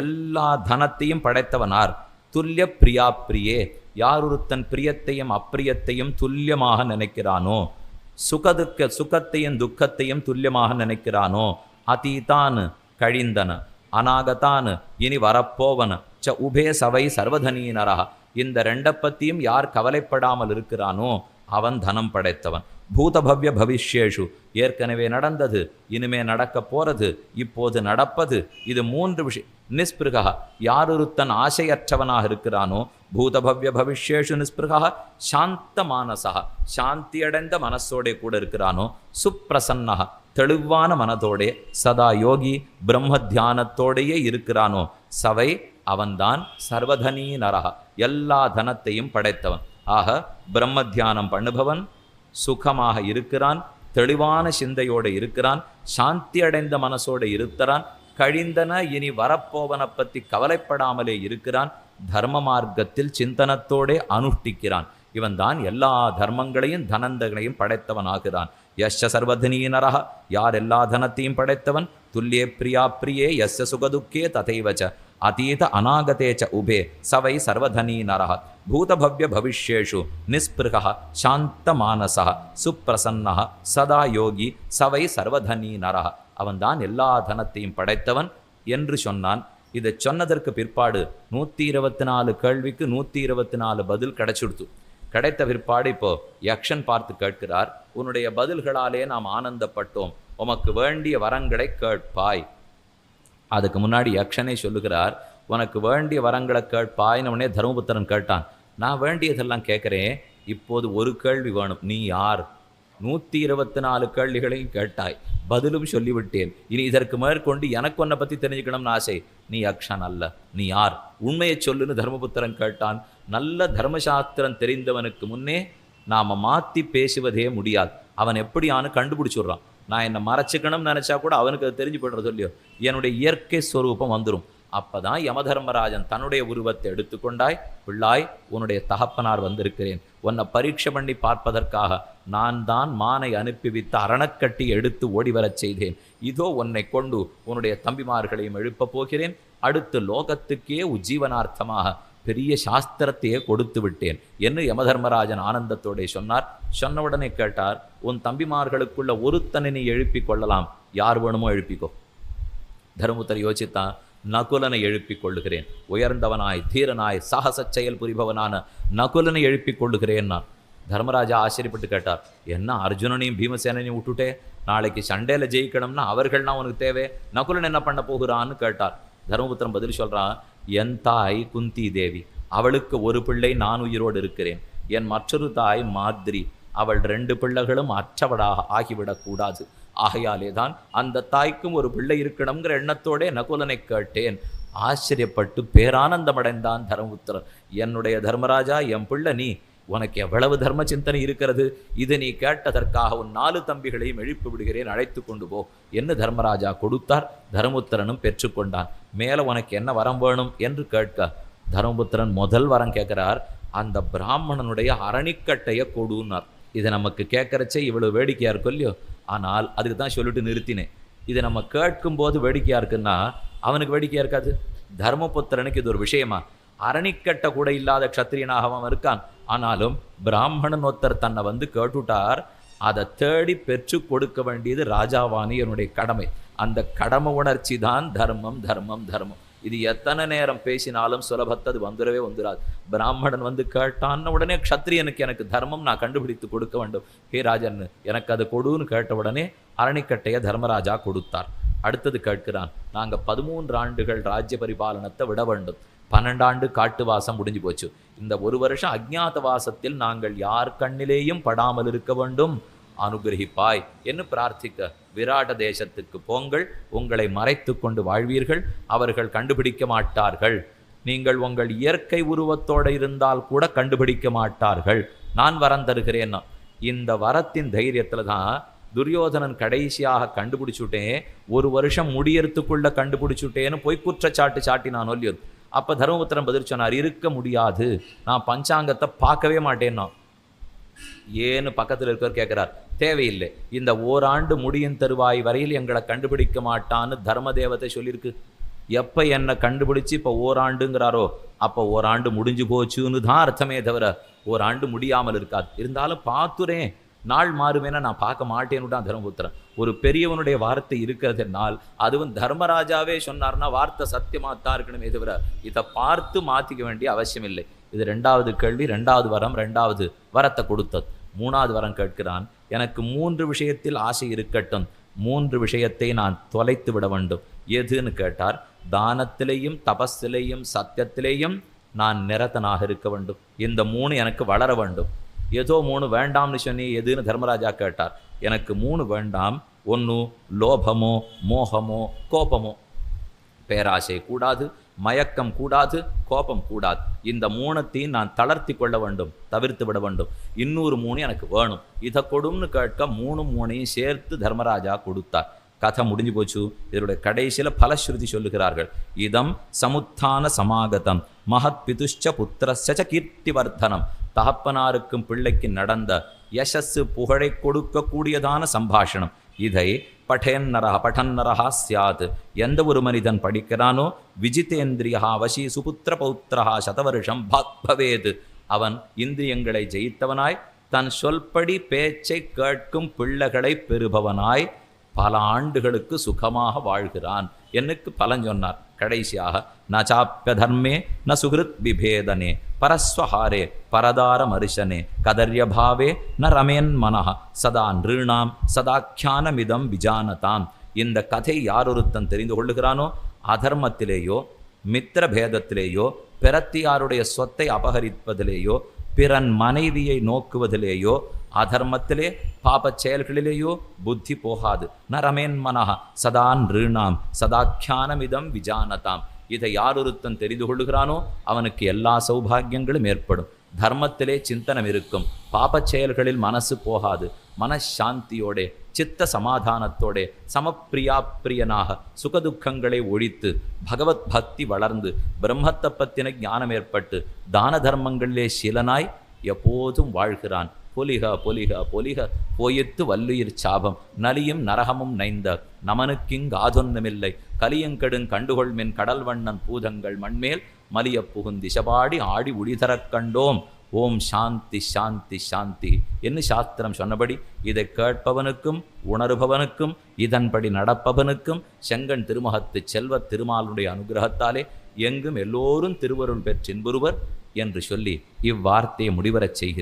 எல்லா தனத்தையும் படைத்தவனார். துல்லிய பிரியாப்பிரியே யாரொருத்தன் பிரியத்தையும் அப்பிரியத்தையும் துல்லியமாக நினைக்கிறானோ, சுகத்தையும் துக்கத்தையும் துல்லியமாக நினைக்கிறானோ, அதீதான் கழிந்தன அநாகதான் இனி வரப்போவன ச உபே சவை சர்வதனி நரஹா. இந்த 2 பத்தியும் யார் கவலைப்படாமல் இருக்கிறானோ அவன் தனம் படைத்தவன். பூதபவ்ய பவிஷ்யேஷு ஏற்கனவே நடந்தது, இனிமே நடக்க போறது, இப்போது நடப்பது, இது 3 விஷயம். நிஸ்பிருகா யாரொருத்தன் ஆசையற்றவனாக இருக்கிறானோ, பூதபவ்ய பவிஷ்யேஷு நிஸ்பிருகா சாந்த மானசா சாந்தியடைந்த மனசோடே கூட இருக்கிறானோ, சுப்பிரசன்னா தெளிவான மனதோடே, சதா யோகி பிரம்ம தியானத்தோடையே இருக்கிறானோ, சவை அவன்தான் சர்வதனி நரஹ எல்லா தனத்தையும் படைத்தவன். ஆக பிரம்ம தியானம் பண்ணுபவன் சுகமாக இருக்கிறான், தெளிவான சிந்தையோடு இருக்கிறான், சாந்தி அடைந்த மனசோடு இருக்கிறான், கழிந்தன இனி வரப்போவனை பற்றி கவலைப்படாமலே இருக்கிறான், தர்ம மார்க்கத்தில் சிந்தனத்தோடே அனுஷ்டிக்கிறான். இவன் தான் எல்லா தர்மங்களையும் தனந்தகளையும் படைத்தவனாகிறான். யஸ்ய சர்வதனி நரஹ யார் எல்லா தனத்தையும் படைத்தவன். துல்லியே பிரியா பிரியே யஸ்ய சுகதுக்கே ததைவச்ச அதீத அநாகதேச்ச உபே சவை சர்வதனி நரஹ பூதபவ்ய பவிஷ்யேஷு நிஸ்பிருகா சாந்த மானசா சுப்பிரசன்னா சதா யோகி சவை சர்வதனி நரஹ. அவன்தான் எல்லா தனத்தையும் படைத்தவன் என்று சொன்னான். இதை சொன்னதற்கு பிற்பாடு 124 கேள்விக்கு 124 பதில் கிடைச்சுடுத்து. கிடைத்த பிற்பாடு இப்போ யக்ஷன் பார்த்து கேட்கிறார், உன்னுடைய பதில்களாலே நாம் ஆனந்தப்பட்டோம், உமக்கு வேண்டிய வரங்களை கேட்பாய். அதுக்கு முன்னாடி யக்ஷனே சொல்லுகிறார், உனக்கு வேண்டிய வரங்களை கேட்பாய்னு உடனே தர்மபுத்திரன் கேட்டான். நான் வேண்டியதெல்லாம் கேட்குறேன், இப்போது ஒரு கேள்வி வேணும், நீ யார்? 124 கேள்விகளையும் கேட்டாய், பதிலும் சொல்லிவிட்டேன். இனி இதற்கு மேற்கொண்டு எனக்கு உன்னை பற்றி தெரிஞ்சுக்கணும்னு ஆசை. நீ யக்ஷன் அல்ல, நீ யார்? உண்மையை சொல்லுன்னு தர்மபுத்திரன் கேட்டான். நல்ல தர்மசாஸ்திரம் தெரிந்தவனுக்கு முன்னே நாம் மாற்றி பேசுவதே முடியாது. அவன் எப்படியானு கண்டுபிடிச்சுடுறான். நான் என்னை மறைச்சிக்கணும்னு நினச்சா கூட அவனுக்கு அது தெரிஞ்சு போடுறது இல்லையோ, என்னுடைய இயற்கை ஸ்வரூபம் வந்துடும். அப்போ தான் யமதர்மராஜன் தன்னுடைய உருவத்தை எடுத்துக்கொண்டாய், பிள்ளாய் உன்னுடைய தகப்பனார் வந்திருக்கிறேன், உன்னை பரீட்சை பண்ணி பார்ப்பதற்காக நான் தான் மானை அனுப்பிவித்து அரணக்கட்டி எடுத்து ஓடிவரச் செய்தேன். இதோ உன்னை கொண்டு உன்னுடைய தம்பிமார்களையும் எழுப்பப் போகிறேன். அடுத்து லோகத்துக்கே உஜ்ஜீவனார்த்தமாக பெரிய சாஸ்திரத்தையே கொடுத்து விட்டேன் என்று யமதர்மராஜன் ஆனந்தத்தோடே சொன்னார். சொன்னவுடனே கேட்டார், உன் தம்பிமார்களுக்குள்ள ஒருத்தனை நீ எழுப்பிக் கொள்ளலாம், யார் வேணுமோ எழுப்பிக்கோ. தர்மபுத்தர் யோசித்தான், நகுலனை எழுப்பிக் கொள்ளுகிறேன், உயர்ந்தவனாய் தீரனாய் சாகச செயல் புரிபவனான நகுலனை எழுப்பிக் கொள்ளுகிறேன் நான். தர்மராஜா ஆச்சரியப்பட்டு கேட்டார், என்ன அர்ஜுனனையும் பீமசேனையும் விட்டுட்டே, நாளைக்கு சண்டையில் ஜெயிக்கணும்னா அவர்கள்னா உனக்கு தேவை, நகுலன் என்ன பண்ண போகிறான்னு கேட்டார். தர்மபுத்திரன் பதில் சொல்கிறான், என் தாய் குந்தி தேவி, அவளுக்கு ஒரு பிள்ளை நான் உயிரோடு இருக்கிறேன். என் மற்றொரு தாய் மாத்ரி, அவள் 2 பிள்ளைகளும் அற்றவளாக ஆகிவிடக்கூடாது. ஆகையாலேதான் அந்த தாய்க்கும் ஒரு பிள்ளை இருக்கணுங்கிற எண்ணத்தோடே நகுலனை கேட்டேன். ஆச்சரியப்பட்டு பேரானந்தமடைந்தான் தர்மபுத்திரன். என்னுடைய தர்மராஜா, என் பிள்ளை நீ, உனக்கு எவ்வளவு தர்ம சிந்தனை இருக்கிறது, இது நீ கேட்டதற்காக உன் 4 தம்பிகளையும் எழுப்பி விடுகிறேன், அழைத்து கொண்டு போ என்று தர்மராஜா கொடுத்தார். தர்மபுத்திரனும் பெற்றுக்கொண்டான். மேலே உனக்கு என்ன வரம் வேணும் என்று கேட்க தர்மபுத்திரன் முதல் வரம் கேட்கிறார், அந்த பிராமணனுடைய அரணிக்கட்டையை கொடுன்னார். இதை நமக்கு கேட்கறச்சே இவ்வளவு வேடிக்கையா இருக்கும் இல்லையோ, ஆனால் அதுக்கு தான் சொல்லிட்டு நிறுத்தினேன். இதை நம்ம கேட்கும்போது வேடிக்கையா இருக்குன்னா அவனுக்கு வேடிக்கையா இருக்காது. தர்மபுத்திரனுக்கு இது ஒரு விஷயமா? அரணிக்கட்டை கூட இல்லாத க்ஷத்திரியனாக அவன் இருக்கான். ஆனாலும் பிராமணன் ஒருத்தர் தன்னை வந்து கேட்டுட்டார், அதை தேடி பெற்று கொடுக்க வேண்டியது ராஜாவாணி என்னுடைய கடமை. அந்த கடமை உணர்ச்சி தான் தர்மம் தர்மம் தர்மம். இது எத்தனை நேரம் பேசினாலும் சுலபத்தது வந்துடவே வந்துடாது. பிராமணன் வந்து கேட்டான்னு உடனே க்ஷத்ரியனுக்கு எனக்கு தர்மம் நான் கண்டுபிடித்து கொடுக்க வேண்டும், ஹே ராஜன் எனக்கு அது கொடுன்னு கேட்ட உடனே அரணிக்கட்டையை தர்மராஜா கொடுத்தார். அடுத்தது கேட்கிறான், நாங்கள் 13 ஆண்டுகள் ராஜ்ய பரிபாலனத்தை விட வேண்டும். 12 ஆண்டு காட்டுவாசம் முடிஞ்சு போச்சு. இந்த 1 வருஷம் அஜ்ஞாத வாசத்தில் நாங்கள் யார் கண்ணிலேயும் படாமல் இருக்க வேண்டும், அனுகிரகிப்பாய் என்று பிரார்த்திக்க, விராட தேசத்துக்கு போங்கள், உங்களை மறைத்து கொண்டு வாழ்வீர்கள், அவர்கள் கண்டுபிடிக்க மாட்டார்கள். நீங்கள் உங்கள் இயற்கை உருவத்தோடு இருந்தால் கூட கண்டுபிடிக்க மாட்டார்கள், நான் வரம் தருகிறேன்னா. இந்த வரத்தின் தைரியத்தில் தான் துரியோதனன் கடைசியாக கண்டுபிடிச்சுட்டேன், 1 வருஷம் முடியறதுக்குள்ள கண்டுபிடிச்சுட்டேன்னு போய் குற்றச்சாட்டு சாட்டி நான் சொல்லியது. அப்போ தர்மபுத்திரன் பதில் சொன்னார், இருக்க முடியாது, நான் பஞ்சாங்கத்தை பார்க்கவே மாட்டேன்னா. ஏன்னு பக்கத்தில் இருக்கிறவர் கேட்குறார். தேவையில்லை, இந்த ஓராண்டு முடியும் தருவாய் வரையில் எங்களை கண்டுபிடிக்க மாட்டான்னு தர்மதேவத்தை சொல்லியிருக்கு. எப்போ என்னை கண்டுபிடிச்சி இப்போ ஓராண்டுங்கிறாரோ அப்போ ஓராண்டு முடிஞ்சு போச்சுன்னு தான் அர்த்தமே தவிர ஓராண்டு முடியாமல் இருக்காது. இருந்தாலும் பார்த்துறேன், நாள் மாறுமேனா நான் பார்க்க மாட்டேன்னு தான் தர்மபுத்திரன். ஒரு பெரியவனுடைய வார்த்தை இருக்கிறதுனால், அதுவும் தர்மராஜாவே சொன்னார்னா வார்த்தை சத்தியமாக தான் இருக்கணுமே தவிர இதை பார்த்து மாற்றிக்க வேண்டிய அவசியம் இல்லை. இது 2வது கேள்வி, 2வது வரம், 2வது வரத்தை கொடுத்தது. 3வது வரம் கேட்கிறான், எனக்கு 3 விஷயத்தில் ஆசை இருக்கட்டும், 3 விஷயத்தை நான் தொலைத்து விட வேண்டும். எதுன்னு கேட்டார், தானத்திலேயும் தபஸிலேயும் சத்தியத்திலேயும் நான் நிரதனாக இருக்க வேண்டும். இந்த 3 எனக்கு வளர வேண்டும். ஏதோ 3 வேண்டாம்னு சொன்னி எதுன்னு தர்மராஜா கேட்டார். எனக்கு 3 வேண்டாம். 1 லோபமோ மோகமோ கோபமோ. பேராசை கூடாது, மயக்கம் கூடாது, கோபம் கூடாது. இந்த 3த்தையும் நான் தளர்த்தி கொள்ள வேண்டும், தவிர்த்து விட வேண்டும். இன்னொரு 3 எனக்கு வேணும், இதை கொடும்னு கேட்க 3 சேர்த்து தர்மராஜா கொடுத்தார். கதை முடிஞ்சு போச்சு. இதனுடைய கடைசியில் பலஸ்ருதி சொல்லுகிறார்கள், இதம் சமுத்தான சமாகதம் மகத் பிதுஷ்ச புத்திரஸ்ச கீர்த்திவர்தனம். தகப்பனாருக்கும் பிள்ளைக்கு நடந்த யசஸ் புகழை கொடுக்கக்கூடியதான சம்பாஷணம். இதை பட்டன்னரஹா சியாத், எந்த ஒரு மனிதன் படிக்கிறானோ, விஜிதேந்திரியா வசி சுபுத்திர பௌத்திரஹா சதவருஷம் பவேது, அவன் இந்திரியங்களை ஜெயித்தவனாய் தன் சொல்படி பேச்சை கேட்கும் பிள்ளைகளை பெறுபவனாய் பல ஆண்டுகளுக்கு சுகமாக வாழ்கிறான். எனக்கு பலன் சொன்னார். கடைசியாக, ந சாப்பிய தர்மே ந சுகிருத் விபேதனே பரஸ்வஹாரே பரதார மரிசனே கதர்யபாவே ந ரமேன் மனஹ சதா நிருணாம் சதாக்கியானமிதம் விஜானதாம். இந்த கதை யாரொருத்தன் தெரிந்து கொள்ளுகிறானோ, அதர்மத்திலேயோ மித்திர பேதத்திலேயோ பிறத்தியாருடைய சொத்தை அபகரிப்பதிலேயோ பிறன் மனைவியை நோக்குவதிலேயோ அதர்மத்திலே பாபச் செயல்களிலேயோ புத்தி போகாது. ந ரமேன் மனஹ சதா நிருணாம் சதாக்கியானமிதம் விஜானதாம். இதை யாரொருத்தன் தெரிந்து கொள்ளுகிறானோ அவனுக்கு எல்லா சௌபாகியங்களும் ஏற்படும். தர்மத்திலே சிந்தனம் இருக்கும், பாபச் செயல்களில் மனசு போகாது. மனசாந்தியோடே சித்த சமாதானத்தோடே சமப்பிரியாப்பிரியனாக சுகதுக்கங்களை ஒழித்து பகவத் பக்தி வளர்ந்து பிரம்மத்தை பற்றின ஞானம் ஏற்பட்டு தான தர்மங்களிலே சீலனாய் எப்போதும் வாழ்கிறான். பொலிக பொலிக பொலிக போயித்து வல்லுயிர் சாபம் நலியும் நரகமும் நைந்த நமனுக்கிங் ஆதொன்னமில்லை கலியங்கெடுங் கண்டுகொள்மென் கடல் வண்ணன் பூதங்கள் மண்மேல் மலிய புகுந்திசபாடி ஆடி உடிதரக் கண்டோம். ஓம் சாந்தி சாந்தி சாந்தி என்று சாஸ்திரம் சொன்னபடி இதை கேட்பவனுக்கும் உணர்பவனுக்கும் இதன்படி நடப்பவனுக்கும் செங்கன் திருமுகத்து செல்வ திருமாலுடைய அனுகிரகத்தாலே எங்கும் எல்லோரும் திருவருள் பெற்றின்புருவர் என்று சொல்லி இவ்வார்த்தையை முடிவரச் செய்கிறேன்.